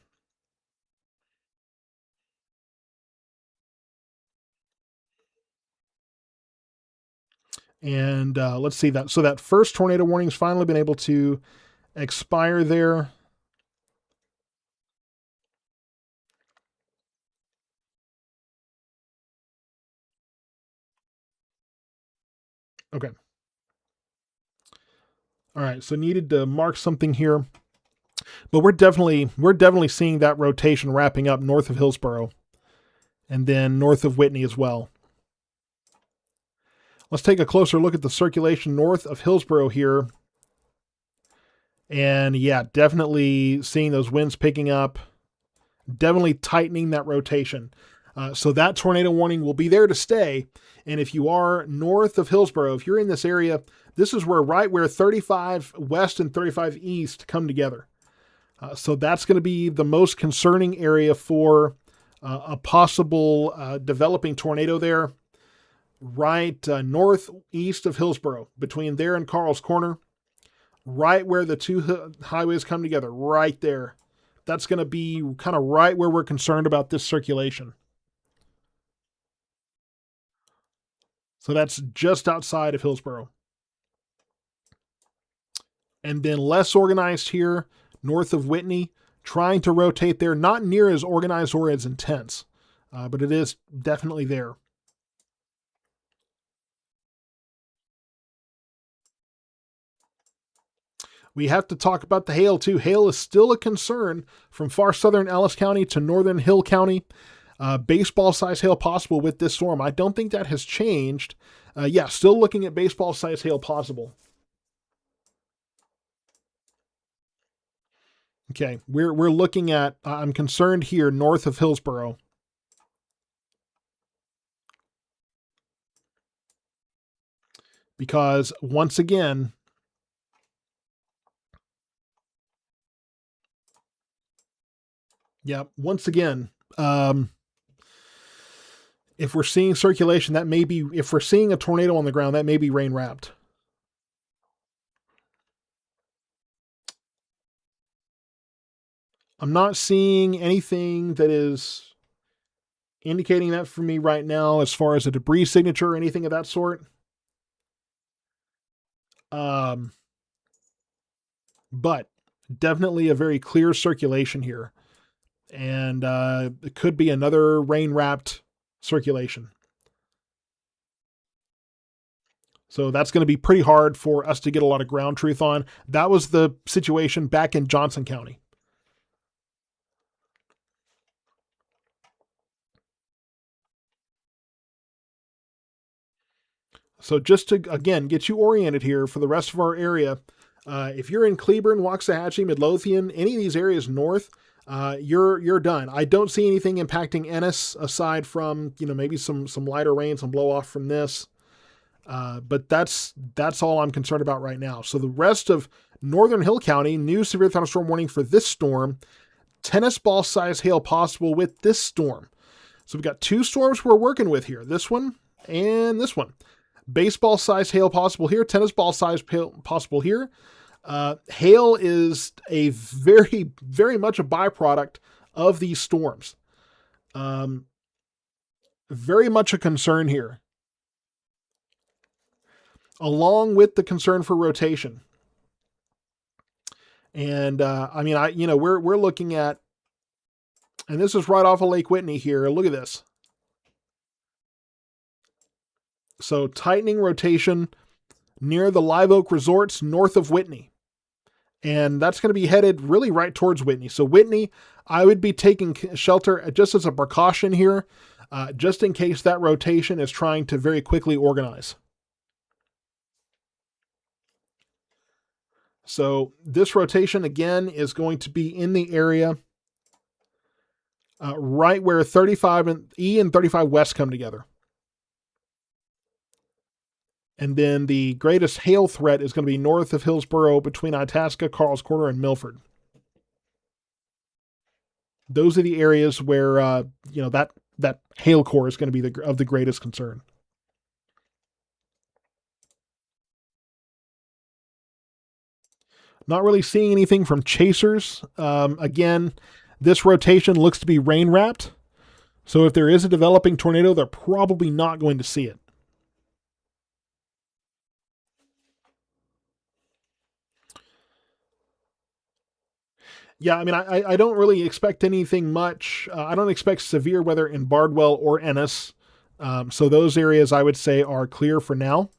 And let's see that. So that first tornado warning's finally been able to expire there. Okay. All right. So needed to mark something here, but we're definitely seeing that rotation wrapping up north of Hillsboro, and then north of Whitney as well. Let's take a closer look at the circulation north of Hillsboro here. And yeah, definitely seeing those winds picking up, definitely tightening that rotation. So that tornado warning will be there to stay. And if you are north of Hillsboro, if you're in this area, this is right where 35 west and 35 east come together. So that's going to be the most concerning area for a possible developing tornado there. Right northeast of Hillsboro, between there and Carl's Corner, right where the two highways come together, right there. That's going to be kind of right where we're concerned about this circulation. So that's just outside of Hillsboro. And then less organized here, north of Whitney, trying to rotate there, not near as organized or as intense, but it is definitely there. We have to talk about the hail too. Hail is still a concern from far southern Ellis County to northern Hill County. Baseball size hail possible with this storm. I don't think that has changed. Yeah, still looking at baseball size hail possible. Okay, we're looking at. I'm concerned here north of Hillsboro. Because once again, if we're seeing circulation, that may be, if we're seeing a tornado on the ground, that may be rain wrapped. I'm not seeing anything that is indicating that for me right now as far as a debris signature or anything of that sort. But definitely a very clear circulation here. And it could be another rain wrapped circulation. So that's going to be pretty hard for us to get a lot of ground truth on. That was the situation back in Johnson County. So just to, again, get you oriented here for the rest of our area, if you're in Cleburne, Waxahachie, Midlothian, any of these areas north, you're done. I don't see anything impacting Ennis aside from, maybe some lighter rain, some blow off from this. But that's all I'm concerned about right now. So the rest of northern Hill County, new severe thunderstorm warning for this storm, tennis ball size hail possible with this storm. So we've got two storms we're working with here, this one and this one. Baseball size hail possible here, tennis ball size hail possible here. Hail is a very, very much a byproduct of these storms. Very much a concern here, along with the concern for rotation. And we're looking at, and this is right off of Lake Whitney here. Look at this. So tightening rotation near the Live Oak Resorts north of Whitney. And that's going to be headed really right towards Whitney. So Whitney, I would be taking shelter just as a precaution here, just in case that rotation is trying to very quickly organize. So this rotation again is going to be in the area right where 35 and E and 35 West come together. And then the greatest hail threat is going to be north of Hillsboro between Itasca, Carl's Corner, and Milford. Those are the areas where that hail core is going to be of the greatest concern. Not really seeing anything from chasers. Again, this rotation looks to be rain wrapped. So if there is a developing tornado, they're probably not going to see it. Yeah, I mean, I don't really expect anything much. I don't expect severe weather in Bardwell or Ennis. So those areas I would say are clear for now.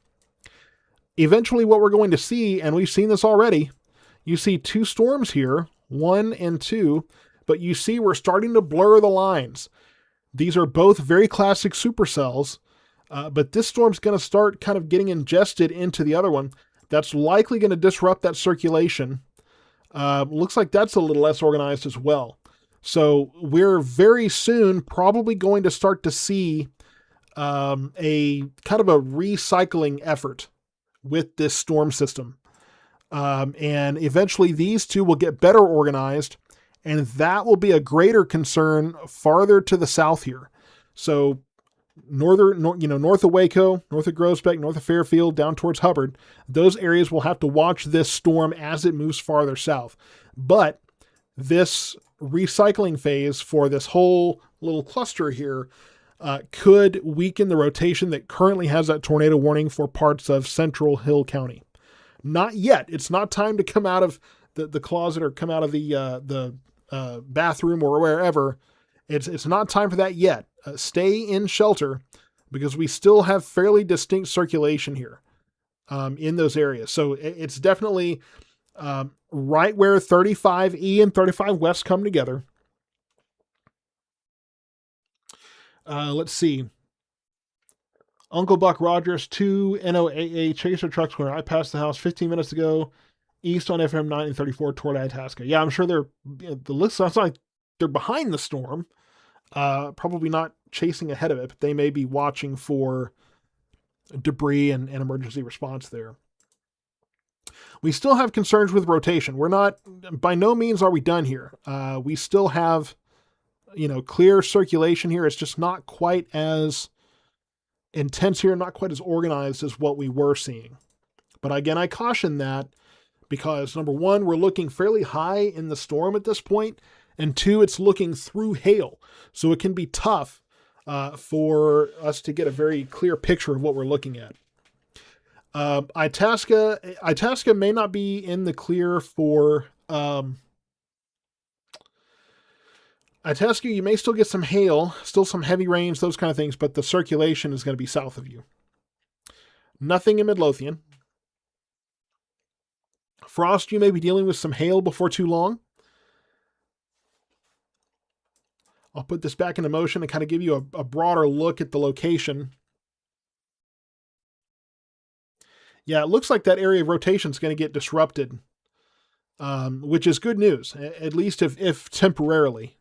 Eventually, what we're going to see, and we've seen this already, you see two storms here, 1 and 2, but you see we're starting to blur the lines. These are both very classic supercells, but this storm's going to start kind of getting ingested into the other one. That's likely going to disrupt that circulation. Looks like that's a little less organized as well. So we're very soon probably going to start to see a kind of a recycling effort with this storm system. And eventually these two will get better organized, and that will be a greater concern farther to the south here. So north of Waco, north of Groesbeck, north of Fairfield, down towards Hubbard, those areas will have to watch this storm as it moves farther south. But this recycling phase for this whole little cluster here could weaken the rotation that currently has that tornado warning for parts of central Hill County. Not yet. It's not time to come out of the closet or come out of the bathroom or wherever. It's not time for that yet. Stay in shelter because we still have fairly distinct circulation here in those areas. So it's definitely right where 35E and 35 West come together. Let's see. Uncle Buck Rogers, 2 NOAA Chaser trucks where I passed the house 15 minutes ago, east on FM 9 and 34 toward Itasca. Yeah, I'm sure the list sounds like they're behind the storm. Probably not chasing ahead of it, but they may be watching for debris and emergency response there. We still have concerns with rotation. We're not, by no means are we done here. We still have, clear circulation here. It's just not quite as intense here, not quite as organized as what we were seeing. But again, I caution that because number one, we're looking fairly high in the storm at this point, and two, it's looking through hail. So it can be tough for us to get a very clear picture of what we're looking at. Itasca may not be in the clear for Itasca. You may still get some hail, still some heavy rains, those kind of things, but the circulation is going to be south of you. Nothing in Midlothian. Frost, you may be dealing with some hail before too long. I'll put this back into motion and kind of give you a broader look at the location. Yeah, it looks like that area of rotation is going to get disrupted, which is good news, at least if temporarily.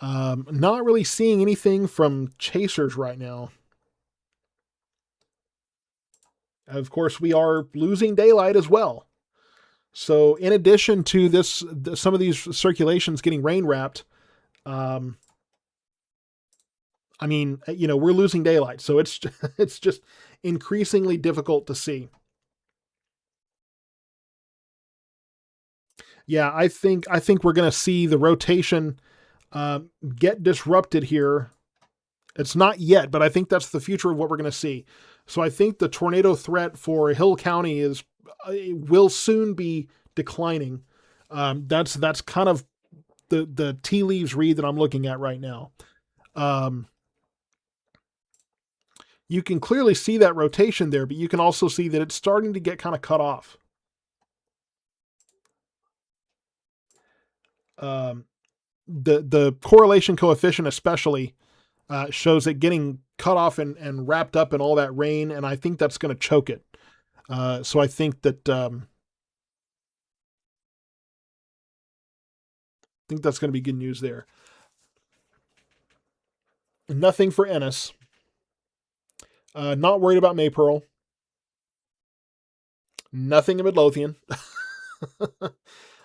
Not really seeing anything from chasers right now. Of course, we are losing daylight as well. So in addition to this, some of these circulations getting rain wrapped, we're losing daylight. So it's just increasingly difficult to see. Yeah, I think we're going to see the rotation get disrupted here. It's not yet, but I think that's the future of what we're going to see. So I think the tornado threat for Hill County will soon be declining. That's kind of the tea leaves read that I'm looking at right now. you can clearly see that rotation there, but you can also see that it's starting to get kind of cut off. Um, the correlation coefficient especially shows it getting cut off and wrapped up in all that rain, and I think that's going to choke it. So I think that's going to be good news there. Nothing for Ennis. Not worried about Maypearl. Nothing in Midlothian.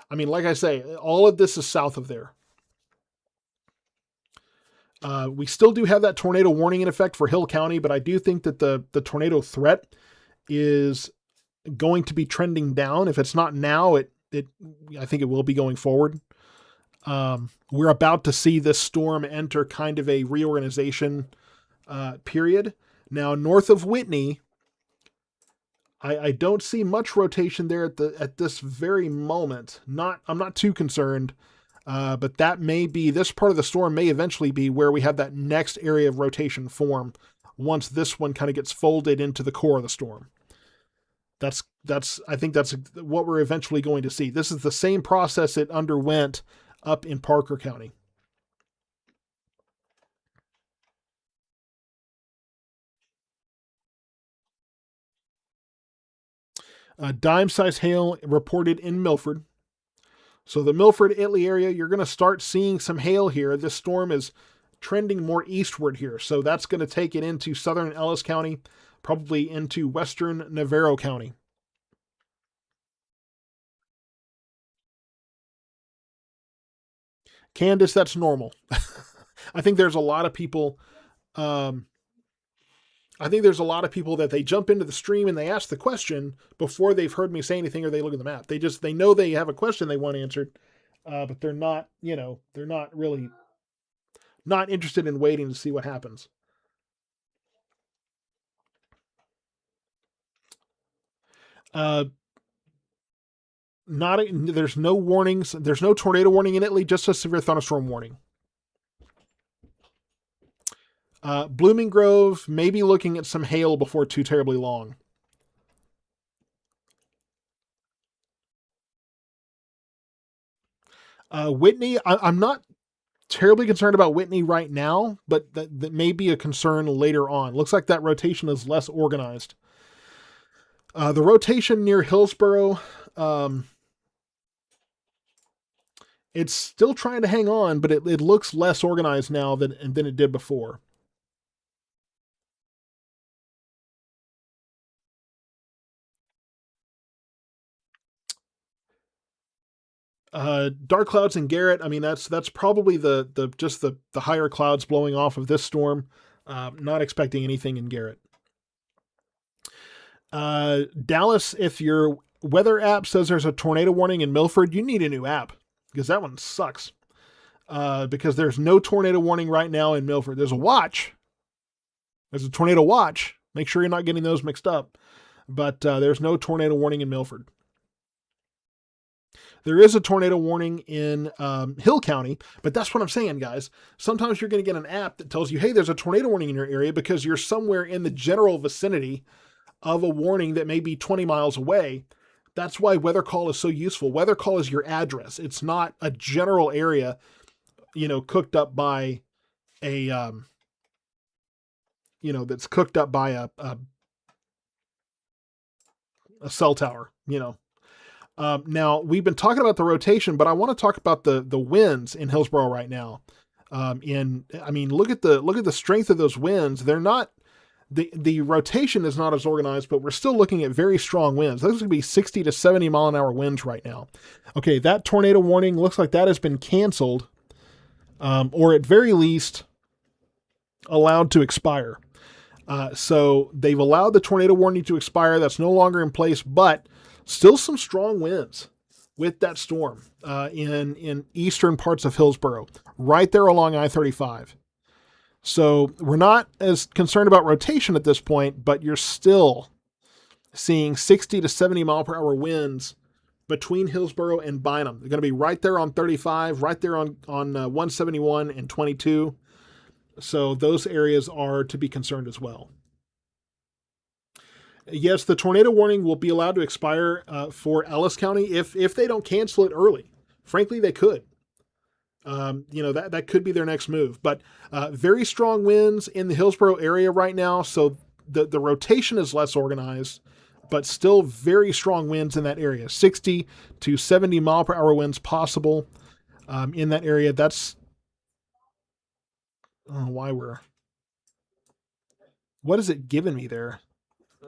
I mean, like I say, all of this is south of there. We still do have that tornado warning in effect for Hill County, but I do think that the tornado threat is going to be trending down. If it's not now, I think it will be going forward. We're about to see this storm enter kind of a reorganization period. Now, north of Whitney, I don't see much rotation there at this very moment. I'm not too concerned, but that may be, this part of the storm may eventually be where we have that next area of rotation form once this one kind of gets folded into the core of the storm. I think that's what we're eventually going to see. This is the same process it underwent up in Parker County. Dime-sized hail reported in Milford. So the Milford-Italy area, you're going to start seeing some hail here. This storm is trending more eastward here. So that's going to take it into southern Ellis County, probably into western Navarro County. Candace, that's normal. I think there's a lot of people that they jump into the stream and they ask the question before they've heard me say anything or they look at the map. They know they have a question they want answered, but they're not really not interested in waiting to see what happens. There's no warnings. There's no tornado warning in Italy, just a severe thunderstorm warning. Blooming Grove may be looking at some hail before too terribly long. Whitney, I'm not terribly concerned about Whitney right now, but that may be a concern later on. Looks like that rotation is less organized. The rotation near Hillsboro, it's still trying to hang on, but it looks less organized now than it did before. Dark clouds in Garrett. I mean, that's probably the higher clouds blowing off of this storm. Not expecting anything in Garrett. Dallas, if your weather app says there's a tornado warning in Milford, you need a new app because that one sucks. Because there's no tornado warning right now in Milford. There's a watch. There's a tornado watch. Make sure you're not getting those mixed up. But there's no tornado warning in Milford. There is a tornado warning in Hill County, but that's what I'm saying, guys. Sometimes you're going to get an app that tells you, hey, there's a tornado warning in your area because you're somewhere in the general vicinity of a warning that may be 20 miles away. That's why Weather Call is so useful. Weather Call is your address. It's not a general area, cooked up by a, that's cooked up by a cell tower, Now we've been talking about the rotation, but I want to talk about the winds in Hillsboro right now. Look at the strength of those winds. They're not, the rotation is not as organized, but we're still looking at very strong winds. Those could be 60 to 70 mile an hour winds right now. Okay. That tornado warning looks like that has been canceled, or at very least allowed to expire. So they've allowed the tornado warning to expire. That's no longer in place, but still some strong winds with that storm in eastern parts of Hillsboro, right there along I-35. So we're not as concerned about rotation at this point, but you're still seeing 60 to 70 mile per hour winds between Hillsboro and Bynum. They're going to be right there on 35, right there on 171 and 22. So those areas are to be concerned as well. Yes, the tornado warning will be allowed to expire for Ellis County if they don't cancel it early. Frankly, they could. That could be their next move. But very strong winds in the Hillsborough area right now, so the rotation is less organized, but still very strong winds in that area. 60 to 70 mile per hour winds possible in that area. That's why we're. What is it giving me there?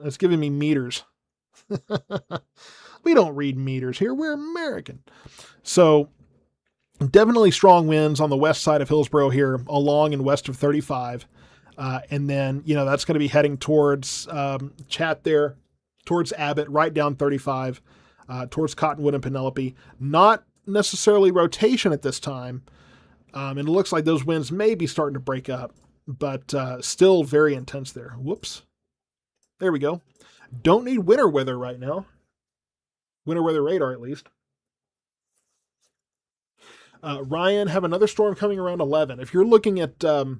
It's giving me meters. We don't read meters here. We're American. So definitely strong winds on the west side of Hillsborough here, along and west of 35. And then, that's going to be heading towards Chat there, towards Abbott, right down 35, towards Cottonwood and Penelope. Not necessarily rotation at this time. And it looks like those winds may be starting to break up, but still very intense there. Whoops. There we go. Don't need winter weather right now. Winter weather radar, at least. Ryan, have another storm coming around 11. If you're looking at the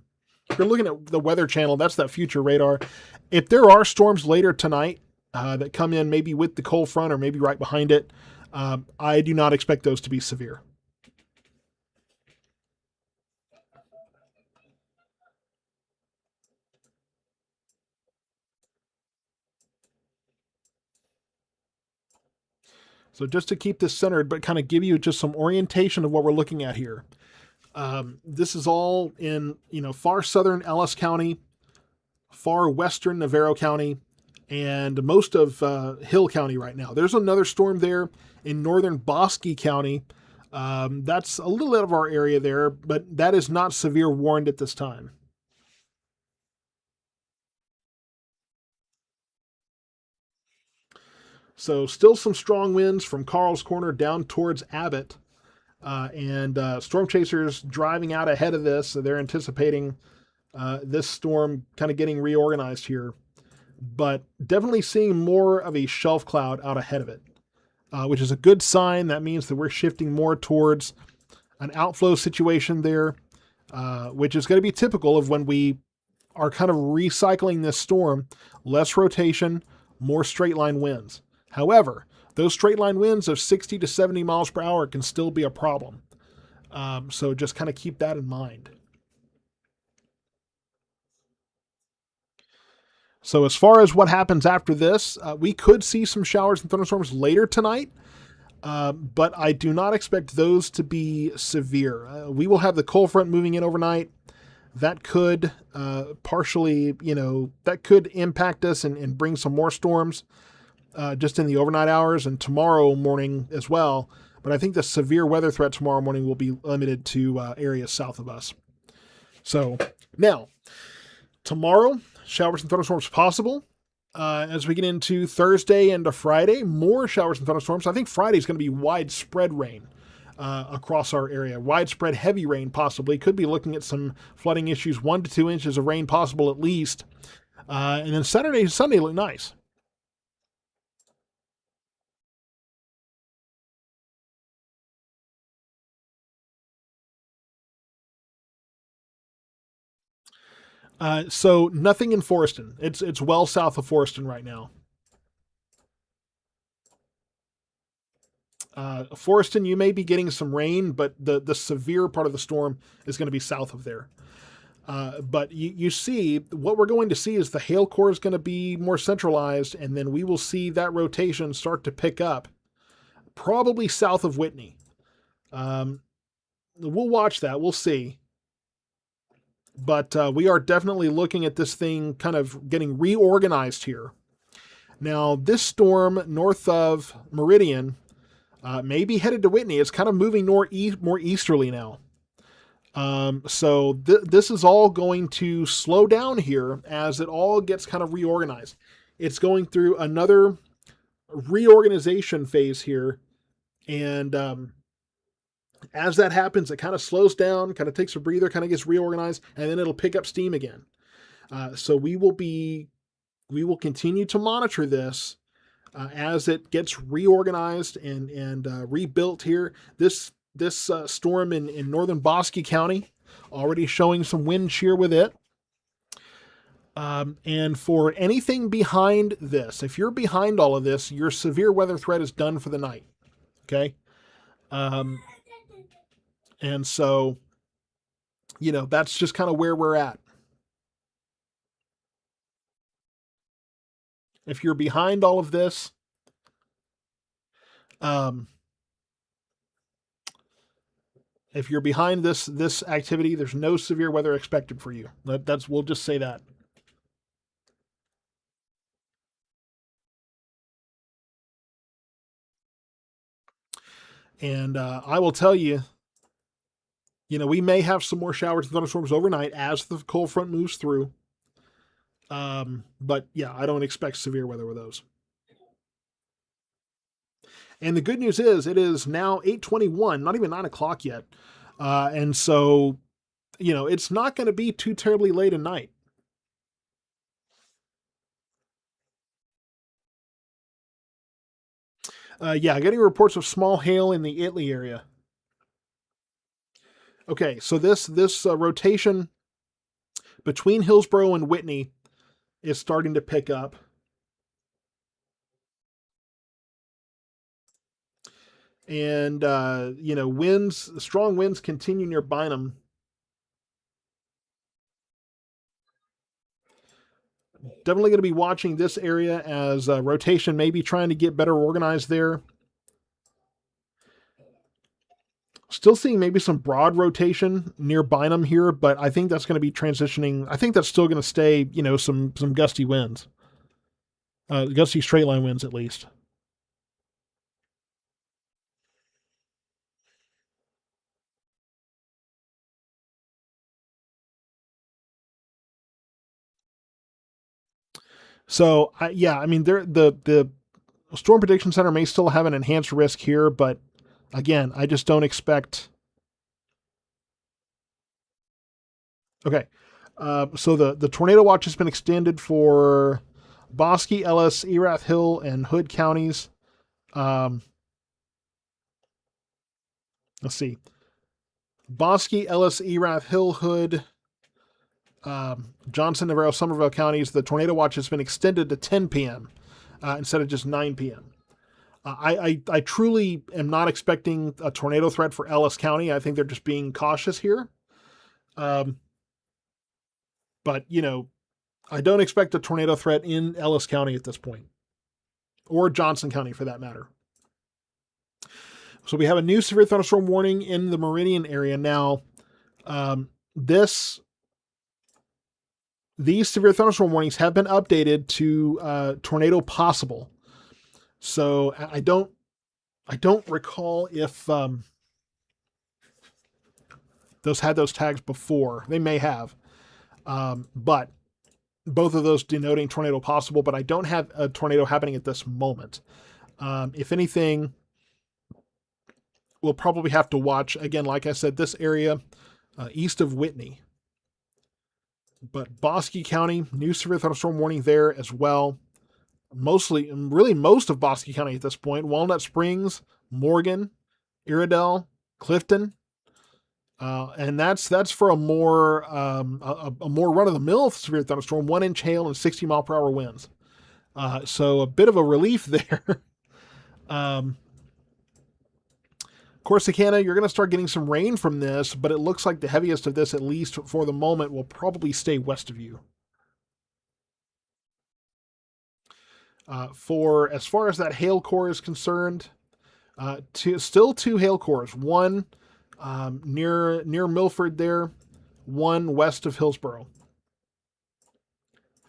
Weather Channel, that's that future radar. If there are storms later tonight that come in, maybe with the cold front or maybe right behind it, I do not expect those to be severe. So just to keep this centered, but kind of give you just some orientation of what we're looking at here. This is all in, far southern Ellis County, far western Navarro County, and most of Hill County right now. There's another storm there in northern Bosque County. That's a little out of our area there, but that is not severe warned at this time. So still some strong winds from Carl's Corner down towards Abbott. And storm chasers driving out ahead of this. So they're anticipating this storm kind of getting reorganized here. But definitely seeing more of a shelf cloud out ahead of it, which is a good sign. That means that we're shifting more towards an outflow situation there, which is going to be typical of when we are kind of recycling this storm. Less rotation, more straight line winds. However, those straight line winds of 60 to 70 miles per hour can still be a problem. So just kind of keep that in mind. So as far as what happens after this, we could see some showers and thunderstorms later tonight, but I do not expect those to be severe. We will have the cold front moving in overnight. That could partially, that could impact us and bring some more storms. Just in the overnight hours and tomorrow morning as well. But I think the severe weather threat tomorrow morning will be limited to areas south of us. So now, tomorrow, showers and thunderstorms possible. As we get into Thursday and to Friday, more showers and thunderstorms. I think Friday is going to be widespread rain across our area. Widespread heavy rain possibly. Could be looking at some flooding issues, 1 to 2 inches of rain possible at least. And then Saturday and Sunday look nice. So nothing in Forreston. It's well south of Forreston right now. Forreston, you may be getting some rain, but the severe part of the storm is going to be south of there. But you see, what we're going to see is the hail core is going to be more centralized, and then we will see that rotation start to pick up, probably south of Whitney. We'll watch that. We'll see. But we are definitely looking at this thing kind of getting reorganized here. Now, this storm north of Meridian may be headed to Whitney. It's kind of moving more easterly now. So this is all going to slow down here as it all gets kind of reorganized. It's going through another reorganization phase here. And as that happens, it kind of slows down, kind of takes a breather, kind of gets reorganized, and then it'll pick up steam again. So we will continue to monitor this as it gets reorganized and rebuilt here. This storm in northern Bosque County already showing some wind shear with it. And for anything behind this, if you're behind all of this, your severe weather threat is done for the night. Okay. Um, and so, that's just kind of where we're at. If you're behind all of this, um, if you're behind this activity, there's no severe weather expected for you. We'll just say that. And I will tell you, we may have some more showers and thunderstorms overnight as the cold front moves through. But yeah, I don't expect severe weather with those. And the good news is it is now 8:21, not even 9 o'clock yet. And so, it's not going to be too terribly late at night. Yeah, getting reports of small hail in the Italy area. Okay, so this rotation between Hillsborough and Whitney is starting to pick up. And strong winds continue near Bynum. Definitely going to be watching this area as rotation maybe trying to get better organized there. Still seeing maybe some broad rotation near Bynum here, but I think that's going to be transitioning. I think that's still going to stay, some gusty winds, gusty straight line winds at least. So I mean, the Storm Prediction Center may still have an enhanced risk here, but again, I just don't expect. Okay, so the tornado watch has been extended for Bosque, Ellis, Erath Hill, and Hood counties. Let's see, Bosque, Ellis, Erath Hill, Hood, Johnson, Navarro, Somerville counties. The tornado watch has been extended to 10 p.m. Instead of just 9 p.m. I truly am not expecting a tornado threat for Ellis County. I think they're just being cautious here. But, I don't expect a tornado threat in Ellis County at this point, or Johnson County for that matter. So we have a new severe thunderstorm warning in the Meridian area now. These severe thunderstorm warnings have been updated to tornado possible. So I don't recall if those had those tags before. They may have, but both of those denoting tornado possible. But I don't have a tornado happening at this moment. If anything, we'll probably have to watch again. Like I said, this area east of Whitney. But Bosque County, new severe thunderstorm warning there as well. Really most of Bosque County at this point. Walnut Springs, Morgan, Iredell, Clifton, and that's for a more run of the mill severe thunderstorm, 1-inch hail and 60-mile-per-hour winds. So a bit of a relief there. Corsicana, you're going to start getting some rain from this, but it looks like the heaviest of this, at least for the moment, will probably stay west of you. For as far as that hail core is concerned, still two hail cores. One near Milford there, one west of Hillsborough,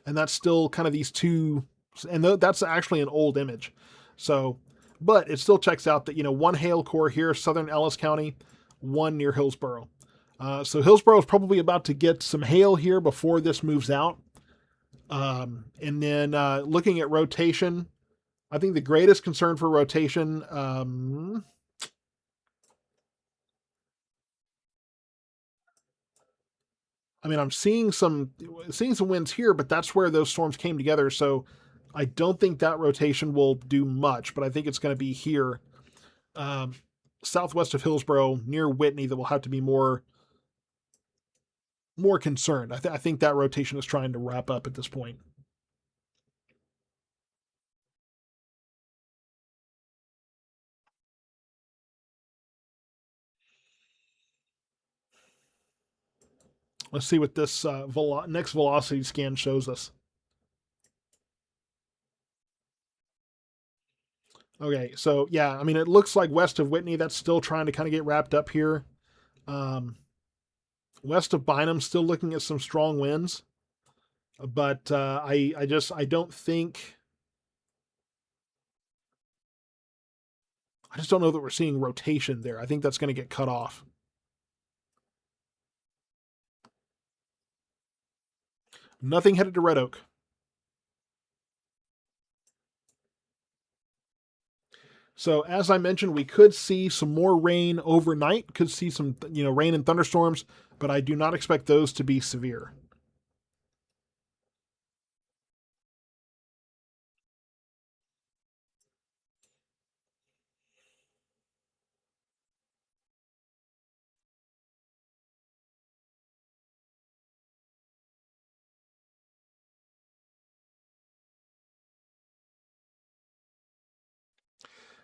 and that's still kind of these two. And that's actually an old image, so but it still checks out that one hail core here, southern Ellis County, one near Hillsborough. So Hillsborough is probably about to get some hail here before this moves out. And then looking at rotation, I think the greatest concern for rotation, I mean, I'm seeing some winds here, but that's where those storms came together. So I don't think that rotation will do much, but I think it's going to be here, southwest of Hillsborough, near Whitney, that will have to be more more concerned. I think that rotation is trying to wrap up at this point. Let's see what this next velocity scan shows us. Okay, so yeah, I mean, it looks like west of Whitney, that's still trying to kind of get wrapped up here. Um, West of Bynum, still looking at some strong winds, but I don't think, I just don't know that we're seeing rotation there. I think that's going to get cut off. Nothing headed to Red Oak. So as I mentioned, we could see some more rain overnight. Could see some rain and thunderstorms, but I do not expect those to be severe.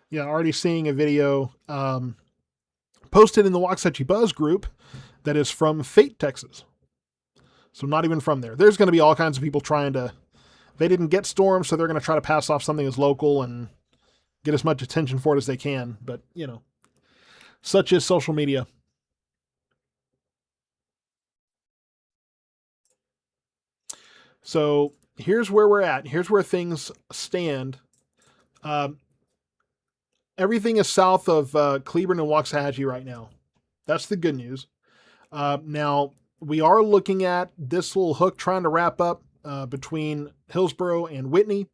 Yeah, already seeing a video posted in the Waxahachie Buzz group that is from Fate, Texas. So not even from there. There's going to be all kinds of people trying to. They didn't get storms, so they're going to try to pass off something as local and get as much attention for it as they can. But such is social media. So here's where we're at. Here's where things stand. Um, Everything is south of Cleburne and Waxahachie right now. That's the good news. Now, we are looking at this little hook trying to wrap up between Hillsboro and Whitney.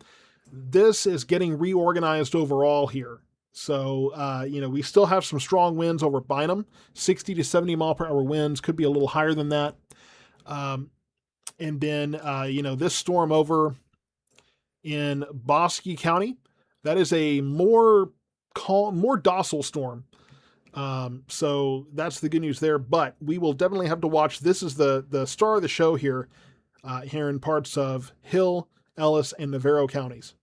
This is getting reorganized overall here. So, we still have some strong winds over Bynum, 60 to 70 mile per hour winds, could be a little higher than that. And then, this storm over in Bosque County, that is a more calm, more docile storm. So that's the good news there. But we will definitely have to watch. This is the star of the show here, here in parts of Hill, Ellis, and Navarro counties.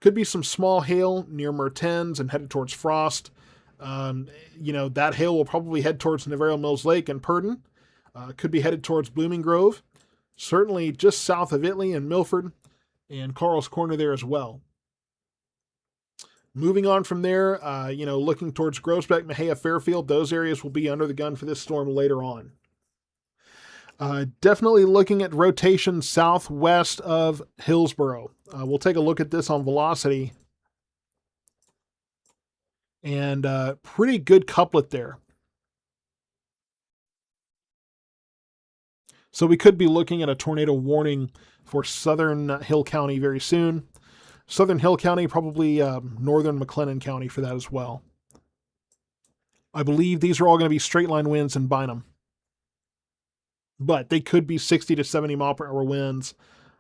Could be some small hail near Mertens and headed towards Frost. That hail will probably head towards Navarro Mills Lake and Purdon. Could be headed towards Blooming Grove. Certainly just south of Italy and Milford and Carl's Corner there as well. Moving on from there, looking towards Groesbeck, Mejia, Fairfield, those areas will be under the gun for this storm later on. Definitely looking at rotation southwest of Hillsboro. We'll take a look at this on velocity. And pretty good couplet there. So we could be looking at a tornado warning for southern Hill County very soon. Southern Hill County, probably northern McLennan County for that as well. I believe these are all going to be straight line winds in Bynum. But they could be 60 to 70 mile per hour winds.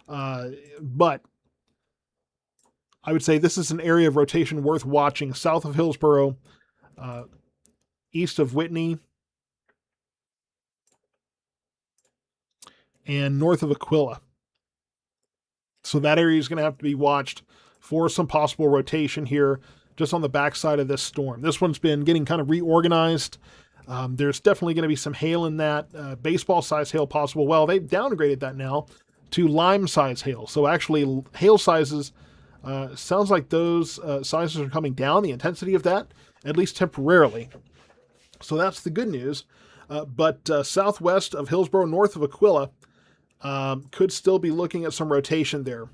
But I would say this is an area of rotation worth watching. South of Hillsboro, east of Whitney, and north of Aquila. So that area is going to have to be watched for some possible rotation here just on the backside of this storm. This one's been getting kind of reorganized. There's definitely going to be some hail in that, baseball-size hail possible. Well, they've downgraded that now to lime-size hail. So actually, hail sizes, sounds like those sizes are coming down, the intensity of that, at least temporarily. So that's the good news. But southwest of Hillsboro, north of Aquila, could still be looking at some rotation there.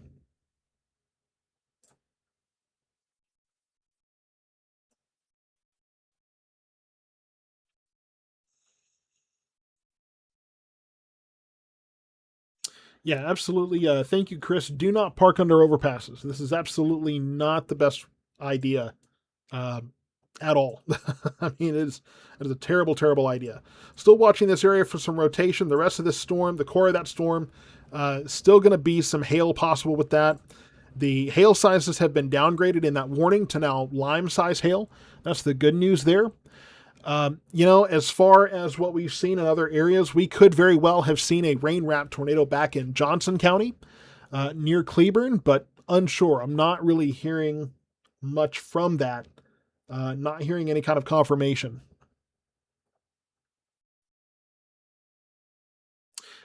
Yeah, absolutely. Thank you, Chris. Do not park under overpasses. This is absolutely not the best idea at all. I mean, it is a terrible, terrible idea. Still watching this area for some rotation. The rest of this storm, the core of that storm, still going to be some hail possible with that. The hail sizes have been downgraded in that warning to now lime size hail. That's the good news there. As far as what we've seen in other areas, we could very well have seen a rain wrap tornado back in Johnson County, near Cleburne, but unsure. I'm not really hearing much from that. Not hearing any kind of confirmation.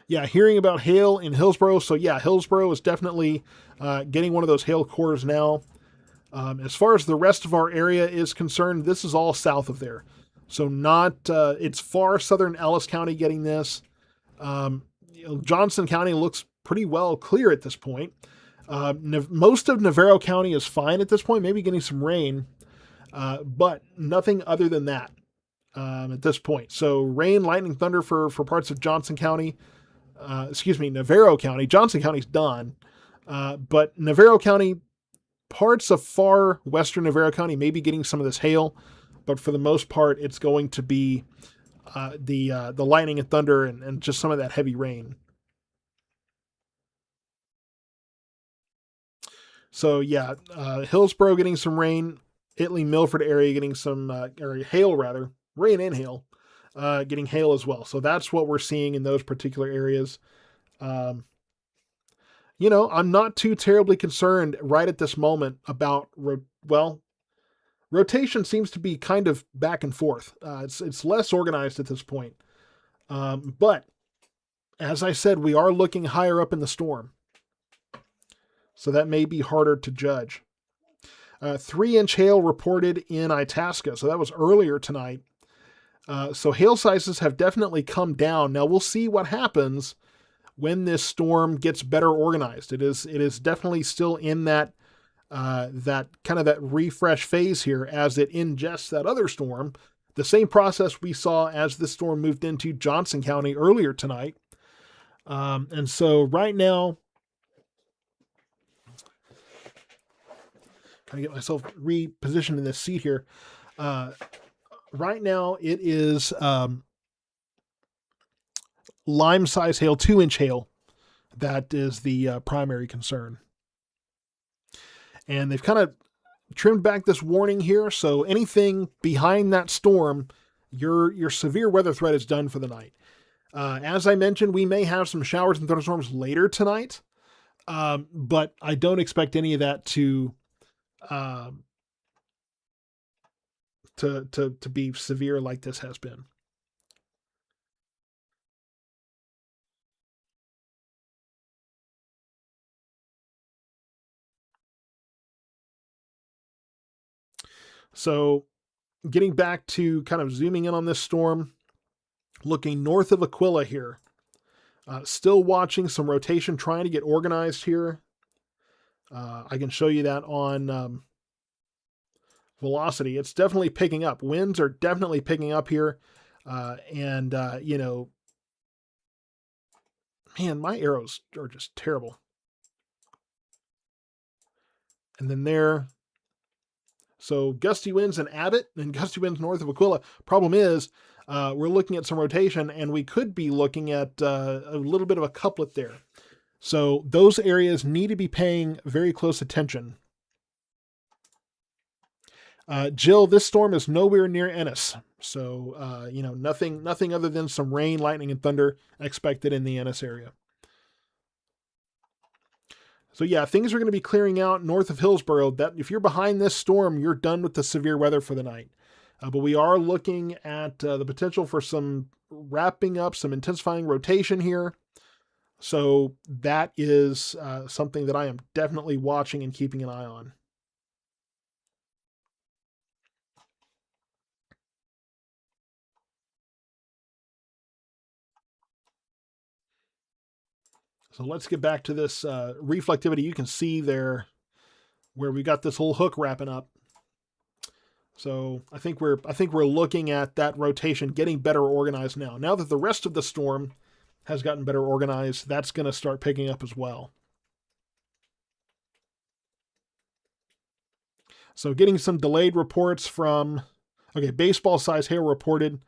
Yeah, hearing about hail in Hillsboro. So yeah, Hillsboro is definitely getting one of those hail cores now. As far as the rest of our area is concerned, this is all south of there. So not it's far southern Ellis County getting this. Johnson County looks pretty well clear at this point. Most of Navarro County is fine at this point, maybe getting some rain, but nothing other than that at this point. So rain, lightning, thunder for parts of Johnson County. Navarro County. Johnson County's done, but Navarro County, parts of far western Navarro County may be getting some of this hail, but for the most part, it's going to be the lightning and thunder and just some of that heavy rain. So yeah, Hillsboro getting some rain, Italy Milford area getting some or hail rather, rain and hail, getting hail as well. So that's what we're seeing in those particular areas. Um, I'm not too terribly concerned right at this moment about rotation seems to be kind of back and forth. It's less organized at this point. But as I said, we are looking higher up in the storm, so that may be harder to judge. 3-inch hail reported in Itasca, so that was earlier tonight. So hail sizes have definitely come down. Now we'll see what happens when this storm gets better organized. It is definitely still in that that refresh phase here as it ingests that other storm. The same process we saw as this storm moved into Johnson County earlier tonight. And so right now, kind of get myself repositioned in this seat here. Right now, it is lime size hail, 2-inch hail. That is the primary concern. And they've kind of trimmed back this warning here. So anything behind that storm, your severe weather threat is done for the night. As I mentioned, we may have some showers and thunderstorms later tonight, but I don't expect any of that to be severe like this has been. So getting back to kind of zooming in on this storm, looking north of Aquila here, still watching some rotation, trying to get organized here. I can show you that on velocity. It's definitely picking up. Winds are definitely picking up here. And man, my arrows are just terrible. And then there, so gusty winds in Abbott and gusty winds north of Aquila. Problem is, we're looking at some rotation, and we could be looking at a little bit of a couplet there. So those areas need to be paying very close attention. Jill, this storm is nowhere near Ennis. So, nothing other than some rain, lightning, and thunder expected in the Ennis area. So yeah, things are going to be clearing out north of Hillsboro. That if you're behind this storm, you're done with the severe weather for the night. But we are looking at the potential for some wrapping up, some intensifying rotation here. So that is something that I am definitely watching and keeping an eye on. So let's get back to this reflectivity. You can see there where we got this whole hook wrapping up. So I think we're looking at that rotation getting better organized now. Now that the rest of the storm has gotten better organized, that's going to start picking up as well. So getting some delayed reports from, baseball size hail reported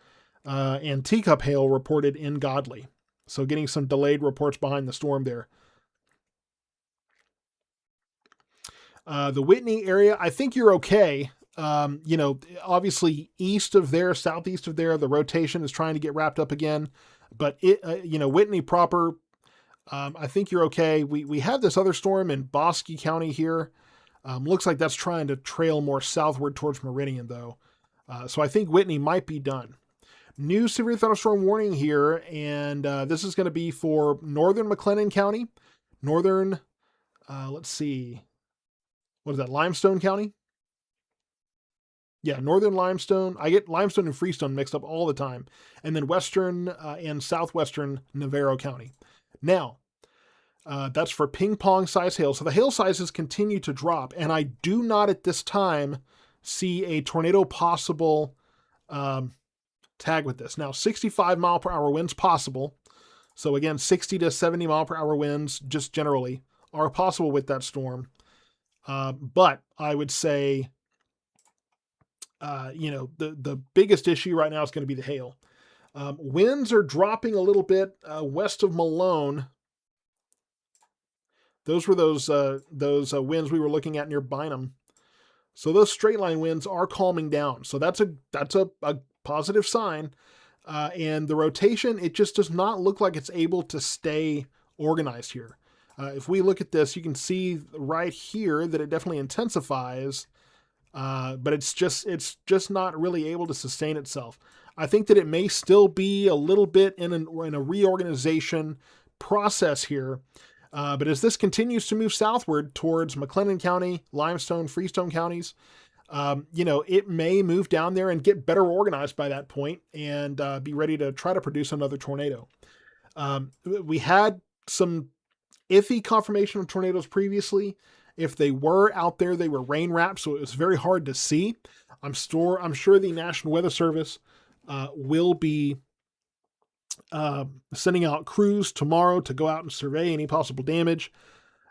and teacup hail reported in Godley. So getting some delayed reports behind the storm there. The Whitney area, I think you're okay. Obviously southeast of there, the rotation is trying to get wrapped up again. But Whitney proper, I think you're okay. We have this other storm in Bosque County here. Looks like that's trying to trail more southward towards Meridian, though. So I think Whitney might be done. New severe thunderstorm warning here, and this is going to be for northern McLennan County, northern, let's see, what is that, Limestone County? Yeah, northern Limestone. I get Limestone and Freestone mixed up all the time. And then western and southwestern Navarro County. Now, that's for ping pong size hail. So the hail sizes continue to drop, and I do not at this time see a tornado possible tag with this. Now, 65 mile per hour winds possible. So again, 60 to 70 mile per hour winds just generally are possible with that storm. But I would say, the biggest issue right now is going to be the hail. Winds are dropping a little bit west of Malone. Those were those winds we were looking at near Bynum. So those straight line winds are calming down. So that's a positive sign. And the rotation, it just does not look like it's able to stay organized here. If we look at this, you can see right here that it definitely intensifies, but it's just not really able to sustain itself. I think that it may still be a little bit in a reorganization process here. But as this continues to move southward towards McLennan County, Limestone, Freestone counties, it may move down there and get better organized by that point and be ready to try to produce another tornado. We had some iffy confirmation of tornadoes previously. If they were out there, they were rain wrapped, so it was very hard to see. I'm sure the National Weather Service will be sending out crews tomorrow to go out and survey any possible damage.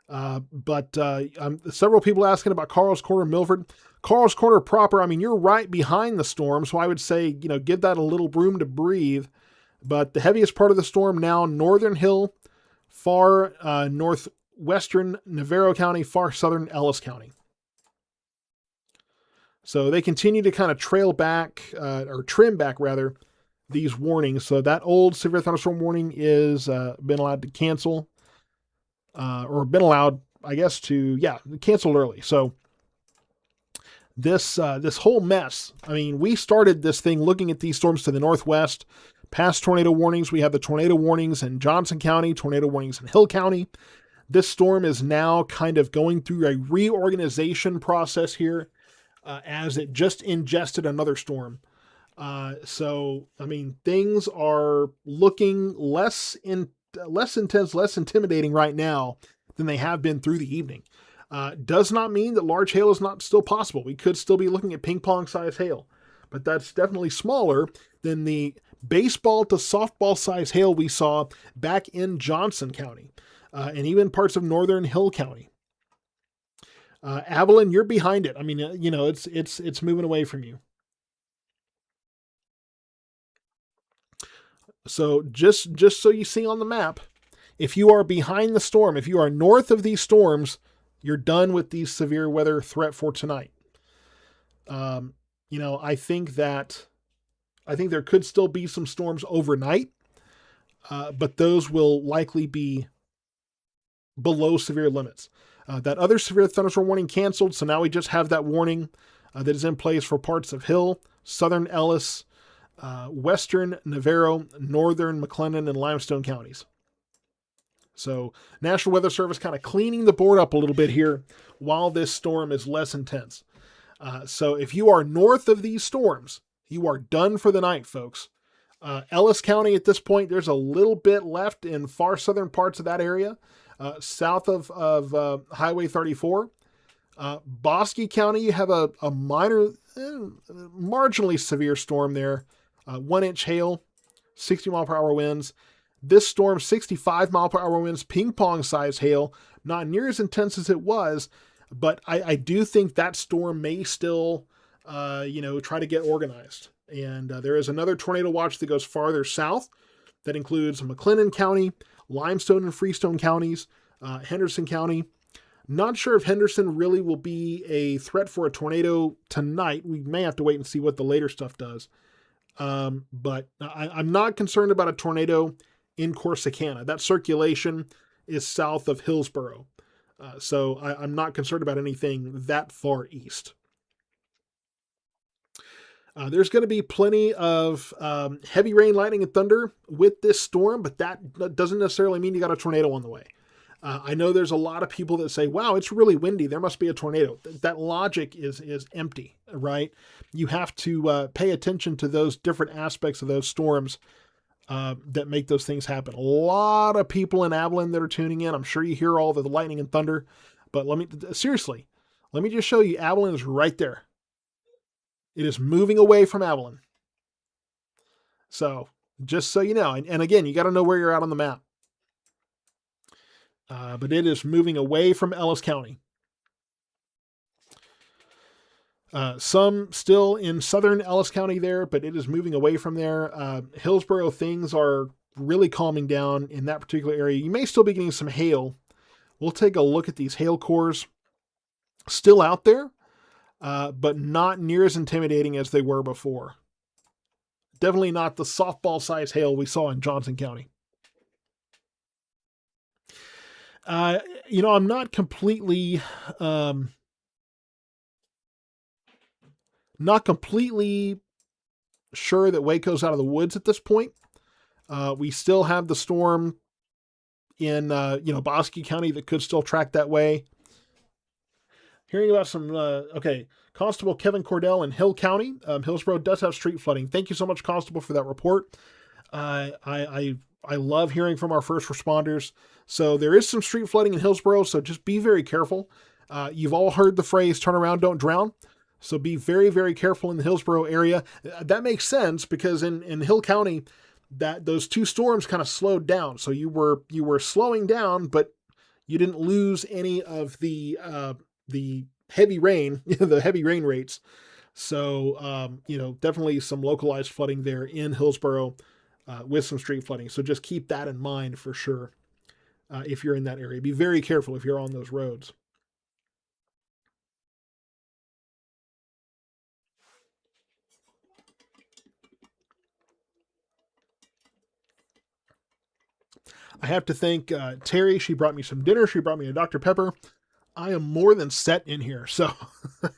But several people asking about Carl's Corner, Milford. Carl's Corner proper, I mean, you're right behind the storm, so I would say, give that a little room to breathe. But the heaviest part of the storm now, Northern Hill, far northwestern Navarro County, far southern Ellis County. So they continue to kind of trail back, or trim back rather, these warnings. So that old severe thunderstorm warning is been allowed to cancel, or been allowed, I guess, to canceled early. So this whole mess. I mean, we started this thing looking at these storms to the northwest. Past tornado warnings. We have the tornado warnings in Johnson County, tornado warnings in Hill County. This storm is now kind of going through a reorganization process here, as it just ingested another storm. So, I mean, things are looking less intense, less intimidating right now than they have been through the evening. Does not mean that large hail is not still possible. We could still be looking at ping pong size hail, but that's definitely smaller than the baseball to softball size hail we saw back in Johnson County, and even parts of northern Hill County. Abilene, you're behind it. I mean, it's moving away from you. So just so you see on the map, if you are behind the storm, if you are north of these storms, you're done with these severe weather threat for tonight. I think there could still be some storms overnight, but those will likely be below severe limits. That other severe thunderstorm warning canceled, so now we just have that warning that is in place for parts of Hill, southern Ellis, western Navarro, northern McLennan, and Limestone counties. So National Weather Service kind of cleaning the board up a little bit here while this storm is less intense. So if you are north of these storms, you are done for the night, folks. Ellis County at this point, there's a little bit left in far southern parts of that area, south of Highway 34. Bosque County, you have a minor, marginally severe storm there. 1-inch hail, 60 mile per hour winds. This storm, 65 mile per hour winds, ping pong size hail, not near as intense as it was, but I do think that storm may still, try to get organized. And there is another tornado watch that goes farther south that includes McLennan County, Limestone and Freestone counties, Henderson County, Not sure if Henderson really will be a threat for a tornado tonight. We may have to wait and see what the later stuff does. But I'm not concerned about a tornado in Corsicana. That circulation is south of Hillsborough. So I'm not concerned about anything that far east. There's going to be plenty of heavy rain, lightning, and thunder with this storm, but that doesn't necessarily mean you got a tornado on the way. I know there's a lot of people that say, wow, it's really windy. There must be a tornado. That logic is empty, right? You have to pay attention to those different aspects of those storms that make those things happen. A lot of people in Abilene that are tuning in. I'm sure you hear all the lightning and thunder, but let me just show you. Abilene is right there. It is moving away from Abilene. So just so you know, and again, you got to know where you're at on the map. But it is moving away from Ellis County. Some still in southern Ellis County there, but it is moving away from there. Hillsborough, things are really calming down in that particular area. You may still be getting some hail. We'll take a look at these hail cores. Still out there, but not near as intimidating as they were before. Definitely not the softball-sized hail we saw in Johnson County. I'm not completely sure that Waco's out of the woods at this point. We still have the storm in, Bosque County that could still track that way. Hearing about some, Constable Kevin Cordell in Hill County. Hillsborough does have street flooding. Thank you so much, Constable, for that report. I love hearing from our first responders. So there is some street flooding in Hillsborough, so just be very careful. You've all heard the phrase, turn around, don't drown. So be very, very careful in the Hillsborough area. That makes sense because in Hill County, those two storms kind of slowed down. So you were slowing down, but you didn't lose any of the heavy rain, the heavy rain rates. So, definitely some localized flooding there in Hillsborough with some street flooding. So just keep that in mind for sure. If you're in that area, be very careful if you're on those roads. I have to thank Terry. She brought me some dinner. She brought me a Dr. Pepper. I am more than set in here. So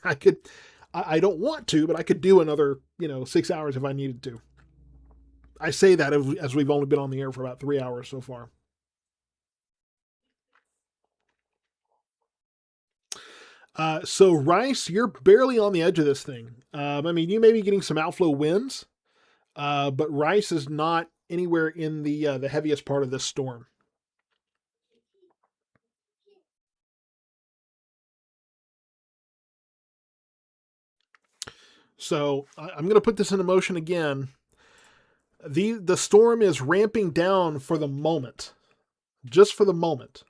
I don't want to, but I could do another, 6 hours if I needed to. I say that as we've only been on the air for about 3 hours so far. So Rice, you're barely on the edge of this thing. You may be getting some outflow winds, but Rice is not anywhere in the heaviest part of this storm. So I'm going to put this into motion again. The storm is ramping down for the moment, just for the moment,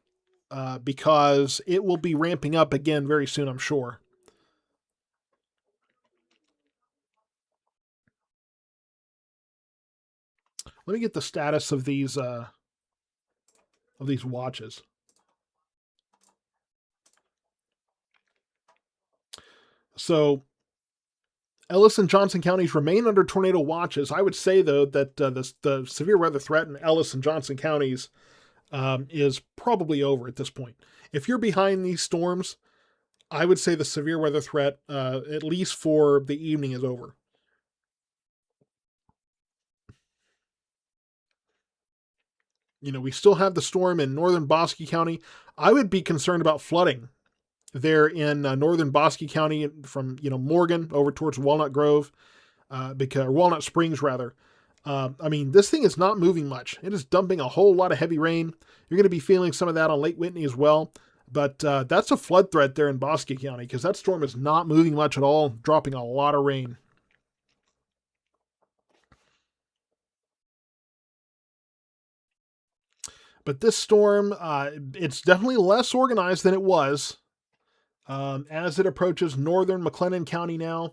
because it will be ramping up again very soon, I'm sure. Let me get the status of these watches. So Ellis and Johnson counties remain under tornado watches. I would say, though, that the severe weather threat in Ellis and Johnson counties is probably over at this point. If you're behind these storms, I would say the severe weather threat, at least for the evening, is over. We still have the storm in northern Bosque County. I would be concerned about flooding there in northern Bosque County from Morgan over towards Walnut Grove, because Walnut Springs rather. This thing is not moving much. It is dumping a whole lot of heavy rain. You're going to be feeling some of that on Lake Whitney as well. But that's a flood threat there in Bosque County because that storm is not moving much at all, dropping a lot of rain. But this storm, it's definitely less organized than it was as it approaches northern McLennan County now.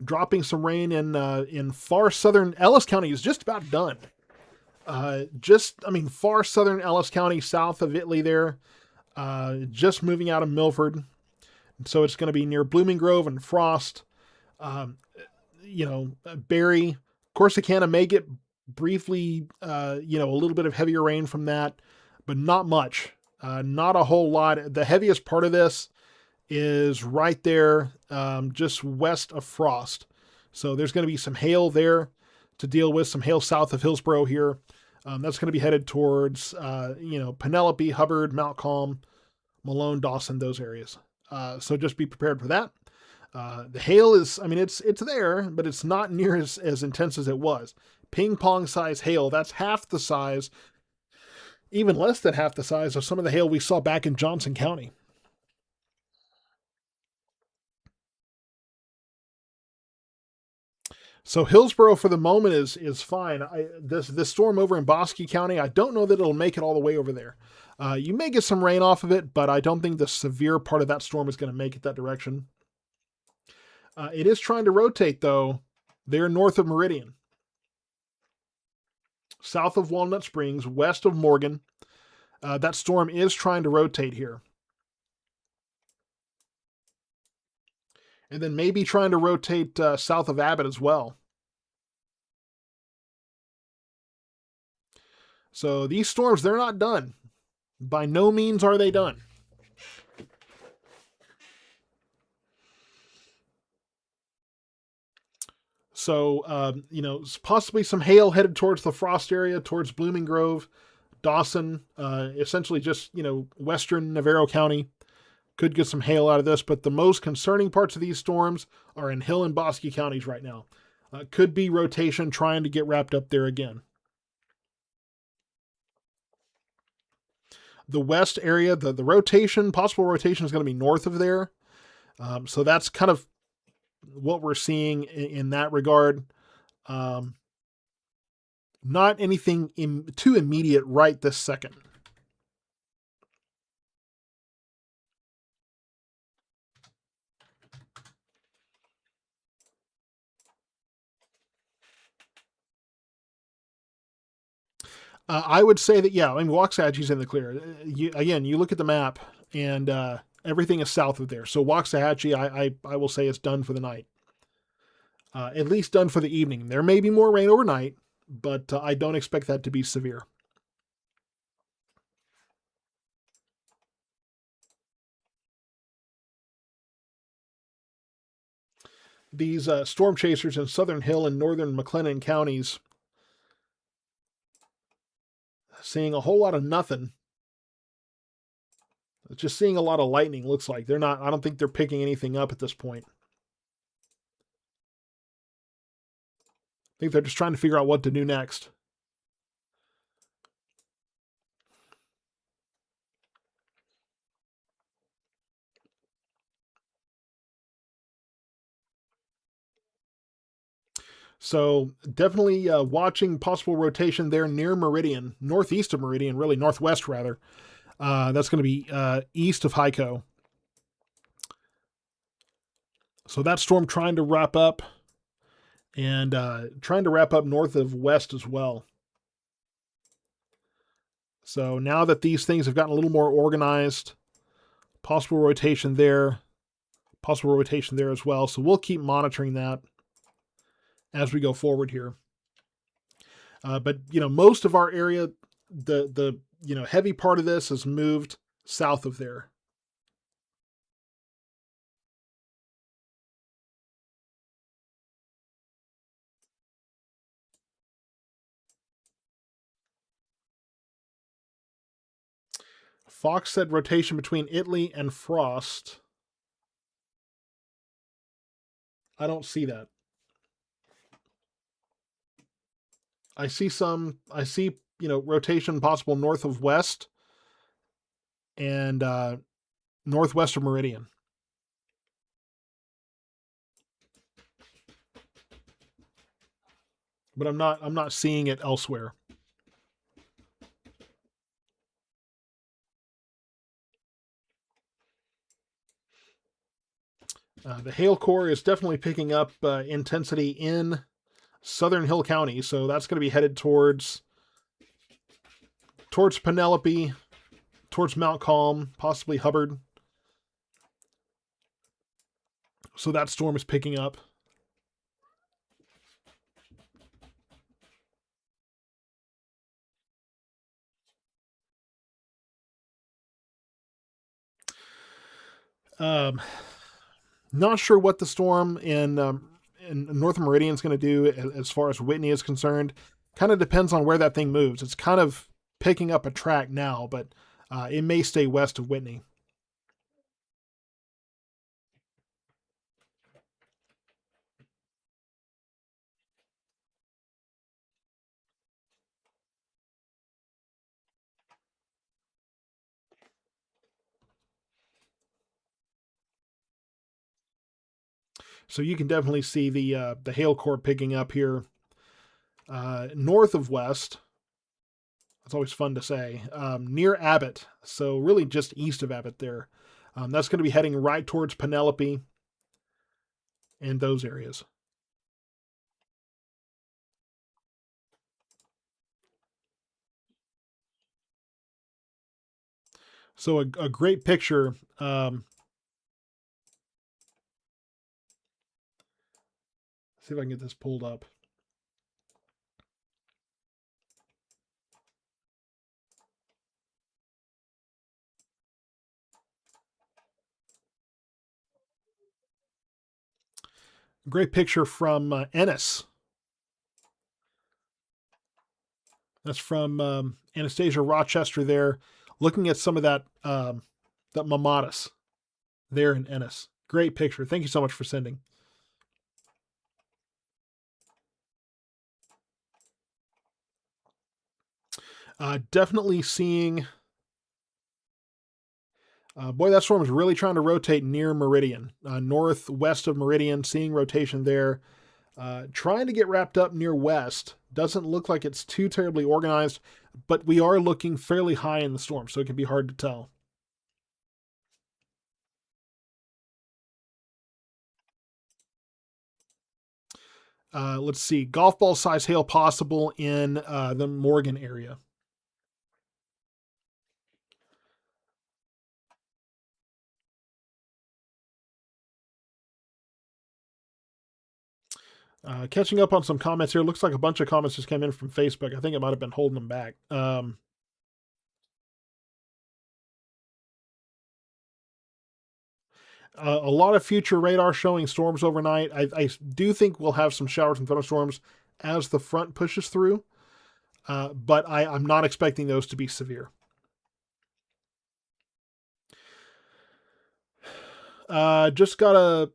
Dropping some rain in far southern Ellis County is just about done. Far southern Ellis County, south of Italy there. just moving out of Milford. So it's going to be near Blooming Grove and Frost. Um, Barry, Corsicana may get briefly, a little bit of heavier rain from that, but not much. Not a whole lot. The heaviest part of this is right there, just west of Frost. So there's going to be some hail there to deal with, some hail south of Hillsboro here. That's going to be headed towards, Penelope, Hubbard, Mount Calm, Malone, Dawson, those areas. So just be prepared for that. The hail is, it's there, but it's not near as intense as it was. Ping pong size hail, that's half the size, even less than half the size of some of the hail we saw back in Johnson County. So Hillsboro for the moment is fine. This storm over in Bosque County, I don't know that it'll make it all the way over there. You may get some rain off of it, but I don't think the severe part of that storm is going to make it that direction. It is trying to rotate, though. They're north of Meridian, south of Walnut Springs, west of Morgan. That storm is trying to rotate here. And then maybe trying to rotate south of Abbott as well. So these storms, they're not done. By no means are they done. So, possibly some hail headed towards the Frost area, towards Blooming Grove, Dawson, essentially just, western Navarro County. Could get some hail out of this, but the most concerning parts of these storms are in Hill and Bosque counties right now. Could be rotation trying to get wrapped up there again. The west area, the possible rotation is going to be north of there. So that's kind of what we're seeing in that regard. Not anything too immediate right this second. I would say that, yeah, Waxahachie's in the clear. You look at the map, and everything is south of there. So Waxahachie, I will say, is done for the night. At least done for the evening. There may be more rain overnight, but I don't expect that to be severe. These storm chasers in southern Hill and northern McLennan counties, seeing a whole lot of nothing. Just seeing a lot of lightning, looks like. I don't think they're picking anything up at this point. I think they're just trying to figure out what to do next. So definitely watching possible rotation there near Meridian, northeast of Meridian, really northwest rather. That's going to be east of Hyco. So that storm trying to wrap up, and trying to wrap up north of west as well. So now that these things have gotten a little more organized, possible rotation there as well. So we'll keep monitoring that as we go forward here. But most of our area, the heavy part of this has moved south of there. Fox said rotation between Italy and Frost. I don't see that. I see rotation possible north of west and northwest of Meridian. But I'm not seeing it elsewhere. The hail core is definitely picking up intensity in southern Hill County, so that's going to be headed towards Penelope, towards Mount Calm, possibly Hubbard. So that storm is picking up. Um, Not sure what the storm in North Meridian is going to do as far as Whitney is concerned. Kind of depends on where that thing moves. It's kind of picking up a track now, but it may stay west of Whitney. So you can definitely see the hail core picking up here north of west. It's always fun to say near Abbott. So really just east of Abbott there. That's going to be heading right towards Penelope and those areas. So a great picture. See if I can get this pulled up. Great picture from Ennis. That's from Anastasia Rochester there, looking at some of that Mamatus there in Ennis. Great picture. Thank you so much for sending. Definitely seeing. Boy, that storm is really trying to rotate near Meridian, northwest of Meridian. Seeing rotation there. Trying to get wrapped up near west. Doesn't look like it's too terribly organized, but we are looking fairly high in the storm, so it can be hard to tell. Let's see. Golf ball size hail possible in the Morgan area. Catching up on some comments here. Looks like a bunch of comments just came in from Facebook. I think it might have been holding them back. A lot of future radar showing storms overnight. I do think we'll have some showers and thunderstorms as the front pushes through, but I'm not expecting those to be severe. Just got a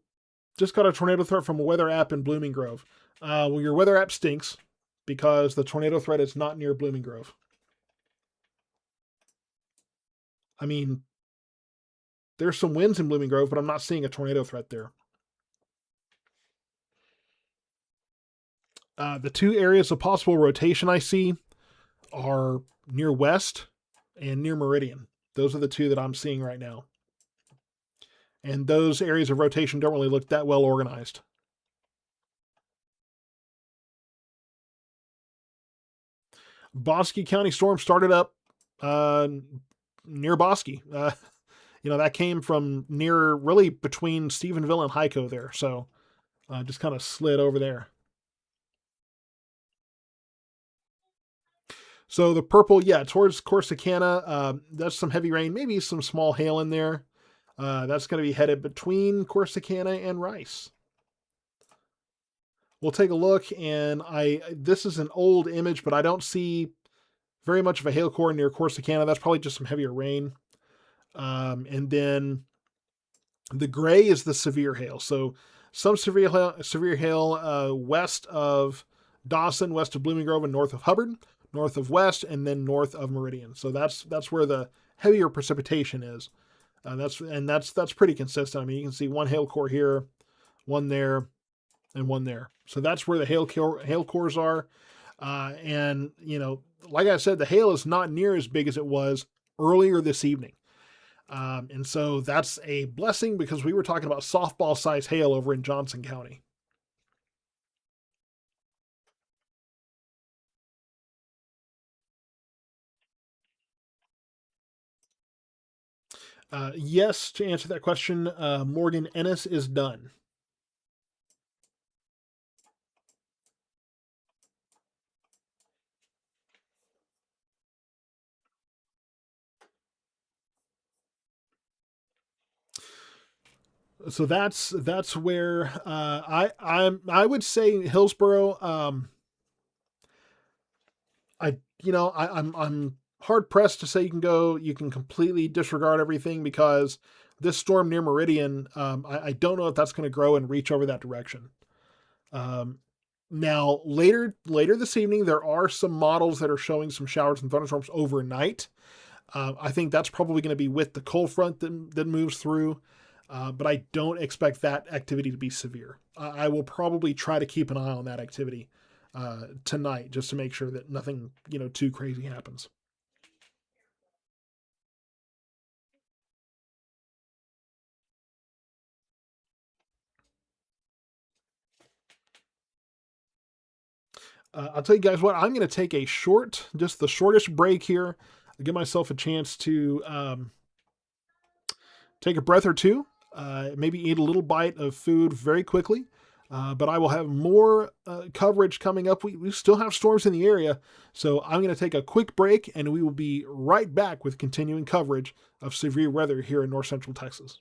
tornado threat from a weather app in Blooming Grove. Well, your weather app stinks because the tornado threat is not near Blooming Grove. I mean, there's some winds in Blooming Grove, but I'm not seeing a tornado threat there. The two areas of possible rotation I see are near west and near Meridian. Those are the two that I'm seeing right now. And those areas of rotation don't really look that well organized. Bosque County storm started up near Bosque. That came from near, really between Stephenville and Hyco there. So just kind of slid over there. So the purple, yeah, towards Corsicana, that's some heavy rain, maybe some small hail in there. That's going to be headed between Corsicana and Rice. We'll take a look, and this is an old image, but I don't see very much of a hail core near Corsicana. That's probably just some heavier rain. And then the gray is the severe hail. So some severe hail west of Dawson, west of Blooming Grove, and north of Hubbard, north of West, and then north of Meridian. So that's where the heavier precipitation is. That's pretty consistent. I mean, you can see one hail core here, one there, and one there. So that's where the hail cores are. And like I said, the hail is not near as big as it was earlier this evening. And so that's a blessing because we were talking about softball size hail over in Johnson County. Yes, to answer that question, Morgan Ennis is done. So that's where I would say Hillsboro. I'm hard pressed to say you can completely disregard everything because this storm near Meridian, I don't know if that's going to grow and reach over that direction. Um, Now later this evening, there are some models that are showing some showers and thunderstorms overnight. I think that's probably going to be with the cold front that moves through, but I don't expect that activity to be severe. I will probably try to keep an eye on that activity tonight just to make sure that nothing too crazy happens. I'll tell you guys what, I'm going to take just the shortest break here. Give myself a chance to take a breath or two, maybe eat a little bite of food very quickly. But I will have more coverage coming up. We still have storms in the area, so I'm going to take a quick break and we will be right back with continuing coverage of severe weather here in north central Texas.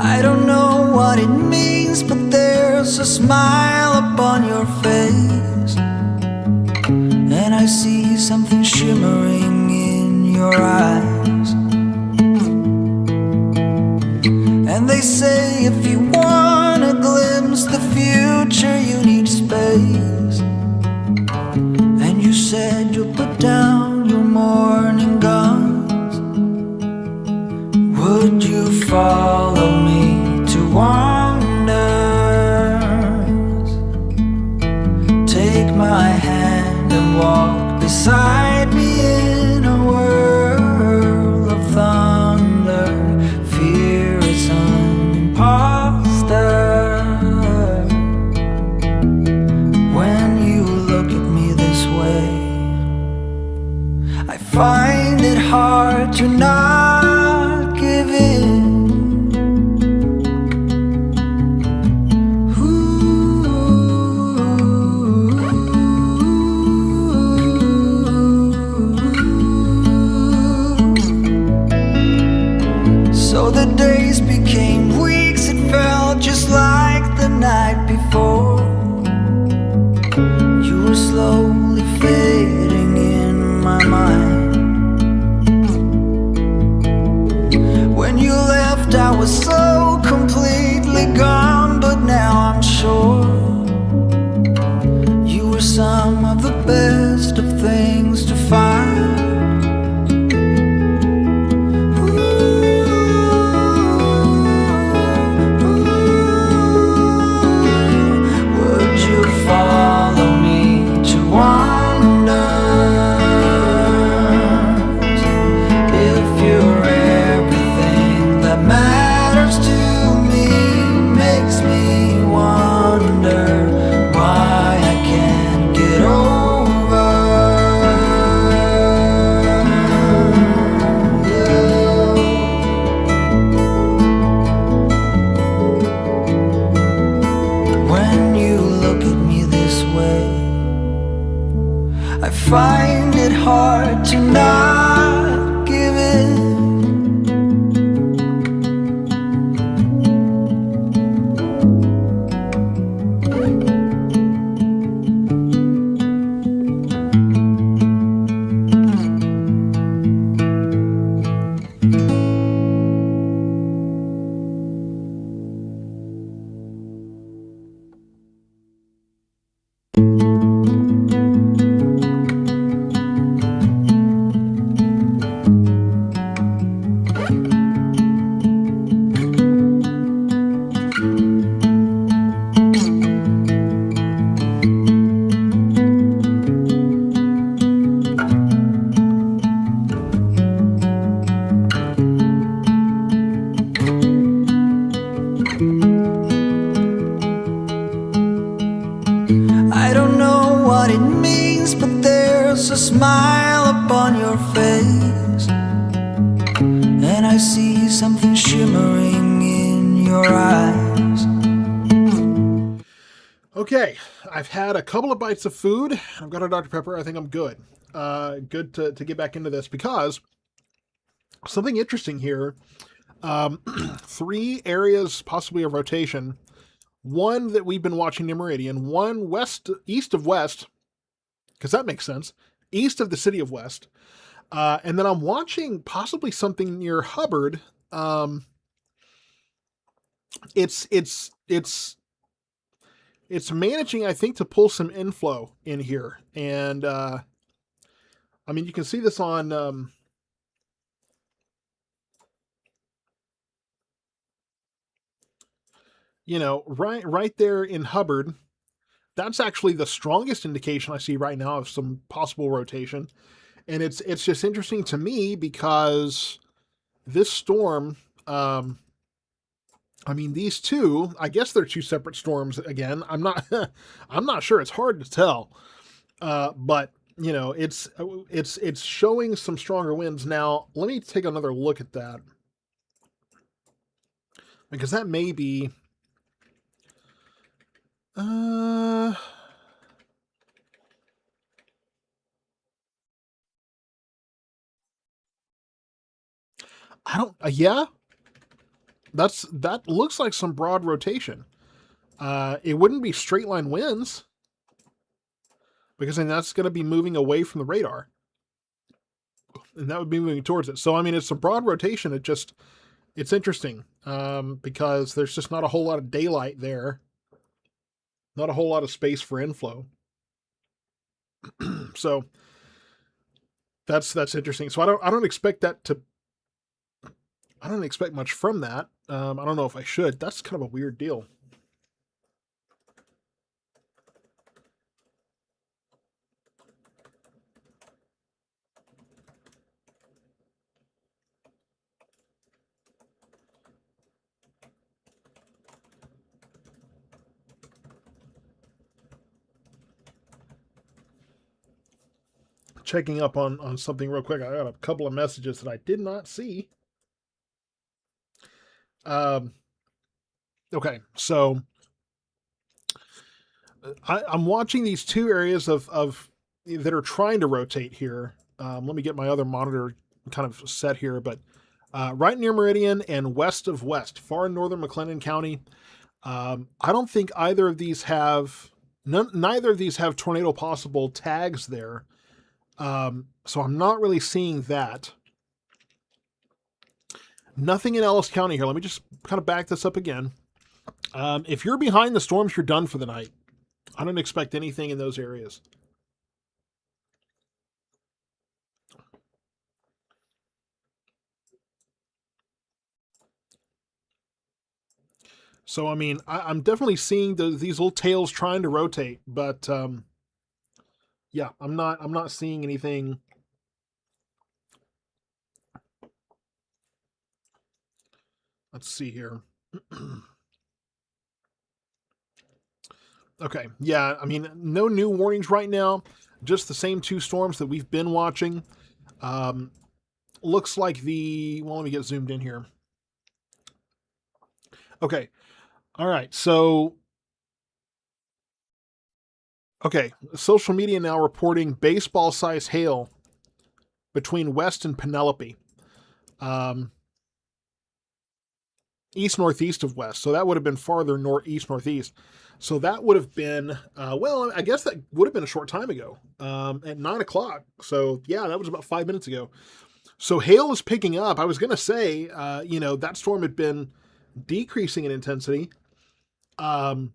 I don't know what it means, but there's a smile upon your face, and I see something shimmering in your eyes. And they say if you want to glimpse the future, you need space. And you said you'll put down your morning guns. Would you follow me to wonders? Take my hand and walk beside me in a world of thunder. Fear is an imposter. When you look at me this way, I find it hard to not give in. So the days became weeks, it felt just like the night before. You were slowly fading in my mind. When you left, I was so completely gone, but now I'm sure you were some of the best of things to find. Would you follow me to wonders? If you're everything that matters to me, makes me wonder. smile upon your face, and I see something shimmering in your eyes. Okay, I've had a couple of bites of food. I've got a Dr. Pepper. I think I'm good. Good to get back into this because something interesting here. 3 areas possibly of rotation. One that we've been watching near Meridian. One east of West, because that makes sense. East of the city of West. And then I'm watching possibly something near Hubbard. It's managing, I think, to pull some inflow in here. And I mean, you can see this on right there in Hubbard. That's actually the strongest indication I see right now of some possible rotation. And it's just interesting to me because this storm, I mean, these two, I guess they're 2 separate storms again. I'm not I'm not sure. It's hard to tell. But it's showing some stronger winds. Now, let me take another look at that. Because that may be I don't yeah, that looks like some broad rotation. It wouldn't be straight line winds because then that's going to be moving away from the radar, and that would be moving towards it. So I mean, it's a broad rotation. It's interesting because there's just not a whole lot of daylight there, not a whole lot of space for inflow. So that's interesting. So I don't expect that to. I don't expect much from that. I don't know if I should. That's kind of a weird deal. Checking up on something real quick. I got a couple of messages that I did not see. Okay, so I'm watching these 2 areas of that are trying to rotate here. Let me get my other monitor kind of set here, but right near Meridian and west of West, far in northern McLennan County. I don't think either of these have neither of these have tornado possible tags there. So I'm not really seeing that. Nothing in Ellis County here. Let me just kind of back this up again. If you're behind the storms, you're done for the night. I don't expect anything in those areas. So I mean, I'm definitely seeing these little tails trying to rotate, but yeah, I'm not seeing anything. Let's see here. Okay, yeah, I mean, no new warnings right now. Just the same 2 storms that we've been watching. Looks like well, let me get zoomed in here. Okay, all right, so okay, social media now reporting baseball-sized hail between West and Penelope. East northeast of West. So that would have been farther northeast northeast. So that would have been well, I guess that would have been a short time ago at 9:00. So yeah, that was about 5 minutes ago. So hail is picking up. I was going to say, that storm had been decreasing in intensity, but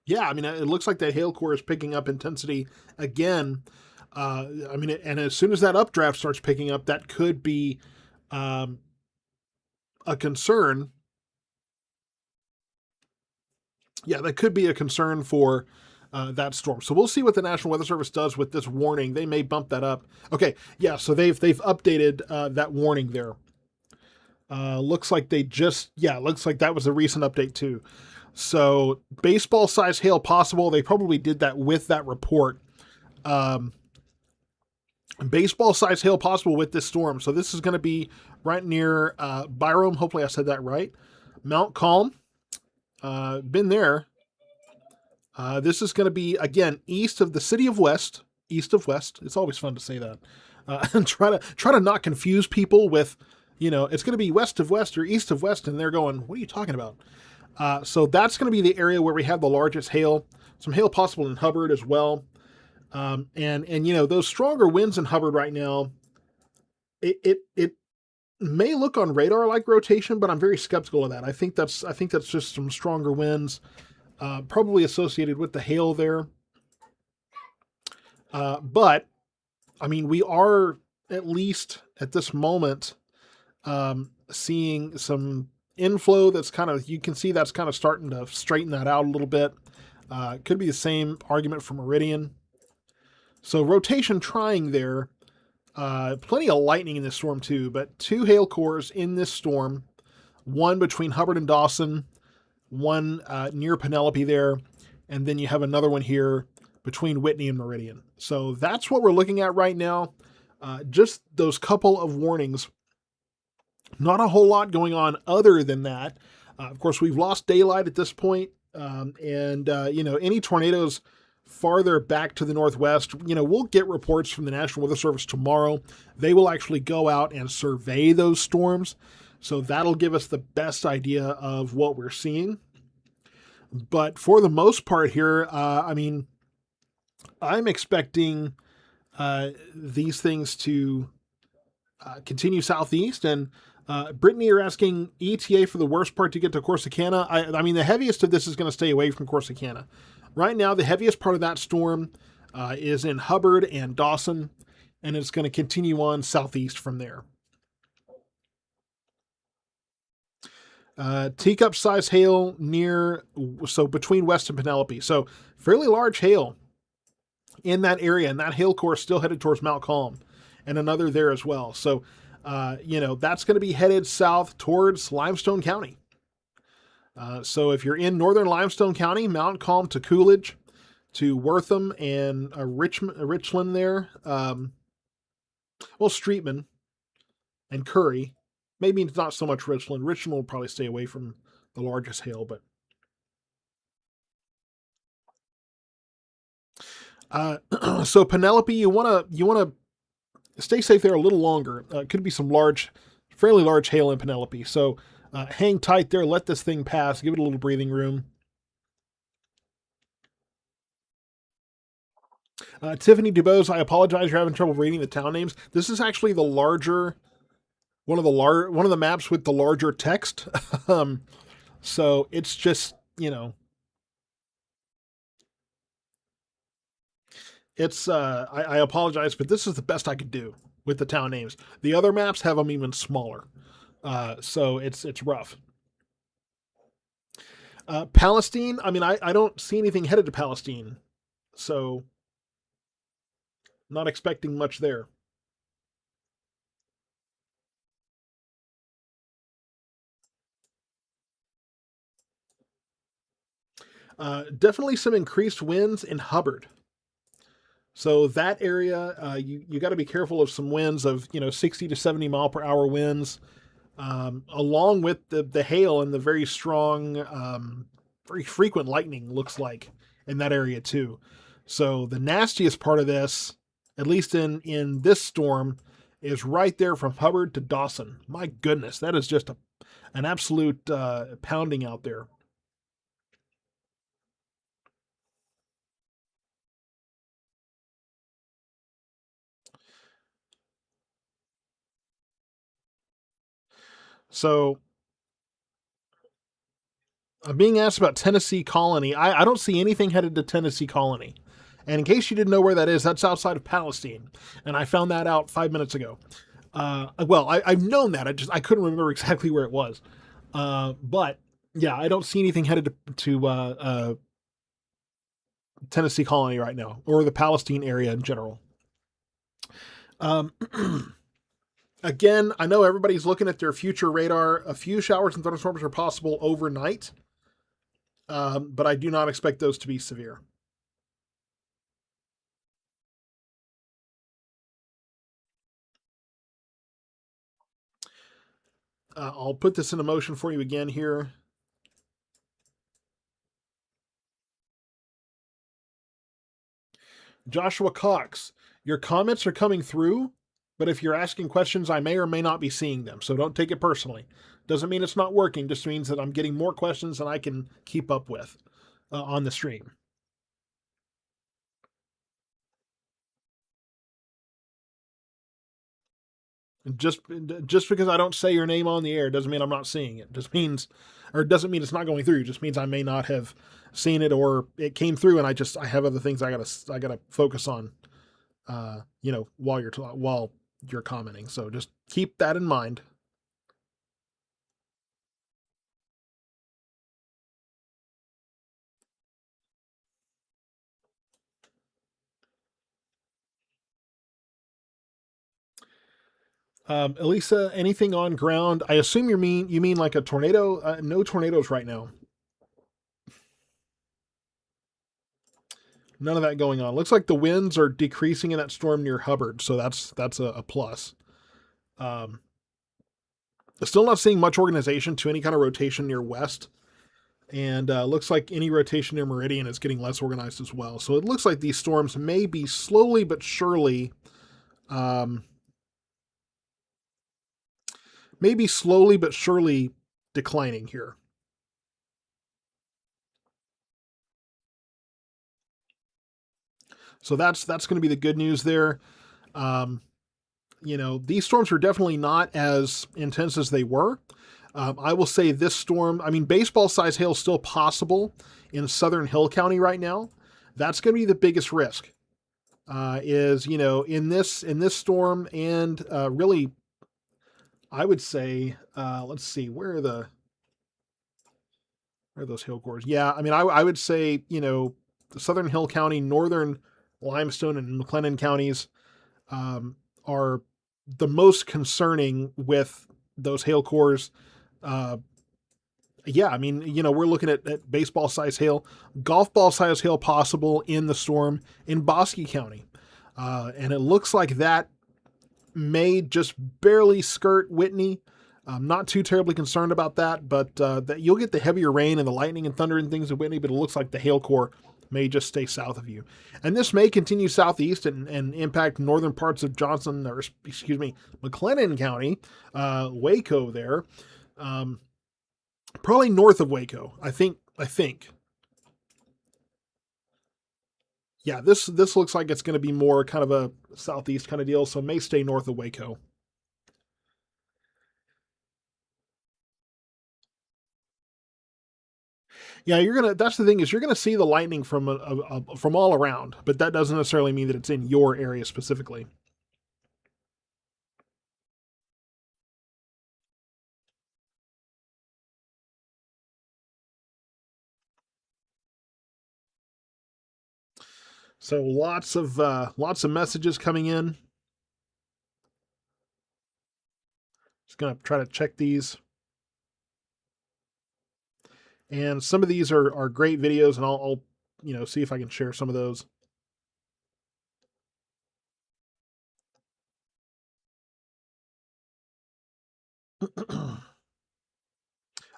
yeah, I mean, it looks like that hail core is picking up intensity again. I mean, and as soon as that updraft starts picking up, that could be a concern. Yeah, that could be a concern for that storm. So we'll see what the National Weather Service does with this warning. They may bump that up. Okay, yeah. So they've updated that warning there. Looks like looks like that was a recent update too. So baseball size hail possible. They probably did that with that report. Um, Baseball size hail possible with this storm. So this is going to be right near Byram. Hopefully I said that right. Mount Calm. Been there. This is going to be again east of the city of West. East of West. It's always fun to say that. And try to not confuse people with, it's going to be west of West or east of West, and they're going, "What are you talking about?" So that's going to be the area where we have the largest hail. Some hail possible in Hubbard as well. And those stronger winds in Hubbard right now, it may look on radar like rotation, but I'm very skeptical of that. I think that's just some stronger winds, probably associated with the hail there. But I mean, we are at least at this moment seeing some inflow that's you can see that's kind of starting to straighten that out a little bit. Could be the same argument for Meridian. So rotation trying there. Plenty of lightning in this storm too, but 2 hail cores in this storm. One between Hubbard and Dawson, one near Penelope there, and then you have another one here between Whitney and Meridian. So that's what we're looking at right now. Just those couple of warnings. Not a whole lot going on other than that. Of course, we've lost daylight at this point, and any tornadoes farther back to the northwest, we'll get reports from the National Weather Service tomorrow. They will actually go out and survey those storms, so that'll give us the best idea of what we're seeing. But for the most part here, I'm expecting these things to continue southeast. And Brittany, you're asking ETA for the worst part to get to Corsicana. I mean, the heaviest of this is going to stay away from Corsicana. Right now, the heaviest part of that storm is in Hubbard and Dawson, and it's going to continue on southeast from there. Teacup size hail between West and Penelope. So fairly large hail in that area, and that hail core is still headed towards Mount Calm, and another there as well. So, that's going to be headed south towards Limestone County. So if you're in northern Limestone County, Mount Calm to Coolidge, to Wortham and Richland there, Streetman and Curry. Maybe not so much Richland. Richland will probably stay away from the largest hail, but so Penelope, you want to stay safe there a little longer. Could be some fairly large hail in Penelope. So hang tight there. Let this thing pass. Give it a little breathing room. Tiffany DuBose, I apologize. You're having trouble reading the town names. This is actually the larger one of the maps with the larger text. So it's just, it's I apologize, but this is the best I could do with the town names. The other maps have them even smaller. So it's rough. Palestine, I mean, I don't see anything headed to Palestine. So not expecting much there. Definitely some increased winds in Hubbard. So that area, you got to be careful of some winds of 60 to 70 mile per hour winds, along with the hail and the very strong, very frequent lightning looks like in that area too. So the nastiest part of this, at least in this storm, is right there from Hubbard to Dawson. My goodness, that is just an absolute pounding out there. So I'm being asked about Tennessee Colony. I don't see anything headed to Tennessee Colony. And in case you didn't know where that is, that's outside of Palestine. And I found that out 5 minutes ago. I've known that. I couldn't remember exactly where it was. But yeah, I don't see anything headed to Tennessee Colony right now, or the Palestine area in general. Again, I know everybody's looking at their future radar. A few showers and thunderstorms are possible overnight. but I do not expect those to be severe. I'll put this into motion for you again here. Joshua Cox, your comments are coming through, but if you're asking questions, I may or may not be seeing them. So don't take it personally. Doesn't mean it's not working, just means that I'm getting more questions than I can keep up with on the stream. Just just because I don't say your name on the air doesn't mean I'm not seeing it. Just means, or doesn't mean it's not going through. It just means I may not have seen it, or it came through and I have other things I gotta focus on. While you're commenting. So just keep that in mind. Elisa, anything on ground? I assume you mean like a tornado. No tornadoes right now. None of that going on. Looks like the winds are decreasing in that storm near Hubbard, so that's a plus. Um, Still not seeing much organization to any kind of rotation near west, and looks like any rotation near Meridian is getting less organized as well. So it looks like these storms may be slowly but surely, um, maybe slowly but surely declining here. So that's going to be the good news there. Um, these storms are definitely not as intense as they were. I will say this storm, I mean, baseball size hail is still possible in southern Hill County right now. That's going to be the biggest risk. Is in this storm, and really, I would say, let's see, where are those hill cores? Yeah, I mean, I would say the southern Hill County, northern Limestone, and McLennan counties are the most concerning with those hail cores. Uh, yeah, I mean, we're looking at baseball size hail, golf ball size hail possible in the storm in Bosque County. And it looks like that may just barely skirt Whitney. I'm not too terribly concerned about that, but that you'll get the heavier rain and the lightning and thunder and things in Whitney, but it looks like the hail core may just stay south of you. And this may continue southeast and impact northern parts of Johnson, or excuse me, McLennan County, Waco there. Probably north of Waco. I think. Yeah, this looks like it's going to be more kind of a southeast kind of deal, so it may stay north of Waco. Yeah, you're gonna. That's the thing, is you're gonna see the lightning from all around, but that doesn't necessarily mean that it's in your area specifically. So lots of messages coming in. Just gonna try to check these, and some of these are great videos, and I'll see if I can share some of those.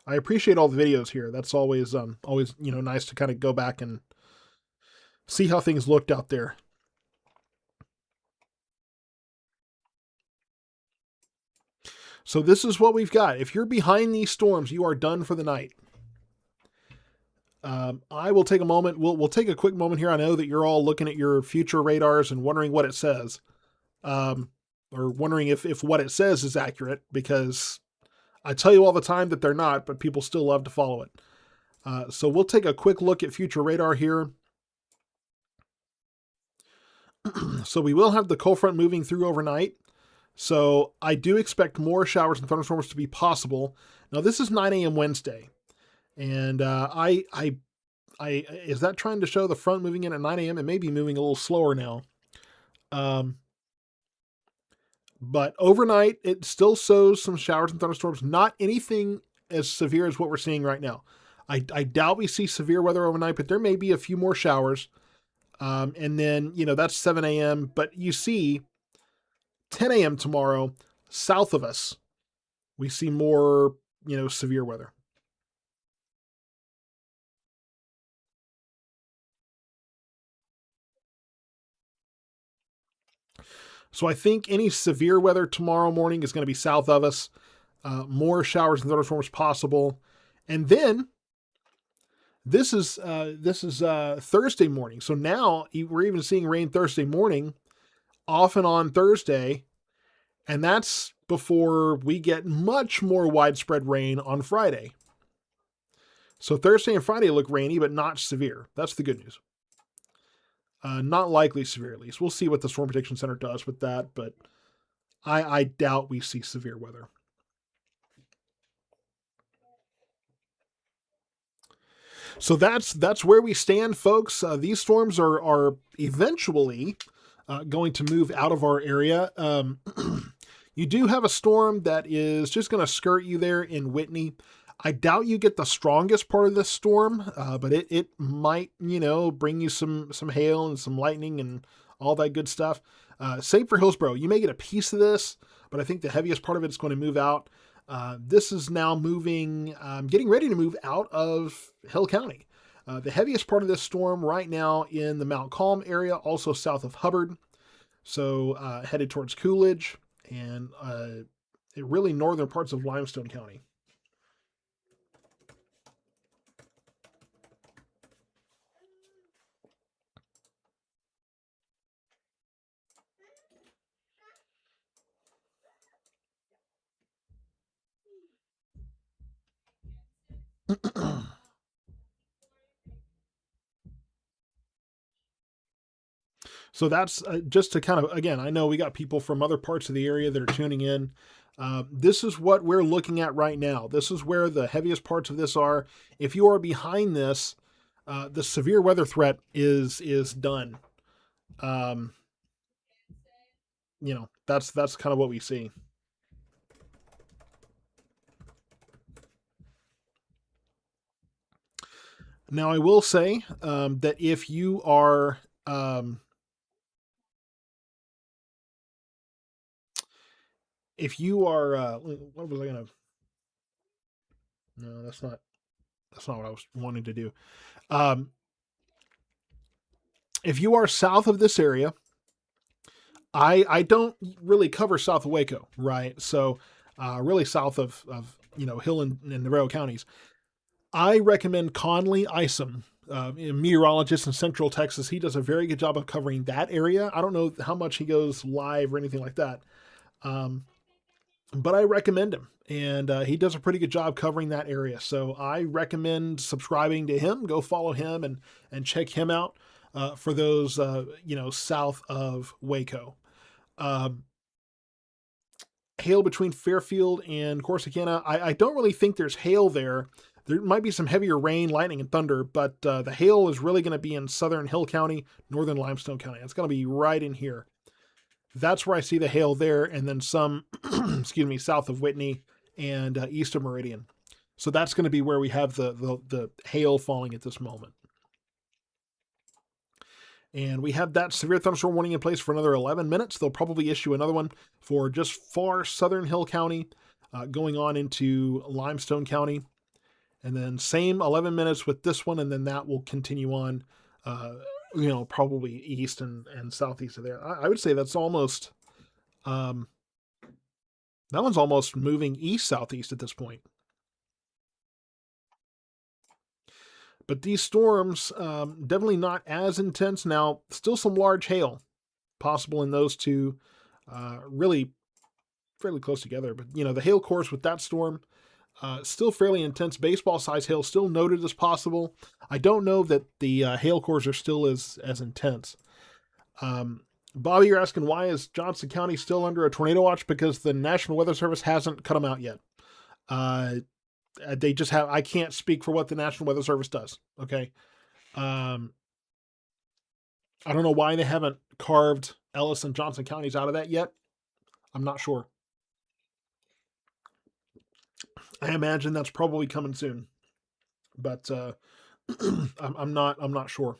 I appreciate all the videos here. That's always nice to kind of go back and see how things looked out there. So this is what we've got. If you're behind these storms, you are done for the night. I will take a moment. We'll take a quick moment here. I know that you're all looking at your future radars and wondering what it says, um, or wondering if what it says is accurate, because I tell you all the time that they're not, but people still love to follow it. So we'll take a quick look at future radar here. So we will have the cold front moving through overnight. So I do expect more showers and thunderstorms to be possible. Now this is 9 a.m. Wednesday, and I is that trying to show the front moving in at 9 a.m.? It may be moving a little slower now. Um, but overnight, it still shows some showers and thunderstorms. Not anything as severe as what we're seeing right now. I doubt we see severe weather overnight, but there may be a few more showers. And then, that's 7 a.m. But you see 10 a.m. tomorrow, south of us, we see more, severe weather. So I think any severe weather tomorrow morning is going to be south of us. More showers and thunderstorms possible. And then this is Thursday morning. So now we're even seeing rain Thursday morning, off and on Thursday, and that's before we get much more widespread rain on Friday. So Thursday and Friday look rainy, but not severe. That's the good news. Not likely severe, at least. We'll see what the Storm Prediction Center does with that, but I doubt we see severe weather. So that's where we stand, folks. These storms are eventually going to move out of our area. You do have a storm that is just going to skirt you there in Whitney. I doubt you get the strongest part of this storm, but it might bring you some hail and some lightning and all that good stuff. Same for Hillsborough. You may get a piece of this, but I think the heaviest part of it is going to move out. This is now moving, getting ready to move out of Hill County. The heaviest part of this storm right now in the Mount Calm area, also south of Hubbard. So headed towards Coolidge and really northern parts of Limestone County. So that's just to kind of, again, I know we got people from other parts of the area that are tuning in. This is what we're looking at right now. This is where the heaviest parts of this are. If you are behind this, the severe weather threat is done. Um, that's kind of what we see. Now, I will say that if you are what was I gonna? No, that's not what I was wanting to do. Um, if you are south of this area, I don't really cover south of Waco, right? So really south of Hill and Navarro counties. I recommend Conley Isom, a meteorologist in Central Texas. He does a very good job of covering that area. I don't know how much he goes live or anything like that. But I recommend him, and he does a pretty good job covering that area. So I recommend subscribing to him. Go follow him and check him out for those south of Waco. Hail between Fairfield and Corsicana. I don't really think there's hail there. There might be some heavier rain, lightning, and thunder, but the hail is really going to be in southern Hill County, northern Limestone County. It's going to be right in here. That's where I see the hail there, and then some, excuse me, south of Whitney and east of Meridian. So that's going to be where we have the hail falling at this moment. And we have that severe thunderstorm warning in place for another 11 minutes. They'll probably issue another one for just far southern Hill County, going on into Limestone County. And then same 11 minutes with this one, and then that will continue on, probably east and southeast of there. I would say that's almost, that one's almost moving east-southeast at this point. But these storms, definitely not as intense. Now, still some large hail possible in those two, really fairly close together. But, the hail course with that storm, still fairly intense. Baseball size hail still noted as possible. I don't know that the hail cores are still as intense. Bobby, you're asking why is Johnson County still under a tornado watch? Because the National Weather Service hasn't cut them out yet. They just have. I can't speak for what the National Weather Service does. Okay. I don't know why they haven't carved Ellis and Johnson counties out of that yet. I'm not sure. I imagine that's probably coming soon. but I'm not sure.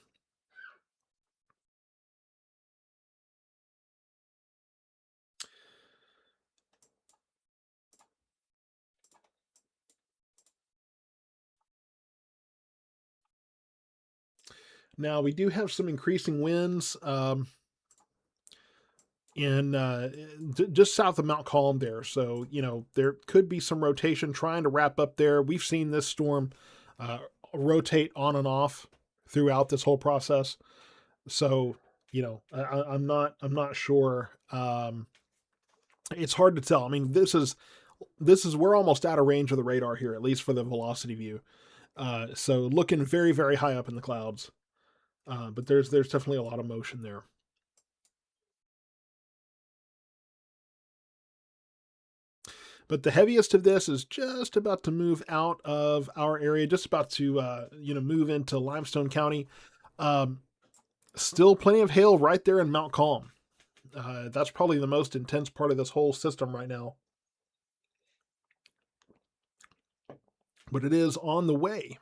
Now we do have some increasing winds in just south of Mount Calm there, so there could be some rotation trying to wrap up there. We've seen this storm uh, rotate on and off throughout this whole process, so I'm not sure. It's hard to tell. I mean, this is we're almost out of range of the radar here, at least for the velocity view. So looking very very high up in the clouds, but there's definitely a lot of motion there. But the heaviest of this is just about to move out of our area, just about to move into Limestone County. Um, Still plenty of hail right there in Mount Calm. That's probably the most intense part of this whole system right now. But it is on the way.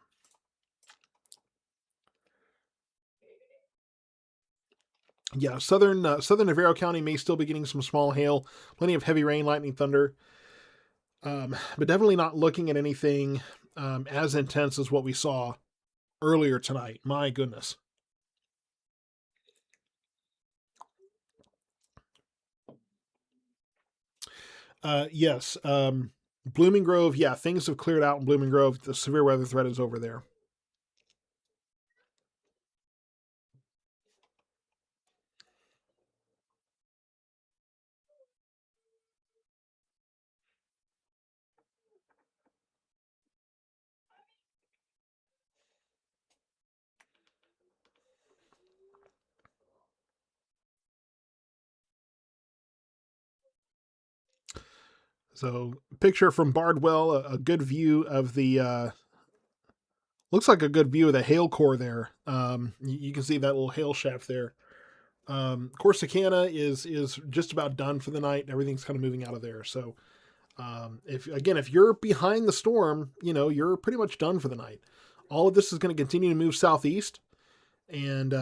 Yeah, southern Navarro County may still be getting some small hail, plenty of heavy rain, lightning, thunder, but definitely not looking at anything as intense as what we saw earlier tonight. My goodness. Yes, Blooming Grove. Yeah, things have cleared out in Blooming Grove. The severe weather threat is over there. So, picture from Bardwell, a good view of the looks like a good view of the hail core there. You can see that little hail shaft there. Corsicana is just about done for the night. Everything's kind of moving out of there. So, if you're behind the storm, you're pretty much done for the night. All of this is going to continue to move southeast and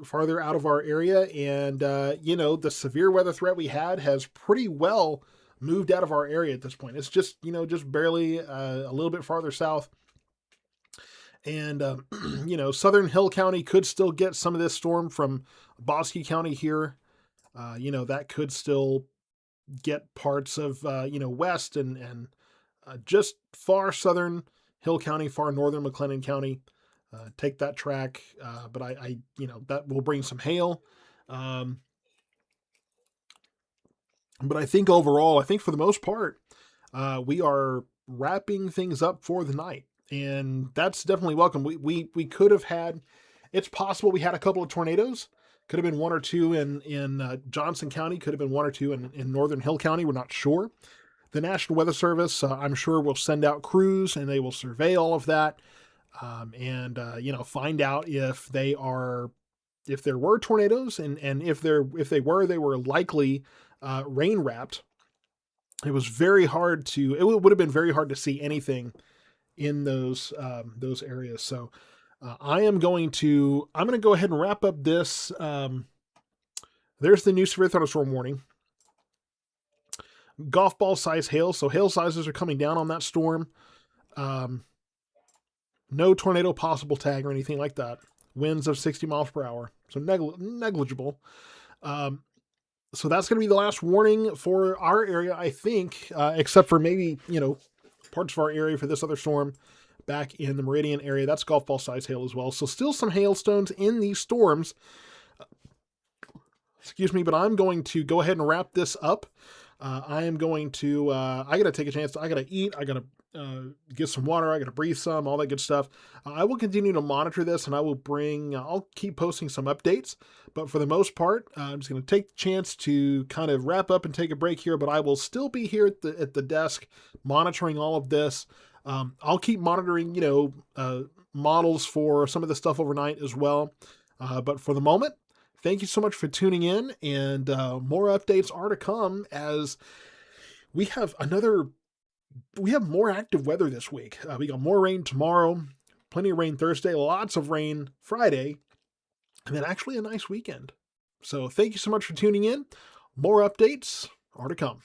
farther out of our area, and the severe weather threat we had has pretty well moved out of our area at this point. It's just barely a little bit farther south, and southern Hill County could still get some of this storm from Bosque County here. That could still get parts of west and just far southern Hill County, far northern McLennan County. Take that track, but that will bring some hail. Um, but I think overall, I think for the most part, we are wrapping things up for the night, and that's definitely welcome. We could have had. It's possible we had a couple of tornadoes. Could have been one or two in Johnson County. Could have been one or two in Northern Hill County. We're not sure. The National Weather Service, I'm sure, will send out crews and they will survey all of that, and find out if there were tornadoes, and if they were likely rain wrapped. It was very hard to. It would have been very hard to see anything in those areas. So I'm going to go ahead and wrap up this. There's the new severe thunderstorm warning. Golf ball size hail. So hail sizes are coming down on that storm. No tornado possible tag or anything like that. Winds of 60 miles per hour. So negligible. So that's going to be the last warning for our area, I think, except for maybe, parts of our area for this other storm back in the Meridian area. That's golf ball size hail as well. So still some hailstones in these storms. Excuse me, but I'm going to go ahead and wrap this up. I am going to, I got to take a chance. I got to eat. I got to get some water. I got to breathe some, all that good stuff. I will continue to monitor this, and I'll keep posting some updates. But for the most part, I'm just going to take the chance to kind of wrap up and take a break here. But I will still be here at the desk monitoring all of this. I'll keep monitoring, models for some of the stuff overnight as well. But for the moment, thank you so much for tuning in, and more updates are to come as we have another we have more active weather this week. We got more rain tomorrow, plenty of rain Thursday, lots of rain Friday, and then actually a nice weekend. So thank you so much for tuning in. More updates are to come.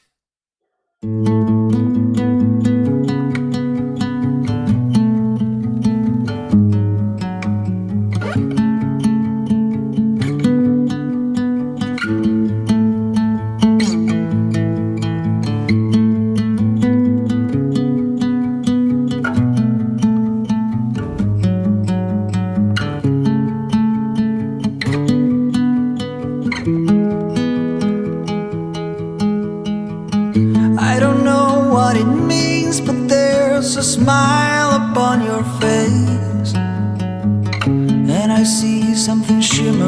I don't know what it means, but there's a smile upon your face, and I see something shimmer